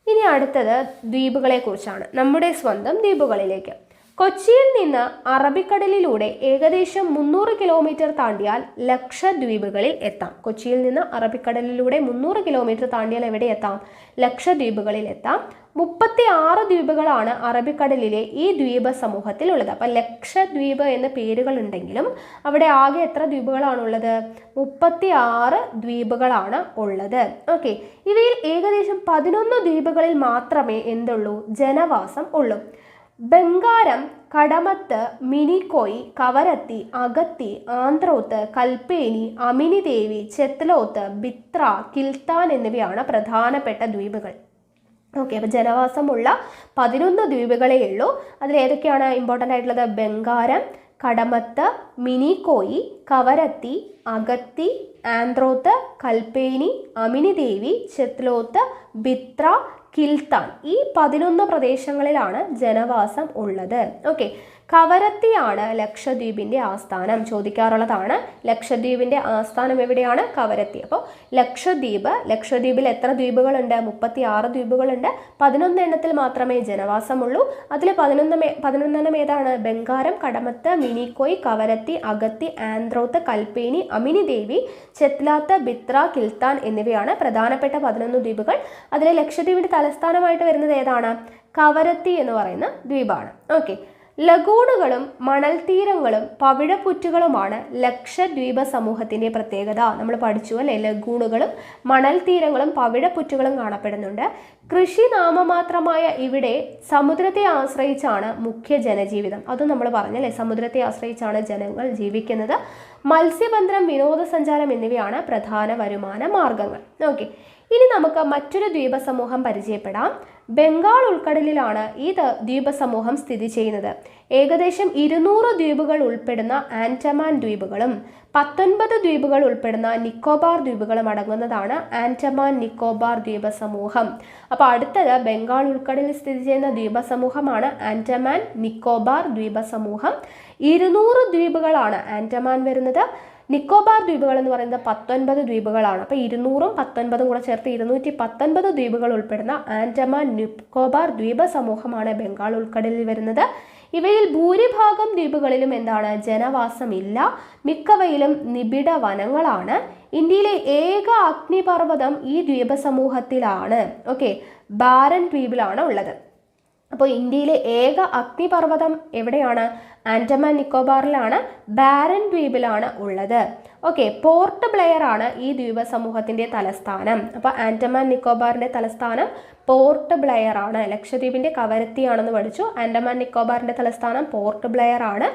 ഇനി അടുത്തത് ദ്വീപുകളെ കുറിച്ചാണ്. നമ്മുടെ സ്വന്തം ദ്വീപുകളിലേക്ക്. കൊച്ചിയിൽ നിന്ന് അറബിക്കടലിലൂടെ ഏകദേശം 300 കിലോമീറ്റർ താണ്ടിയാൽ ലക്ഷദ്വീപുകളിൽ എത്താം. കൊച്ചിയിൽ നിന്ന് അറബിക്കടലിലൂടെ 300 കിലോമീറ്റർ താണ്ടിയാൽ എവിടെ എത്താം? ലക്ഷദ്വീപുകളിൽ എത്താം. 36 ദ്വീപുകളാണ് അറബിക്കടലിലെ ഈ ദ്വീപ സമൂഹത്തിലുള്ളത്. അപ്പം ലക്ഷദ്വീപ് എന്ന പേരുകൾ ഉണ്ടെങ്കിലും അവിടെ ആകെ എത്ര ദ്വീപുകളാണുള്ളത്? 36 ദ്വീപുകളാണ് ഉള്ളത്. ഓക്കെ, ഇവയിൽ ഏകദേശം 11 ദ്വീപുകളിൽ മാത്രമേ എന്തുള്ളൂ? ജനവാസം ഉള്ളൂ. ബംഗാരം, കടമത്ത്, മിനിക്കോയ്, കവരത്തി, അഗത്തി, ആന്ത്രോത്ത്, കൽപ്പേനി, അമിനിദേവി, ചെത്ലോത്ത്, ബിത്ര, കിൽത്താൻ എന്നിവയാണ് പ്രധാനപ്പെട്ട ദ്വീപുകൾ. ഓക്കെ, അപ്പോൾ ജനവാസമുള്ള 11 ദ്വീപുകളേ ഉള്ളൂ. അതിൽ ഏതൊക്കെയാണ് ഇമ്പോർട്ടൻ്റ് ആയിട്ടുള്ളത്? ബംഗാരം, കടമത്ത്, മിനിക്കോയി, കവരത്തി, അഗത്തി, ആന്ത്രോത്ത്, കൽപ്പേനി, അമിനിദേവി, ചെത്ലോത്ത്, ബിത്ര, കിൽത്താൻ. ഈ 11 പ്രദേശങ്ങളിലാണ് ജനവാസം ഉള്ളത്. ഓക്കെ, കവരത്തിയാണ് ലക്ഷദ്വീപിന്റെ ആസ്ഥാനം. ചോദിക്കാറുള്ളതാണ്, ലക്ഷദ്വീപിന്റെ ആസ്ഥാനം എവിടെയാണ്? കവരത്തി. അപ്പോൾ ലക്ഷദ്വീപിൽ എത്ര ദ്വീപുകളുണ്ട്? 36 ദ്വീപുകളുണ്ട്. 11 എണ്ണത്തിൽ മാത്രമേ ജനവാസമുള്ളൂ. അതിൽ 11 ഏതാണ്? ബംഗാരം, കടമത്ത്, മിനിക്കോയ്, കവരത്തി, അഗത്തി, ആന്ത്രോത്ത്, കൽപ്പേനി, അമിനിദേവി, ചെത്ലാത്ത്, ബിത്ര, കിൽത്താൻ എന്നിവയാണ് പ്രധാനപ്പെട്ട 11 ദ്വീപുകൾ. അതിലെ ലക്ഷദ്വീപിന്റെ തലസ്ഥാനമായിട്ട് വരുന്നത് ഏതാണ്? കവരത്തി എന്ന് പറയുന്ന ദ്വീപാണ്. ഓക്കെ, ലഗൂണുകളും മണൽത്തീരങ്ങളും പവിഴപ്പുറ്റുകളുമാണ് ലക്ഷദ്വീപ സമൂഹത്തിന്റെ പ്രത്യേകത. നമ്മൾ പഠിച്ചു അല്ലെ, ലഗൂണുകളും മണൽത്തീരങ്ങളും പവിഴപ്പുറ്റുകളും കാണപ്പെടുന്നുണ്ട്. കൃഷി നാമമാത്രമായ ഇവിടെ സമുദ്രത്തെ ആശ്രയിച്ചാണ് മുഖ്യ ജനജീവിതം. അതും നമ്മൾ പറഞ്ഞല്ലേ, സമുദ്രത്തെ ആശ്രയിച്ചാണ് ജനങ്ങൾ ജീവിക്കുന്നത്. മത്സ്യബന്ധനം, വിനോദസഞ്ചാരം എന്നിവയാണ് പ്രധാന വരുമാന മാർഗങ്ങൾ. ഓക്കെ, ഇനി നമുക്ക് മറ്റൊരു ദ്വീപ സമൂഹം പരിചയപ്പെടാം. ബംഗാൾ ഉൾക്കടലിലാണ് ഈ ദ്വീപ സമൂഹം സ്ഥിതി ചെയ്യുന്നത്. ഏകദേശം 200 ദ്വീപുകൾ ഉൾപ്പെടുന്ന ആൻഡമാൻ ദ്വീപുകളും 19 ദ്വീപുകൾ ഉൾപ്പെടുന്ന നിക്കോബാർ ദ്വീപുകളും അടങ്ങുന്നതാണ് ആൻഡമാൻ നിക്കോബാർ ദ്വീപ സമൂഹം. അപ്പോൾ അടുത്തത് ബംഗാൾ ഉൾക്കടലിൽ സ്ഥിതി ചെയ്യുന്ന ദ്വീപ സമൂഹമാണ് ആൻഡമാൻ നിക്കോബാർ ദ്വീപ സമൂഹം. 200 ദ്വീപുകളാണ് ആൻഡമാൻ വരുന്നത്. നിക്കോബാർ ദ്വീപുകൾ എന്ന് പറയുന്നത് 19 ദ്വീപുകളാണ്. അപ്പോൾ 200ഉം 19ഉം കൂടെ ചേർത്ത് 219 ദ്വീപുകൾ ഉൾപ്പെടുന്ന ആൻഡമാൻ നിക്കോബാർ ദ്വീപ സമൂഹമാണ് ബംഗാൾ ഉൾക്കടലിൽ വരുന്നത്. ഇവയിൽ ഭൂരിഭാഗം ദ്വീപുകളിലും എന്താണ്? ജനവാസമില്ല. മിക്കവയിലും നിബിഡ വനങ്ങളാണ്. ഇന്ത്യയിലെ ഏക അഗ്നിപർവ്വതം ഈ ദ്വീപ സമൂഹത്തിലാണ്. ഓക്കെ, ബാരൻ ദ്വീപിലാണ് ഉള്ളത്. അപ്പോൾ ഇന്ത്യയിലെ ഏക അഗ്നിപർവ്വതം എവിടെയാണ്? ആൻഡമാൻ നിക്കോബാറിലാണ്, ബാരൻ ദ്വീപിലാണ് ഉള്ളത്. ഓക്കെ, പോർട്ട് ബ്ലെയർ ആണ് ഈ ദ്വീപ സമൂഹത്തിന്റെ തലസ്ഥാനം. അപ്പോൾ ആൻഡമാൻ നിക്കോബാറിന്റെ തലസ്ഥാനം പോർട്ട് ബ്ലെയർ ആണ്. ലക്ഷദ്വീപിന്റെ കവരത്തിയാണെന്ന് പഠിച്ചു. ആൻഡമാൻ നിക്കോബാറിന്റെ തലസ്ഥാനം പോർട്ട് ബ്ലെയർ ആണ്.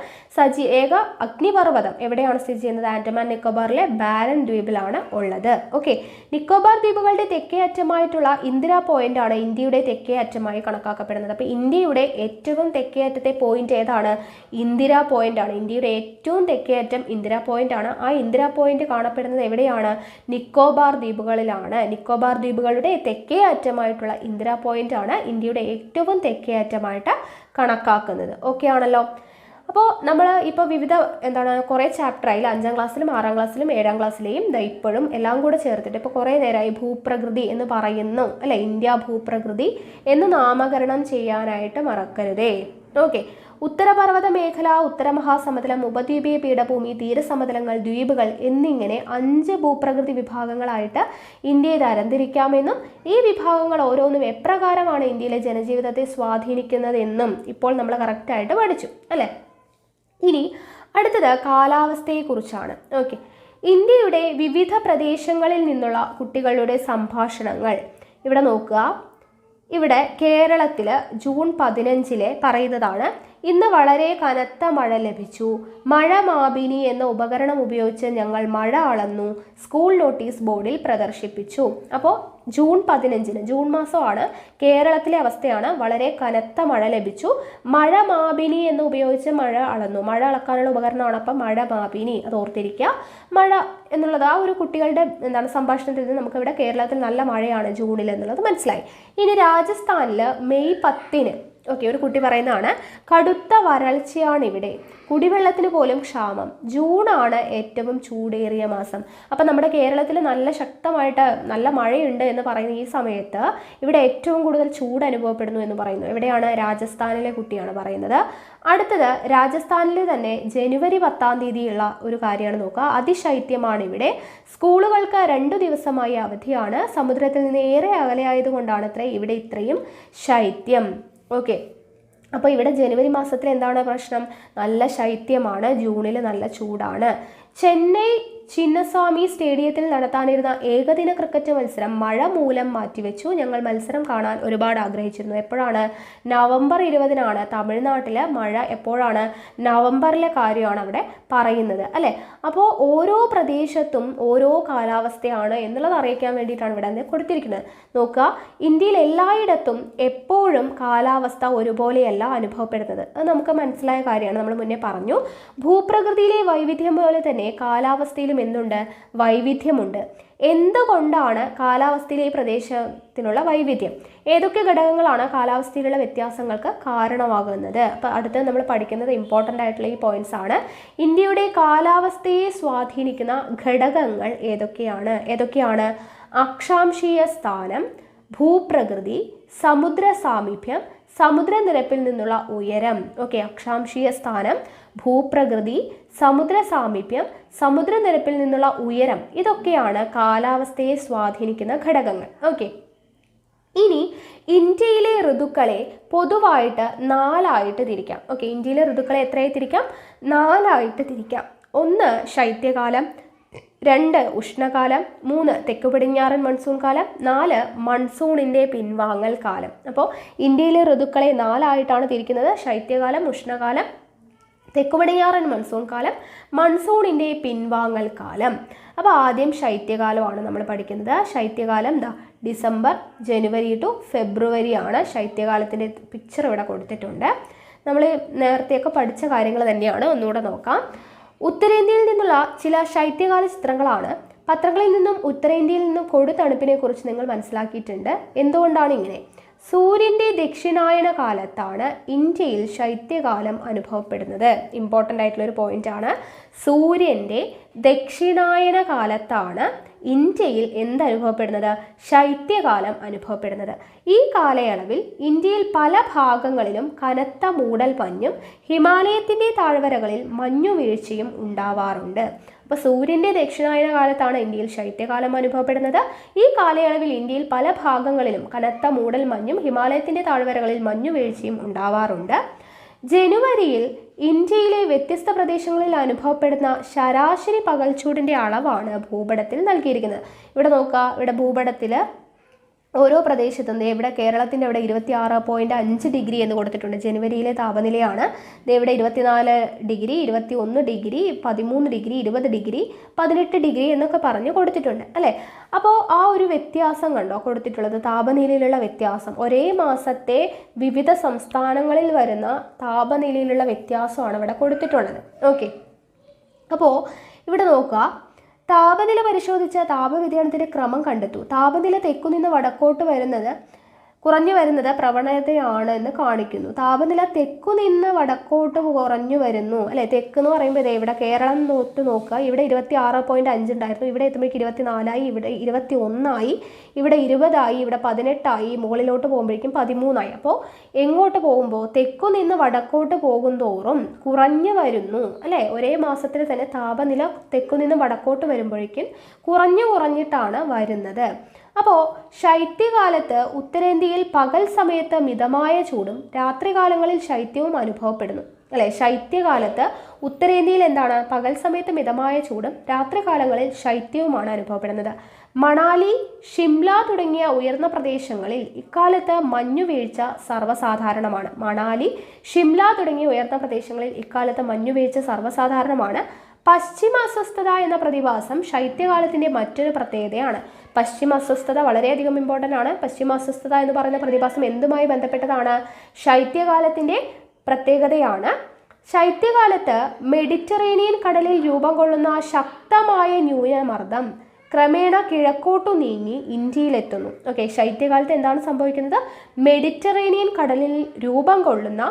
ഏക അഗ്നിപർവ്വതം എവിടെയാണ് സ്ഥിതി ചെയ്യുന്നത്? ആൻഡമാൻ നിക്കോബാറിലെ ബാരൻ ദ്വീപിലാണ് ഉള്ളത്. ഓക്കെ, നിക്കോബാർ ദ്വീപുകളുടെ തെക്കേ അറ്റമായിട്ടുള്ള ഇന്ദിര പോയിന്റ് ആണ് ഇന്ത്യയുടെ തെക്കേ അറ്റമായി കണക്കാക്കപ്പെടുന്നത്. അപ്പോൾ ഇന്ത്യയുടെ ഏറ്റവും തെക്കേ അറ്റത്തെ പോയിന്റ് ഏതാണ്? ഇന്ദിര പോയിന്റ് ആണ്. ഇന്ത്യയുടെ ഏറ്റവും തെക്കേ അറ്റം ഇന്ദിര പോയിന്റ് ആണ്. ആ ഇന്ദിര പോയിന്റ് കാണപ്പെടുന്നത് എവിടെയാണ്? നിക്കോബാർ ദ്വീപുകളിലാണ്. നിക്കോബാർ ദ്വീപുകളുടെ തെക്കേ അറ്റമായിട്ടുള്ള ഇന്ദിര പോയിന്റ് ആണ് ഇന്ത്യയുടെ ഏറ്റവും തെക്കേ അറ്റമായിട്ട് കണക്കാക്കുന്നത്. ഓക്കെ ആണല്ലോ. അപ്പോൾ നമ്മൾ ഇപ്പോൾ വിവിധ കുറേ ചാപ്റ്ററായി 5ാം ക്ലാസ്സിലും 6ാം ക്ലാസ്സിലും 7ാം ക്ലാസ്സിലെയും ഇപ്പോഴും എല്ലാം കൂടെ ചേർത്തിട്ട് ഇപ്പോൾ കുറേ നേരമായി ഭൂപ്രകൃതി എന്ന് പറയുന്നു അല്ലെ, ഇന്ത്യ ഭൂപ്രകൃതി എന്ന് നാമകരണം ചെയ്യാനായിട്ട് മറക്കരുതേ. ഓക്കെ. ഉത്തരപർവ്വത മേഖല, ഉത്തരമഹാസമതലം, ഉപദ്വീപീയ പീഠഭൂമി, തീരസമതലങ്ങൾ, ദ്വീപുകൾ എന്നിങ്ങനെ 5 ഭൂപ്രകൃതി വിഭാഗങ്ങളായിട്ട് ഇന്ത്യയെ തരംതിരിക്കാമെന്നും ഈ വിഭാഗങ്ങൾ ഓരോന്നും എപ്രകാരമാണ് ഇന്ത്യയിലെ ജനജീവിതത്തെ സ്വാധീനിക്കുന്നതെന്നും ഇപ്പോൾ നമ്മൾ കറക്റ്റായിട്ട് പഠിച്ചു അല്ലേ. ഇനി അടുത്തത് കാലാവസ്ഥയെക്കുറിച്ചാണ്. ഓക്കെ. ഇന്ത്യയുടെ വിവിധ പ്രദേശങ്ങളിൽ നിന്നുള്ള കുട്ടികളുടെ സംഭാഷണങ്ങൾ ഇവിടെ നോക്കുക. ഇവിടെ കേരളത്തിൽ ജൂൺ 15 പറയുന്നതാണ്, ഇന്ന് വളരെ കനത്ത മഴ ലഭിച്ചു. മഴ മാപിനി എന്ന ഉപകരണം ഉപയോഗിച്ച് ഞങ്ങൾ മഴ അളന്നു. സ്കൂൾ നോട്ടീസ് ബോർഡിൽ പ്രദർശിപ്പിച്ചു. അപ്പോൾ ജൂൺ 15 ജൂൺ മാസമാണ്, കേരളത്തിലെ അവസ്ഥയാണ്. വളരെ കനത്ത മഴ ലഭിച്ചു. മഴ മാപിനി എന്ന് ഉപയോഗിച്ച് മഴ അളന്നു. മഴ അളക്കാനുള്ള ഉപകരണമാണ്. അപ്പം മഴ മാപിനി, അത് ഓർത്തിരിക്കുക. മഴ എന്നുള്ളത് ആ ഒരു കുട്ടികളുടെ സംഭാഷണത്തിൽ നിന്ന് നമുക്കിവിടെ കേരളത്തിൽ നല്ല മഴയാണ് ജൂണിൽ എന്നുള്ളത് മനസ്സിലായി. ഇനി രാജസ്ഥാനിൽ മെയ് 10 ഓക്കെ, ഒരു കുട്ടി പറയുന്നതാണ്, കടുത്ത വരൾച്ചയാണ് ഇവിടെ, കുടിവെള്ളത്തിന് പോലും ക്ഷാമം, ജൂണാണ് ഏറ്റവും ചൂടേറിയ മാസം. അപ്പം നമ്മുടെ കേരളത്തിൽ നല്ല ശക്തമായിട്ട് നല്ല മഴയുണ്ട് എന്ന് പറയുന്ന ഈ സമയത്ത് ഇവിടെ ഏറ്റവും കൂടുതൽ ചൂട് അനുഭവപ്പെടുന്നു എന്ന് പറയുന്നു. എവിടെയാണ്? രാജസ്ഥാനിലെ കുട്ടിയാണ് പറയുന്നത്. അടുത്തത് രാജസ്ഥാനിൽ തന്നെ ജനുവരി 10 ഉള്ള ഒരു കാര്യമാണ് നോക്കുക. അതിശൈത്യമാണ് ഇവിടെ, സ്കൂളുകൾക്ക് 2 ദിവസമായി അവധിയാണ്, സമുദ്രത്തിൽ നിന്ന് ഏറെ അകലെയായതുകൊണ്ടാണ് ഇവിടെ ഇത്രയും ശൈത്യം. ഓക്കെ. അപ്പോൾ ഇവിടെ ജനുവരി മാസത്തിൽ എന്താണ് പ്രശ്നം? നല്ല ശൈത്യമാണ്, ജൂണിൽ നല്ല ചൂടാണ്. ചെന്നൈ ചിന്നസ്വാമി സ്റ്റേഡിയത്തിൽ നടത്താനിരുന്ന ഏകദിന ക്രിക്കറ്റ് മത്സരം മഴ മൂലം മാറ്റിവെച്ചു. ഞങ്ങൾ മത്സരം കാണാൻ ഒരുപാട് ആഗ്രഹിച്ചിരുന്നു. എപ്പോഴാണ്? നവംബർ 20 തമിഴ്നാട്ടിൽ മഴ എപ്പോഴാണ്? നവംബറിലെ കാര്യമാണ് അവിടെ പറയുന്നത് അല്ലേ. അപ്പോൾ ഓരോ പ്രദേശത്തും ഓരോ കാലാവസ്ഥയാണ് എന്നുള്ളത് അറിയിക്കാൻ വേണ്ടിയിട്ടാണ് ഇവിടെ കൊടുത്തിരിക്കുന്നത്. നോക്കുക, ഇന്ത്യയിൽ എല്ലായിടത്തും എപ്പോഴും കാലാവസ്ഥ ഒരുപോലെയല്ല അനുഭവപ്പെടുന്നത്. അത് നമുക്ക് മനസ്സിലായ കാര്യമാണ്, നമ്മൾ മുന്നേ പറഞ്ഞു. ഭൂപ്രകൃതിയിലെ വൈവിധ്യം പോലെ തന്നെ കാലാവസ്ഥയിലും എന്തുണ്ട്? വൈവിധ്യമുണ്ട്. എന്തുകൊണ്ടാണ് കാലാവസ്ഥയിലെ ഈ പ്രദേശത്തിനുള്ള വൈവിധ്യം? ഏതൊക്കെ ഘടകങ്ങളാണ് കാലാവസ്ഥയിലുള്ള വ്യത്യാസങ്ങൾക്ക് കാരണമാകുന്നത്? അപ്പോൾ അടുത്ത് നമ്മൾ പഠിക്കുന്നത് ഇമ്പോർട്ടൻ്റ് ആയിട്ടുള്ള ഈ പോയിന്റ്സ് ആണ്. ഇന്ത്യയുടെ കാലാവസ്ഥയെ സ്വാധീനിക്കുന്ന ഘടകങ്ങൾ ഏതൊക്കെയാണ്? അക്ഷാംശീയ സ്ഥാനം, ഭൂപ്രകൃതി, സമുദ്ര സാമീപ്യം, സമുദ്രനിരപ്പിൽ നിന്നുള്ള ഉയരം. ഓക്കെ, അക്ഷാംശീയ സ്ഥാനം, ഭൂപ്രകൃതി, സമുദ്ര സാമീപ്യം, സമുദ്രനിരപ്പിൽ നിന്നുള്ള ഉയരം, ഇതൊക്കെയാണ് കാലാവസ്ഥയെ സ്വാധീനിക്കുന്ന ഘടകങ്ങൾ. ഓക്കെ. ഇനി ഇന്ത്യയിലെ ഋതുക്കളെ പൊതുവായിട്ട് 4 തിരിക്കാം. ഓക്കെ, ഇന്ത്യയിലെ ഋതുക്കളെ എത്രയായി തിരിക്കാം? 4 തിരിക്കാം. 1 ശൈത്യകാലം, 2 ഉഷ്ണകാലം, 3 തെക്കു പടിഞ്ഞാറൻ മൺസൂൺ കാലം, 4 മൺസൂണിൻ്റെ പിൻവാങ്ങൽ കാലം. അപ്പോൾ ഇന്ത്യയിലെ ഋതുക്കളെ 4 തിരിക്കുന്നത്. ശൈത്യകാലം, ഉഷ്ണകാലം, തെക്കു പടിഞ്ഞാറൻ മൺസൂൺ കാലം, മൺസൂണിൻ്റെ പിൻവാങ്ങൽ കാലം. അപ്പോൾ ആദ്യം ശൈത്യകാലമാണ് നമ്മൾ പഠിക്കുന്നത്. ശൈത്യകാലം ഡിസംബർ, ജനുവരി ടു ഫെബ്രുവരി ആണ്. ശൈത്യകാലത്തിൻ്റെ പിക്ചർ ഇവിടെ കൊടുത്തിട്ടുണ്ട്. നമ്മൾ നേരത്തെയൊക്കെ പഠിച്ച കാര്യങ്ങൾ തന്നെയാണ്, ഒന്നുകൂടെ നോക്കാം. ഉത്തരേന്ത്യയിൽ നിന്നുള്ള ചില ശൈത്യകാല ചിത്രങ്ങളാണ്. പത്രങ്ങളിൽ നിന്നും ഉത്തരേന്ത്യയിൽ നിന്നും കൊടുതണുപ്പിനെ കുറിച്ച് നിങ്ങൾ മനസ്സിലാക്കിയിട്ടുണ്ട്. എന്തുകൊണ്ടാണ് ഇങ്ങനെ? സൂര്യൻ്റെ ദക്ഷിണായന കാലത്താണ് ഇന്ത്യയിൽ ശൈത്യകാലം അനുഭവപ്പെടുന്നത്. ഇമ്പോർട്ടൻ്റ് ആയിട്ടുള്ളൊരു പോയിൻ്റാണ്. സൂര്യൻ്റെ ദക്ഷിണായന കാലത്താണ് ഇന്ത്യയിൽ എന്തനുഭവപ്പെടുന്നത്? ശൈത്യകാലം അനുഭവപ്പെടുന്നത്. ഈ കാലയളവിൽ ഇന്ത്യയിൽ പല ഭാഗങ്ങളിലും കനത്ത മൂടൽ മഞ്ഞും ഹിമാലയത്തിൻ്റെ താഴ്വരകളിൽ മഞ്ഞുവീഴ്ചയും ഉണ്ടാവാറുണ്ട്. അപ്പോൾ സൂര്യൻ്റെ ദക്ഷിണായന കാലത്താണ് ഇന്ത്യയിൽ ശൈത്യകാലം അനുഭവപ്പെടുന്നത്. ഈ കാലയളവിൽ ഇന്ത്യയിൽ പല ഭാഗങ്ങളിലും കനത്ത മൂടൽ മഞ്ഞും ഹിമാലയത്തിൻ്റെ താഴ്വരകളിൽ മഞ്ഞുവീഴ്ചയും ഉണ്ടാവാറുണ്ട്. ജനുവരിയിൽ ഇന്ത്യയിലെ വ്യത്യസ്ത പ്രദേശങ്ങളിൽ അനുഭവപ്പെടുന്ന ശരാശരി പകൽച്ചൂടിൻ്റെ അളവാണ് ഭൂപടത്തിൽ നൽകിയിരിക്കുന്നത്. ഇവിടെ നോക്കുക, ഇവിടെ ഭൂപടത്തിൽ ഓരോ പ്രദേശത്തും ഇവിടെ കേരളത്തിൻ്റെ ഇവിടെ 26.5 ഡിഗ്രി എന്ന് കൊടുത്തിട്ടുണ്ട്. ജനുവരിയിലെ താപനിലയാണ്. ഇവിടെ 24 degree, 21 degree, 13 degree, 20 degree, 18 degree എന്നൊക്കെ പറഞ്ഞ് കൊടുത്തിട്ടുണ്ട് അല്ലേ. അപ്പോൾ ആ ഒരു വ്യത്യാസം കണ്ടോ കൊടുത്തിട്ടുള്ളത്? താപനിലയിലുള്ള വ്യത്യാസം, ഒരേ മാസത്തെ വിവിധ സംസ്ഥാനങ്ങളിൽ വരുന്ന താപനിലയിലുള്ള വ്യത്യാസമാണ് ഇവിടെ കൊടുത്തിട്ടുള്ളത്. ഓക്കെ. അപ്പോൾ ഇവിടെ നോക്കുക, താപനില പരിശോധിച്ച താപവ്യതിയാനത്തിൻ്റെ ക്രമം കണ്ടെത്തൂ. താപനില തെക്കുനിന്ന് വടക്കോട്ട് വരുന്നത് കുറഞ്ഞു വരുന്നത് പ്രവണതയാണ് എന്ന് കാണിക്കുന്നു. താപനില തെക്കു നിന്ന് വടക്കോട്ട് കുറഞ്ഞു വരുന്നു അല്ലെ. തെക്ക് എന്ന് പറയുമ്പോൾ ഇതേ ഇവിടെ കേരളം നോക്കുക, ഇവിടെ 26.5 ഉണ്ടായിരുന്നു, ഇവിടെ എത്തുമ്പോഴേക്ക് 24ആയി, ഇവിടെ 21ആയി, ഇവിടെ 20ആയി, ഇവിടെ 18ആയി, മുകളിലോട്ട് പോകുമ്പോഴേക്കും 13ആയി. അപ്പോൾ എങ്ങോട്ട് പോകുമ്പോൾ തെക്കു നിന്ന് വടക്കോട്ട് പോകും തോറും കുറഞ്ഞു വരുന്നു അല്ലെ. ഒരേ മാസത്തിൽ തന്നെ താപനില തെക്കു നിന്ന് വടക്കോട്ട് വരുമ്പോഴേക്കും കുറഞ്ഞിട്ടാണ് വരുന്നത്. അപ്പോൾ ശൈത്യകാലത്ത് ഉത്തരേന്ത്യയിൽ പകൽ സമയത്ത് മിതമായ ചൂടും രാത്രികാലങ്ങളിൽ ശൈത്യവും അനുഭവപ്പെടുന്നു അല്ലെ. ശൈത്യകാലത്ത് ഉത്തരേന്ത്യയിൽ എന്താണ്, പകൽ സമയത്ത് മിതമായ ചൂടും രാത്രികാലങ്ങളിൽ ശൈത്യവുമാണ് അനുഭവപ്പെടുന്നത്. മണാലി, ഷിംല തുടങ്ങിയ ഉയർന്ന പ്രദേശങ്ങളിൽ ഇക്കാലത്ത് മഞ്ഞുവീഴ്ച സർവ്വസാധാരണമാണ്. മണാലി, ഷിംല തുടങ്ങിയ ഉയർന്ന പ്രദേശങ്ങളിൽ ഇക്കാലത്ത് മഞ്ഞുവീഴ്ച സർവ്വസാധാരണമാണ്. പശ്ചിമ അസ്വസ്ഥത എന്ന പ്രതിഭാസം ശൈത്യകാലത്തിന്റെ മറ്റൊരു പ്രത്യേകതയാണ്. പശ്ചിമ അസ്വസ്ഥത വളരെയധികം ഇമ്പോർട്ടൻ്റ് ആണ്. പശ്ചിമ അസ്വസ്ഥത എന്ന് പറയുന്ന പ്രതിഭാസം എന്തുമായി ബന്ധപ്പെട്ടതാണ്? ശൈത്യകാലത്തിന്റെ പ്രത്യേകതയാണ്. ശൈത്യകാലത്ത് മെഡിറ്ററേനിയൻ കടലിൽ രൂപം കൊള്ളുന്ന ശക്തമായ ന്യൂനമർദ്ദം ക്രമേണ കിഴക്കോട്ടു നീങ്ങി ഇന്ത്യയിലെത്തുന്നു. ഓക്കെ, ശൈത്യകാലത്ത് എന്താണ് സംഭവിക്കുന്നത്? മെഡിറ്ററേനിയൻ കടലിൽ രൂപം കൊള്ളുന്ന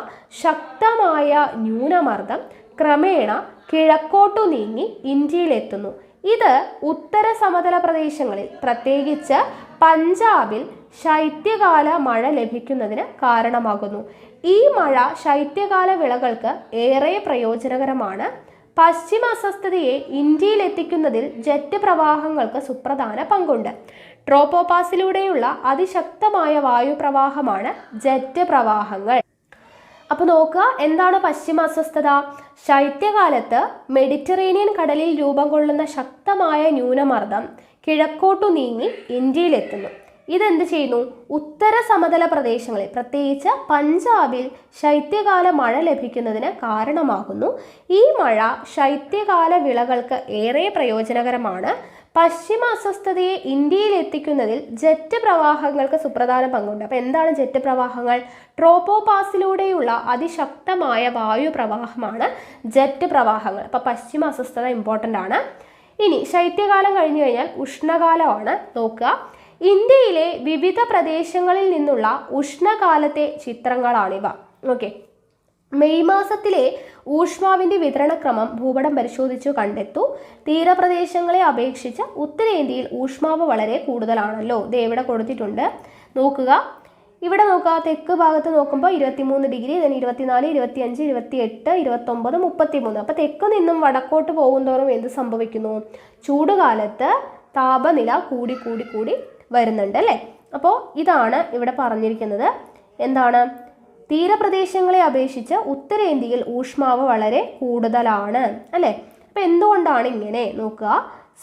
ശക്തമായ ന്യൂനമർദ്ദം ക്രമേണ കിഴക്കോട്ടു നീങ്ങി ഇന്ത്യയിലെത്തുന്നു. ഇത് ഉത്തര സമതല പ്രദേശങ്ങളിൽ പ്രത്യേകിച്ച് പഞ്ചാബിൽ ശൈത്യകാല മഴ ലഭിക്കുന്നതിന് കാരണമാകുന്നു. ഈ മഴ ശൈത്യകാല വിളകൾക്ക് ഏറെ പ്രയോജനകരമാണ്. പശ്ചിമ അസ്വസ്ഥതയെ ഇന്ത്യയിൽ എത്തിക്കുന്നതിൽ ജെറ്റ് പ്രവാഹങ്ങൾക്ക് സുപ്രധാന പങ്കുണ്ട്. ട്രോപ്പോപാസിലൂടെയുള്ള അതിശക്തമായ വായുപ്രവാഹമാണ് ജെറ്റ് പ്രവാഹങ്ങൾ. അപ്പോൾ നോക്കുക, എന്താണ് പശ്ചിമ അസ്വസ്ഥത? ശൈത്യകാലത്ത് മെഡിറ്ററേനിയൻ കടലിൽ രൂപം കൊള്ളുന്ന ശക്തമായ ന്യൂനമർദ്ദം കിഴക്കോട്ടു നീങ്ങി ഇന്ത്യയിലെത്തുന്നു. ഇതെന്ത് ചെയ്യുന്നു? ഉത്തര സമതല പ്രദേശങ്ങളിൽ പ്രത്യേകിച്ച് പഞ്ചാബിൽ ശൈത്യകാല മഴ ലഭിക്കുന്നതിന് കാരണമാകുന്നു. ഈ മഴ ശൈത്യകാല വിളകൾക്ക് ഏറെ പ്രയോജനകരമാണ്. പശ്ചിമ അസ്വസ്ഥതയെ ഇന്ത്യയിൽ എത്തിക്കുന്നതിൽ ജെറ്റ് പ്രവാഹങ്ങൾക്ക് സുപ്രധാന പങ്കുണ്ട്. അപ്പോൾ എന്താണ് ജെറ്റ് പ്രവാഹങ്ങൾ? ട്രോപ്പോപാസിലൂടെയുള്ള അതിശക്തമായ വായുപ്രവാഹമാണ് ജെറ്റ് പ്രവാഹങ്ങൾ. അപ്പോൾ പശ്ചിമ അസ്വസ്ഥത ഇമ്പോർട്ടൻ്റ് ആണ്. ഇനി ശൈത്യകാലം കഴിഞ്ഞു കഴിഞ്ഞാൽ ഉഷ്ണകാലമാണ്. നോക്കുക, ഇന്ത്യയിലെ വിവിധ പ്രദേശങ്ങളിൽ നിന്നുള്ള ഉഷ്ണകാലത്തെ ചിത്രങ്ങളാണിവ. ഓക്കെ, മെയ് മാസത്തിലെ ഊഷ്മാവിൻ്റെ വിതരണക്രമം ഭൂപടം പരിശോധിച്ചു കണ്ടെത്തു. തീരപ്രദേശങ്ങളെ അപേക്ഷിച്ച് ഉത്തരേന്ത്യയിൽ ഊഷ്മാവ് വളരെ കൂടുതലാണല്ലോ. ഇത് ഇവിടെ കൊടുത്തിട്ടുണ്ട്, നോക്കുക. ഇവിടെ നോക്കുക, തെക്ക് ഭാഗത്ത് നോക്കുമ്പോൾ 23 ഡിഗ്രി, then 24, 25, 28, 29, 33. അപ്പോൾ തെക്ക് നിന്നും വടക്കോട്ട് പോകുന്തോറും എന്ത് സംഭവിക്കുന്നു? ചൂടുകാലത്ത് താപനില കൂടി വരുന്നുണ്ട് അല്ലേ. അപ്പോൾ ഇതാണ് ഇവിടെ പറഞ്ഞിരിക്കുന്നത്. എന്താണ്? തീരപ്രദേശങ്ങളെ അപേക്ഷിച്ച് ഉത്തരേന്ത്യയിൽ ഊഷ്മാവ് വളരെ കൂടുതലാണ് അല്ലേ. അപ്പോൾ എന്തുകൊണ്ടാണ് ഇങ്ങനെ? നോക്കുക,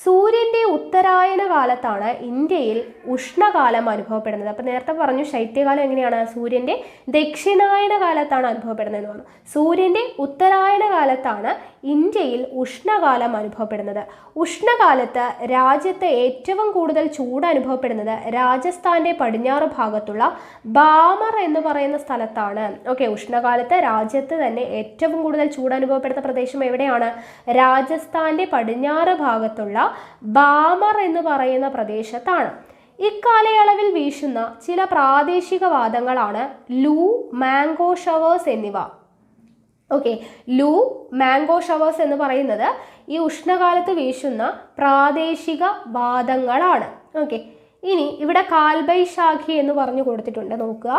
സൂര്യൻ്റെ ഉത്തരായന കാലത്താണ് ഇന്ത്യയിൽ ഉഷ്ണകാലം അനുഭവപ്പെടുന്നത്. അപ്പോൾ നേരത്തെ പറഞ്ഞു ശൈത്യകാലം എങ്ങനെയാണ്? സൂര്യൻ്റെ ദക്ഷിണായന കാലത്താണ് അനുഭവപ്പെടുന്നതെന്ന് പറഞ്ഞു. സൂര്യൻ്റെ ഉത്തരായന കാലത്താണ് ഇന്ത്യയിൽ ഉഷ്ണകാലം അനുഭവപ്പെടുന്നത്. ഉഷ്ണകാലത്ത് രാജ്യത്ത് ഏറ്റവും കൂടുതൽ ചൂട് അനുഭവപ്പെടുന്നത് രാജസ്ഥാൻ്റെ പടിഞ്ഞാറ് ഭാഗത്തുള്ള ബാമർ എന്ന് പറയുന്ന സ്ഥലത്താണ്. ഓക്കെ, ഉഷ്ണകാലത്ത് രാജ്യത്ത് തന്നെ ഏറ്റവും കൂടുതൽ ചൂട് അനുഭവപ്പെടുന്ന പ്രദേശം എവിടെയാണ്? രാജസ്ഥാൻ്റെ പടിഞ്ഞാറ് ഭാഗത്തുള്ള ബാമർ എന്ന് പറയുന്ന പ്രദേശത്താണ്. ഇക്കാലയളവിൽ വീശുന്ന ചില പ്രാദേശിക വാദങ്ങളാണ് ലൂ, മാംഗോ ഷവേഴ്സ് എന്നിവ. ഓക്കെ, ലൂ, മാംഗോ ഷവേഴ്സ് എന്ന് പറയുന്നത് ഈ ഉഷ്ണകാലത്ത് വീശുന്ന പ്രാദേശിക വാദങ്ങളാണ്. ഓക്കെ, ഇനി ഇവിടെ കാൽബൈശാഖി എന്ന് പറഞ്ഞു കൊടുത്തിട്ടുണ്ട്, നോക്കുക.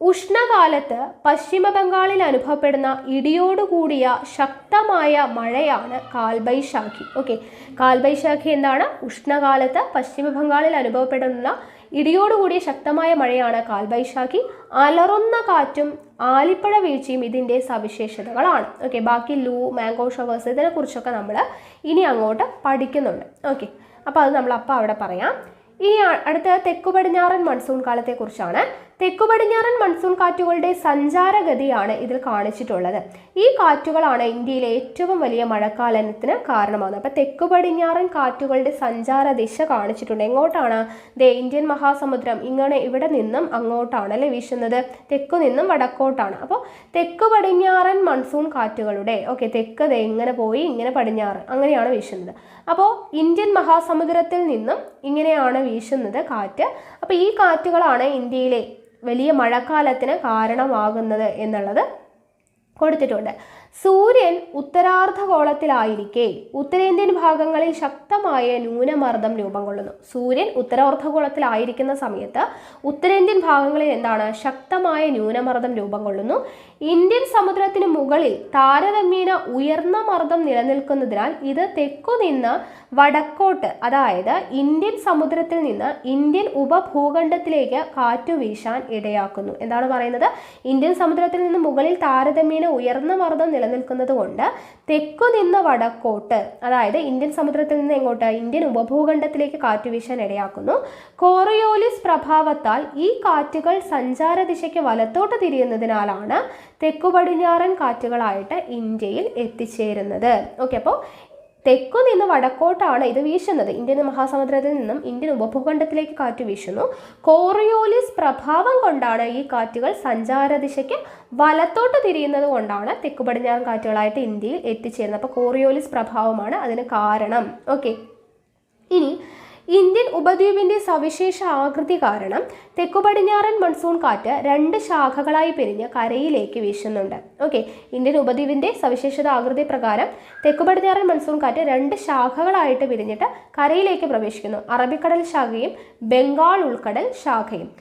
ഉഷ്ണകാലത്ത് പശ്ചിമ ബംഗാളിൽ അനുഭവപ്പെടുന്ന ഇടിയോടുകൂടിയ ശക്തമായ മഴയാണ് കാൽബൈശാഖി. ഓക്കെ, കാൽബൈശാഖി എന്താണ്? ഉഷ്ണകാലത്ത് പശ്ചിമ ബംഗാളിൽ അനുഭവപ്പെടുന്ന ഇടിയോടുകൂടിയ ശക്തമായ മഴയാണ് കാൽബൈശാഖി. അലറുന്ന കാറ്റും ആലിപ്പഴ വീഴ്ചയും ഇതിൻ്റെ സവിശേഷതകളാണ്. ഓക്കെ, ബാക്കി ലൂ, മാംഗോ ഷവേഴ്സ് ഇതിനെക്കുറിച്ചൊക്കെ നമ്മൾ ഇനി അങ്ങോട്ട് പഠിക്കുന്നുണ്ട്. ഓക്കെ, അപ്പോൾ അത് നമ്മൾ അവിടെ പറയാം. ഇനി അടുത്ത തെക്കു പടിഞ്ഞാറൻ മൺസൂൺ കാലത്തെക്കുറിച്ചാണ്. തെക്കു പടിഞ്ഞാറൻ മൺസൂൺ കാറ്റുകളുടെ സഞ്ചാരഗതിയാണ് ഇതിൽ കാണിച്ചിട്ടുള്ളത്. ഈ കാറ്റുകളാണ് ഇന്ത്യയിലെ ഏറ്റവും വലിയ മഴക്കാലത്തിന് കാരണമാകുന്നത്. അപ്പോൾ തെക്കു പടിഞ്ഞാറൻ കാറ്റുകളുടെ സഞ്ചാര ദിശ കാണിച്ചിട്ടുണ്ട്. എങ്ങോട്ടാണ്? ഇന്ത്യൻ മഹാസമുദ്രം ഇങ്ങനെ ഇവിടെ നിന്നും അങ്ങോട്ടാണ് അല്ലേ വീശുന്നത്, തെക്കു നിന്നും വടക്കോട്ടാണ്. അപ്പോൾ തെക്കു പടിഞ്ഞാറൻ മൺസൂൺ കാറ്റുകളുടെ തെക്ക് ഇങ്ങനെ പോയി ഇങ്ങനെ പടിഞ്ഞാറ് അങ്ങനെയാണ് വീശുന്നത്. അപ്പോൾ ഇന്ത്യൻ മഹാസമുദ്രത്തിൽ നിന്നും ഇങ്ങനെയാണ് വീശുന്നത് കാറ്റ്. അപ്പോൾ ഈ കാറ്റുകളാണ് ഇന്ത്യയിലെ വലിയ മഴക്കാലത്തിന് കാരണമാകുന്നത് എന്നുള്ളത് കൊടുത്തിട്ടുണ്ട്. സൂര്യൻ ഉത്തരാർദ്ധഗോളത്തിലായിരിക്കെ ഉത്തരേന്ത്യൻ ഭാഗങ്ങളിൽ ശക്തമായ ന്യൂനമർദ്ദം രൂപം കൊള്ളുന്നു. സൂര്യൻ ഉത്തരാർദ്ധഗോളത്തിലായിരിക്കുന്ന സമയത്ത് ഉത്തരേന്ത്യൻ ഭാഗങ്ങളിൽ എന്താണ്? ശക്തമായ ന്യൂനമർദ്ദം രൂപം കൊള്ളുന്നു. ഇന്ത്യൻ സമുദ്രത്തിന് മുകളിൽ താരതമ്യേന ഉയർന്ന മർദ്ദം നിലനിൽക്കുന്നതിനാൽ ഇത് തെക്കുനിന്ന് വടക്കോട്ട്, അതായത് ഇന്ത്യൻ സമുദ്രത്തിൽ നിന്ന് ഇന്ത്യൻ ഉപഭൂഖണ്ഡത്തിലേക്ക് കാറ്റു വീശാൻ ഇടയാക്കുന്നു. എന്താണ് പറയുന്നത്? ഇന്ത്യൻ സമുദ്രത്തിൽ നിന്ന് മുകളിൽ താരതമ്യേന ഉയർന്ന മർദ്ദം നിലനിൽക്കുന്നത് കൊണ്ട് തെക്കു നിന്ന് വടക്കോട്ട്, അതായത് ഇന്ത്യൻ സമുദ്രത്തിൽ നിന്ന് എങ്ങോട്ട്? ഇന്ത്യൻ ഉപഭൂഖണ്ഡത്തിലേക്ക് കാറ്റ് വീശാൻ ഇടയാക്കുന്നു. കോറിയോലിസ് പ്രഭാവത്താൽ ഈ കാറ്റുകൾ സഞ്ചാര ദിശയ്ക്ക് വലത്തോട്ട് തിരിയുന്നതിനാലാണ് തെക്കു പടിഞ്ഞാറൻ കാറ്റുകളായിട്ട് ഇന്ത്യയിൽ എത്തിച്ചേരുന്നത്. ഓക്കെ, അപ്പോൾ തെക്കു നിന്ന് വടക്കോട്ടാണ് ഇത് വീശുന്നത്. ഇന്ത്യൻ മഹാസമുദ്രത്തിൽ നിന്നും ഇന്ത്യൻ ഉപഭൂഖണ്ഡത്തിലേക്ക് കാറ്റ് വീശുന്നു. കോറിയോലിസ് പ്രഭാവം കൊണ്ടാണ് ഈ കാറ്റുകൾ സഞ്ചാര ദിശയ്ക്ക് വലത്തോട്ട് തിരിയുന്നത് കൊണ്ടാണ് തെക്കു പടിഞ്ഞാറൻ കാറ്റുകളായിട്ട് ഇന്ത്യയിൽ എത്തിച്ചേരുന്നത്. അപ്പോൾ കോറിയോലിസ് പ്രഭാവമാണ് അതിന് കാരണം. ഓക്കെ, ഇനി ഇന്ത്യൻ ഉപദ്വീപിന്റെ സവിശേഷ ആകൃതി കാരണം തെക്കു പടിഞ്ഞാറൻ മൺസൂൺ കാറ്റ് 2 ശാഖകളായി പിരിഞ്ഞ് കരയിലേക്ക് വീശുന്നുണ്ട്. ഓക്കെ, ഇന്ത്യൻ ഉപദ്വീപിന്റെ സവിശേഷത ആകൃതി പ്രകാരം തെക്കു പടിഞ്ഞാറൻ മൺസൂൺ കാറ്റ് 2 ശാഖകളായിട്ട് പിരിഞ്ഞിട്ട് കരയിലേക്ക് പ്രവേശിക്കുന്നു. അറബിക്കടൽ ശാഖയും ബംഗാൾ ഉൾക്കടൽ ശാഖയും.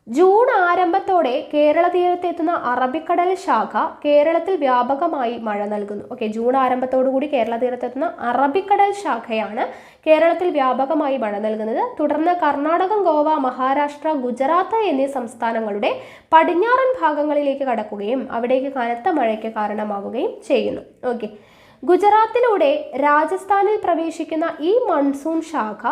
ജൂൺ ആരംഭത്തോടെ കേരള തീരത്തെത്തുന്ന അറബിക്കടൽ ശാഖ കേരളത്തിൽ വ്യാപകമായി മഴ നൽകുന്നു. ഓക്കെ, ജൂൺ ആരംഭത്തോടുകൂടി കേരള തീരത്തെത്തുന്ന അറബിക്കടൽ ശാഖയാണ് കേരളത്തിൽ വ്യാപകമായി മഴ നൽകുന്നത്. തുടർന്ന് കർണാടകം, ഗോവ, മഹാരാഷ്ട്ര, ഗുജറാത്ത് എന്നീ സംസ്ഥാനങ്ങളുടെ പടിഞ്ഞാറൻ ഭാഗങ്ങളിലേക്ക് കടക്കുകയും അവിടേക്ക് കനത്ത മഴയ്ക്ക് കാരണമാവുകയും ചെയ്യുന്നു. ഓക്കെ, ഗുജറാത്തിലൂടെ രാജസ്ഥാനിൽ പ്രവേശിക്കുന്ന ഈ മൺസൂൺ ശാഖ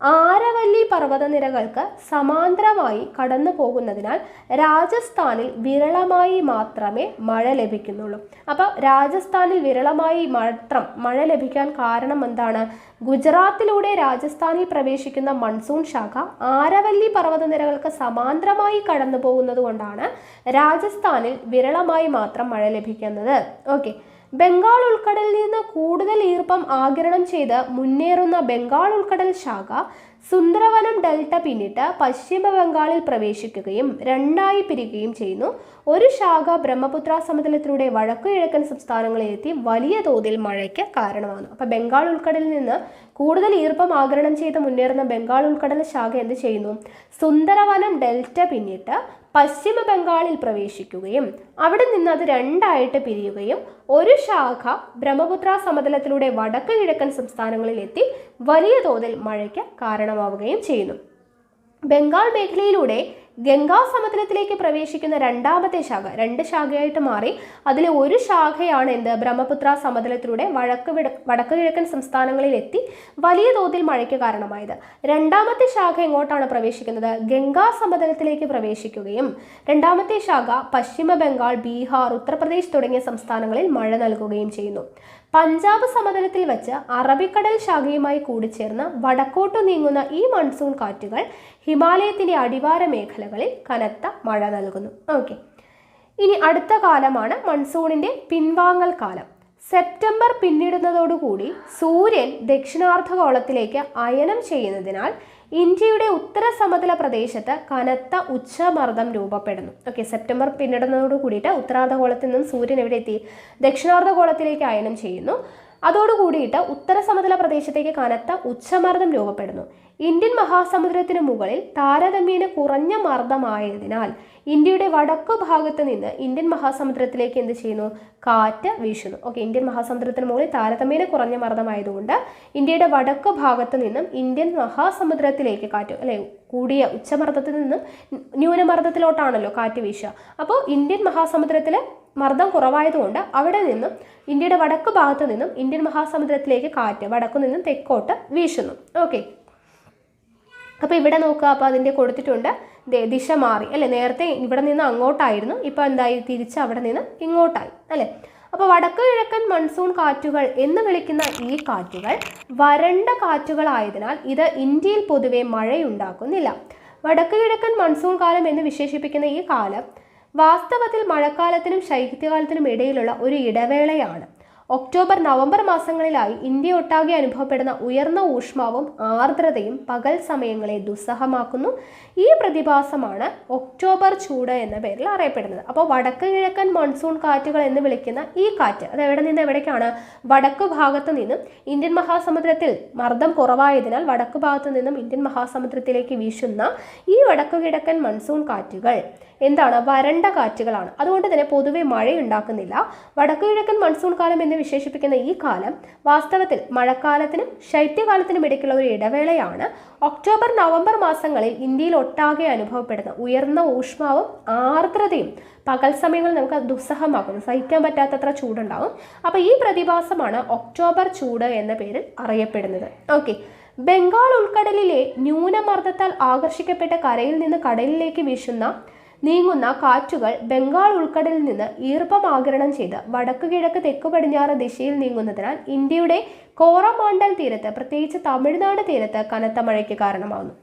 ആരവല്ലി പർവ്വതനിരകൾക്ക് സമാന്തരമായി കടന്നു പോകുന്നതിനാൽ രാജസ്ഥാനിൽ വിരളമായി മാത്രമേ മഴ ലഭിക്കുന്നുള്ളൂ. അപ്പോൾ രാജസ്ഥാനിൽ വിരളമായി മാത്രം മഴ ലഭിക്കാൻ കാരണം എന്താണ്? ഗുജറാത്തിലൂടെ രാജസ്ഥാനിൽ പ്രവേശിക്കുന്ന മൺസൂൺ ശാഖ ആരവല്ലി പർവ്വതനിരകൾക്ക് സമാന്തരമായി കടന്നു പോകുന്നത് കൊണ്ടാണ് രാജസ്ഥാനിൽ വിരളമായി മാത്രം മഴ ലഭിക്കുന്നത്. ഓക്കെ, ബംഗാൾ ഉൾക്കടലിൽ നിന്ന് കൂടുതൽ ഈർപ്പം ആഗിരണം ചെയ്ത് മുന്നേറുന്ന ബംഗാൾ ഉൾക്കടൽ ശാഖ സുന്ദരവനം ഡെൽറ്റ പിന്നിട്ട് പശ്ചിമ ബംഗാളിൽ പ്രവേശിക്കുകയും 2ആയി പിരിയുകയും ചെയ്യുന്നു. ഒരു ശാഖ ബ്രഹ്മപുത്ര സമതലത്തിലൂടെ വടക്കു കിഴക്കൻ സംസ്ഥാനങ്ങളിലെത്തി വലിയ തോതിൽ മഴയ്ക്ക് കാരണമാകുന്നു. അപ്പോൾ ബംഗാൾ ഉൾക്കടലിൽ നിന്ന് കൂടുതൽ ഈർപ്പം ആഗിരണം ചെയ്ത് മുന്നേറുന്ന ബംഗാൾ ഉൾക്കടൽ ശാഖ എന്ത് ചെയ്യുന്നു? സുന്ദരവനം ഡെൽറ്റ പിന്നിട്ട് പശ്ചിമ ബംഗാളിൽ പ്രവേശിക്കുകയും അവിടെ നിന്ന് അത് 2ആയിട്ട് പിരിയുകയും ഒരു ശാഖ ബ്രഹ്മപുത്ര സമതലത്തിലൂടെ വടക്ക് കിഴക്കൻ സംസ്ഥാനങ്ങളിൽ എത്തി വലിയ തോതിൽ മഴയ്ക്ക് കാരണമാവുകയും ചെയ്യുന്നു. ബംഗാൾ മേഖലയിലൂടെ ഗംഗാ സമതലത്തിലേക്ക് പ്രവേശിക്കുന്ന 2ാമത്തെ ശാഖ 2 ശാഖയായിട്ട് മാറി. അതിലെ ഒരു ശാഖയാണ് എന്ത്? ബ്രഹ്മപുത്ര സമതലത്തിലൂടെ വടക്ക് കിഴക്കൻ സംസ്ഥാനങ്ങളിൽ എത്തി വലിയ തോതിൽ മഴയ്ക്ക് കാരണമായത്. 2ാമത്തെ ശാഖ എങ്ങോട്ടാണ് പ്രവേശിക്കുന്നത്? ഗംഗാ സമതലത്തിലേക്ക് പ്രവേശിക്കുകയും 2ാമത്തെ ശാഖ പശ്ചിമ ബംഗാൾ, ബീഹാർ, ഉത്തർപ്രദേശ് തുടങ്ങിയ സംസ്ഥാനങ്ങളിൽ മഴ നൽകുകയും ചെയ്യുന്നു. പഞ്ചാബ് സമതലത്തിൽ വെച്ച് അറബിക്കടൽ ശാഖയുമായി കൂടിച്ചേർന്ന് വടക്കോട്ടു നീങ്ങുന്ന ഈ മൺസൂൺ കാറ്റുകൾ ഹിമാലയത്തിന്റെ അടിവാര മേഖലകളിൽ കനത്ത മഴ നൽകുന്നു. ഓക്കെ, ഇനി അടുത്ത കാലമാണ് മൺസൂണിന്റെ പിൻവാങ്ങൽ കാലം. സെപ്റ്റംബർ പിന്നിടുന്നതോടുകൂടി സൂര്യൻ ദക്ഷിണാർദ്ധഗോളത്തിലേക്ക് അയനം ചെയ്യുന്നതിനാൽ ഇന്ത്യയുടെ ഉത്തര സമതല പ്രദേശത്ത് കനത്ത ഉച്ചമർദ്ദം രൂപപ്പെടുന്നു. ഓക്കെ, സെപ്റ്റംബർ പിന്നിടുന്നതോട് കൂടിയിട്ട് ഉത്തരാർദ്ധഗോളത്തിൽ നിന്നും സൂര്യൻ എവിടെ എത്തി? ദക്ഷിണാർദ്ധഗോളത്തിലേക്ക് അയനം ചെയ്യുന്നു. അതോടുകൂടിയിട്ട് ഉത്തര സമതല പ്രദേശത്തേക്ക് കനത്ത ഉച്ചമർദ്ദം രൂപപ്പെടുന്നു. ഇന്ത്യൻ മഹാസമുദ്രത്തിന് മുകളിൽ താരതമ്യേന കുറഞ്ഞ മർദ്ദമായതിനാൽ ഇന്ത്യയുടെ വടക്കു ഭാഗത്ത് നിന്ന് ഇന്ത്യൻ മഹാസമുദ്രത്തിലേക്ക് എന്ത് ചെയ്യുന്നു? കാറ്റ് വീശുന്നു. ഓക്കെ, ഇന്ത്യൻ മഹാസമുദ്രത്തിന് മുകളിൽ താരതമ്യേന കുറഞ്ഞ മർദ്ദമായതുകൊണ്ട് ഇന്ത്യയുടെ വടക്കു ഭാഗത്ത് നിന്നും ഇന്ത്യൻ മഹാസമുദ്രത്തിലേക്ക് കാറ്റ്, അല്ലെ, കൂടിയ ഉച്ചമർദ്ദത്തിൽ നിന്നും ന്യൂനമർദ്ദത്തിലോട്ടാണല്ലോ കാറ്റ് വീശുക. അപ്പോൾ ഇന്ത്യൻ മഹാസമുദ്രത്തിൽ മർദ്ദം കുറവായതുകൊണ്ട് അവിടെ നിന്നും ഇന്ത്യയുടെ വടക്ക് ഭാഗത്ത് നിന്നും ഇന്ത്യൻ മഹാസമുദ്രത്തിലേക്ക് കാറ്റ് വടക്കു നിന്നും തെക്കോട്ട് വീശുന്നു. ഓക്കെ, അപ്പോൾ ഇവിടെ നോക്കുക. അപ്പോൾ അതിൻ്റെ കൊടുത്തിട്ടുണ്ട് ദിശ മാറി, അല്ലേ? നേരത്തെ ഇവിടെ നിന്ന് അങ്ങോട്ടായിരുന്നു, ഇപ്പോൾ എന്തായി? തിരിച്ച് അവിടെ നിന്ന് ഇങ്ങോട്ടായി, അല്ലേ? അപ്പോൾ വടക്ക് കിഴക്കൻ മൺസൂൺ കാറ്റുകൾ എന്ന് വിളിക്കുന്ന ഈ കാറ്റുകൾ വരണ്ട കാറ്റുകളായതിനാൽ ഇത് ഇന്ത്യയിൽ പൊതുവെ മഴയുണ്ടാക്കുന്നില്ല. വടക്ക് കിഴക്കൻ മൺസൂൺ കാലം എന്ന് വിശേഷിപ്പിക്കുന്ന ഈ കാലം വാസ്തവത്തിൽ മഴക്കാലത്തിനും ശൈത്യകാലത്തിനും ഇടയിലുള്ള ഒരു ഇടവേളയാണ്. ഒക്ടോബർ നവംബർ മാസങ്ങളിലായി ഇന്ത്യ ഒട്ടാകെ അനുഭവപ്പെടുന്ന ഉയർന്ന ഊഷ്മാവും ആർദ്രതയും പകൽ സമയങ്ങളെ ദുസ്സഹമാക്കുന്നു. ഈ പ്രതിഭാസമാണ് ഒക്ടോബർ ചൂട് എന്ന പേരിൽ അറിയപ്പെടുന്നത്. അപ്പോൾ വടക്ക് കിഴക്കൻ മൺസൂൺ കാറ്റുകൾ എന്ന് വിളിക്കുന്ന ഈ കാറ്റ് അത് എവിടെ നിന്ന് എവിടേക്കാണ്? വടക്കു ഭാഗത്ത് നിന്നും ഇന്ത്യൻ മഹാസമുദ്രത്തിൽ മർദ്ദം കുറവായതിനാൽ വടക്കു ഭാഗത്ത് നിന്നും ഇന്ത്യൻ മഹാസമുദ്രത്തിലേക്ക് വീശുന്ന ഈ വടക്കു കിഴക്കൻ മൺസൂൺ കാറ്റുകൾ എന്താണ്? വരണ്ട കാറ്റുകളാണ്. അതുകൊണ്ട് തന്നെ പൊതുവെ മഴയുണ്ടാക്കുന്നില്ല. വടക്കു കിഴക്കൻ മൺസൂൺ കാലം എന്ന് വിശേഷിപ്പിക്കുന്ന ഈ കാലം വാസ്തവത്തിൽ മഴക്കാലത്തിനും ശൈത്യകാലത്തിനും ഇടയ്ക്കുള്ള ഒരു ഇടവേളയാണ്. ഒക്ടോബർ നവംബർ മാസങ്ങളിൽ ഇന്ത്യയിൽ ഒട്ടാകെ അനുഭവപ്പെടുന്ന ഉയർന്ന ഊഷ്മാവും ആർദ്രതയും പകൽ സമയങ്ങളിൽ നമുക്ക് ദുസ്സഹമാക്കുന്നു. സഹിക്കാൻ പറ്റാത്തത്ര ചൂടുണ്ടാവും. അപ്പോൾ ഈ പ്രതിഭാസമാണ് ഒക്ടോബർ ചൂട് എന്ന പേരിൽ അറിയപ്പെടുന്നത്. ഓക്കെ, ബംഗാൾ ഉൾക്കടലിലെ ന്യൂനമർദ്ദത്താൽ ആകർഷിക്കപ്പെട്ട കരയിൽ നിന്ന് കടലിലേക്ക് നീങ്ങുന്ന കാറ്റുകൾ ബംഗാൾ ഉൾക്കടലിൽ നിന്ന് ഈർപ്പം ആഗിരണം ചെയ്ത് വടക്കു കിഴക്ക് തെക്കു പടിഞ്ഞാറ് ദിശയിൽ നീങ്ങുന്നതിനാൽ ഇന്ത്യയുടെ കോറമാണ്ടൽ തീരത്ത്, പ്രത്യേകിച്ച് തമിഴ്നാട് തീരത്ത് കനത്ത മഴയ്ക്ക് കാരണമാകുന്നു.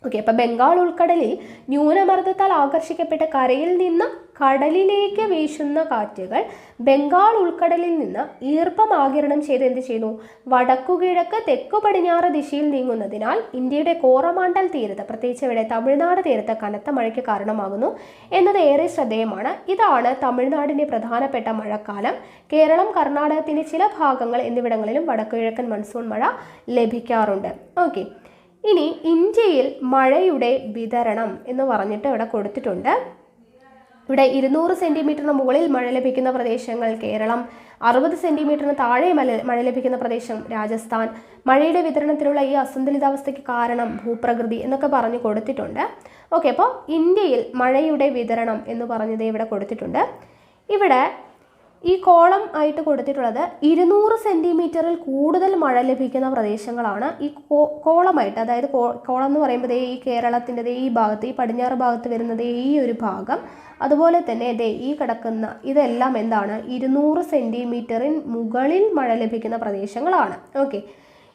ഓക്കെ, അപ്പം ബംഗാൾ ഉൾക്കടലിൽ ന്യൂനമർദ്ദത്താൽ ആകർഷിക്കപ്പെട്ട കരയിൽ നിന്ന് കടലിലേക്ക് വീശുന്ന കാറ്റുകൾ ബംഗാൾ ഉൾക്കടലിൽ നിന്ന് ഈർപ്പം ആഗിരണം ചെയ്ത് എന്ത് ചെയ്യുന്നു? വടക്കുകിഴക്ക് തെക്കു പടിഞ്ഞാറ് ദിശയിൽ നീങ്ങുന്നതിനാൽ ഇന്ത്യയുടെ കോറമാണ്ടൽ തീരത്ത്, പ്രത്യേകിച്ച് ഇവിടെ തമിഴ്നാട് തീരത്ത് കനത്ത മഴയ്ക്ക് കാരണമാകുന്നു എന്നത് ഏറെ ശ്രദ്ധേയമാണ്. ഇതാണ് തമിഴ്നാടിൻ്റെ പ്രധാനപ്പെട്ട മഴക്കാലം. കേരളം, കർണാടകത്തിൻ്റെ ചില ഭാഗങ്ങൾ എന്നിവിടങ്ങളിലും വടക്കുകിഴക്കൻ മൺസൂൺ മഴ ലഭിക്കാറുണ്ട്. ഓക്കെ, ഇനി ഇന്ത്യയിൽ മഴയുടെ വിതരണം എന്ന് പറഞ്ഞിട്ട് ഇവിടെ കൊടുത്തിട്ടുണ്ട്. ഇവിടെ 200 സെൻറ്റിമീറ്ററിന് മുകളിൽ മഴ ലഭിക്കുന്ന പ്രദേശങ്ങൾ കേരളം, 60 സെൻറ്റിമീറ്ററിന് താഴെ മഴ ലഭിക്കുന്ന പ്രദേശം രാജസ്ഥാൻ. മഴയുടെ വിതരണത്തിലുള്ള ഈ അസന്തുലിതാവസ്ഥയ്ക്ക് കാരണം ഭൂപ്രകൃതി എന്നൊക്കെ പറഞ്ഞു കൊടുത്തിട്ടുണ്ട്. ഓക്കെ, അപ്പോൾ ഇന്ത്യയിൽ മഴയുടെ വിതരണം എന്ന് പറഞ്ഞത് ഇവിടെ കൊടുത്തിട്ടുണ്ട്. ഇവിടെ ഈ കോളം ആയിട്ട് കൊടുത്തിട്ടുള്ളത് 200 സെൻറ്റിമീറ്ററിൽ കൂടുതൽ മഴ ലഭിക്കുന്ന പ്രദേശങ്ങളാണ് ഈ കോളമായിട്ട്. അതായത് കോളം എന്ന് പറയുമ്പോൾ ഈ കേരളത്തിൻ്റെ ഈ ഭാഗത്ത്, ഈ പടിഞ്ഞാറ് ഭാഗത്ത് വരുന്നത് ഈ ഒരു ഭാഗം, അതുപോലെ തന്നെ ഈ കിടക്കുന്ന ഇതെല്ലാം എന്താണ്? 200 സെൻറ്റിമീറ്ററിന് മുകളിൽ മഴ ലഭിക്കുന്ന പ്രദേശങ്ങളാണ്. ഓക്കെ,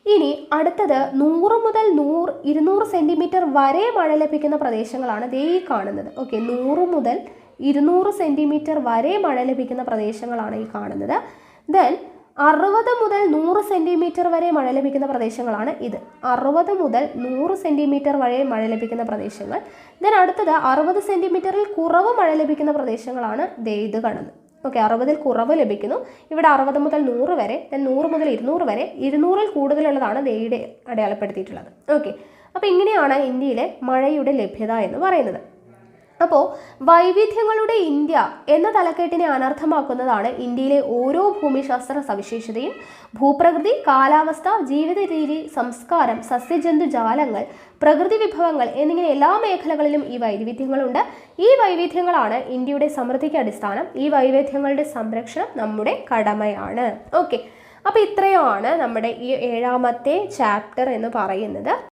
ഇനി അടുത്തത് 100 മുതൽ 200 സെൻറ്റിമീറ്റർ വരെ മഴ ലഭിക്കുന്ന പ്രദേശങ്ങളാണ് ഈ കാണുന്നത്. ഓക്കെ, 100 മുതൽ 200 സെൻറ്റിമീറ്റർ വരെ മഴ ലഭിക്കുന്ന പ്രദേശങ്ങളാണ് ഈ കാണുന്നത്. ദെൻ 60 മുതൽ 100 സെൻറ്റിമീറ്റർ വരെ മഴ ലഭിക്കുന്ന പ്രദേശങ്ങളാണ് ഇത്. 60 മുതൽ 100 സെൻറ്റിമീറ്റർ വരെ മഴ ലഭിക്കുന്ന പ്രദേശങ്ങൾ. ദെൻ അടുത്തത് 60 സെൻറ്റിമീറ്ററിൽ കുറവ് മഴ ലഭിക്കുന്ന പ്രദേശങ്ങളാണ് ഇത് കാണുന്നത്. ഓക്കെ, 60-ൽ കുറവ് ലഭിക്കുന്നു. ഇവിടെ 60 മുതൽ 100 വരെ, ദെൻ 100 മുതൽ 200 വരെ, 200-ൽ കൂടുതലുള്ളതാണ് ഇവിടെ അടയാളപ്പെടുത്തിയിട്ടുള്ളത്. ഓക്കെ, അപ്പോൾ ഇങ്ങനെയാണ് ഇന്ത്യയിലെ മഴയുടെ ലഭ്യത എന്ന് പറയുന്നത്. അപ്പോൾ വൈവിധ്യങ്ങളുടെ ഇന്ത്യ എന്ന തലക്കെട്ടിനെ അനർത്ഥമാക്കുന്നതാണ് ഇന്ത്യയിലെ ഓരോ ഭൂമിശാസ്ത്ര സവിശേഷതയും. ഭൂപ്രകൃതി, കാലാവസ്ഥ, ജീവിത രീതി, സംസ്കാരം, സസ്യജന്തുജാലങ്ങൾ, പ്രകൃതി വിഭവങ്ങൾ എന്നിങ്ങനെ എല്ലാ മേഖലകളിലും ഈ വൈവിധ്യങ്ങളുണ്ട്. ഈ വൈവിധ്യങ്ങളാണ് ഇന്ത്യയുടെ സമൃദ്ധിക്ക് അടിസ്ഥാനം. ഈ വൈവിധ്യങ്ങളുടെ സംരക്ഷണം നമ്മുടെ കടമയാണ്. ഓക്കെ, അപ്പോൾ ഇത്രയുമാണ് നമ്മുടെ ഈ 7ാമത്തെ ചാപ്റ്റർ എന്ന് പറയുന്നത്.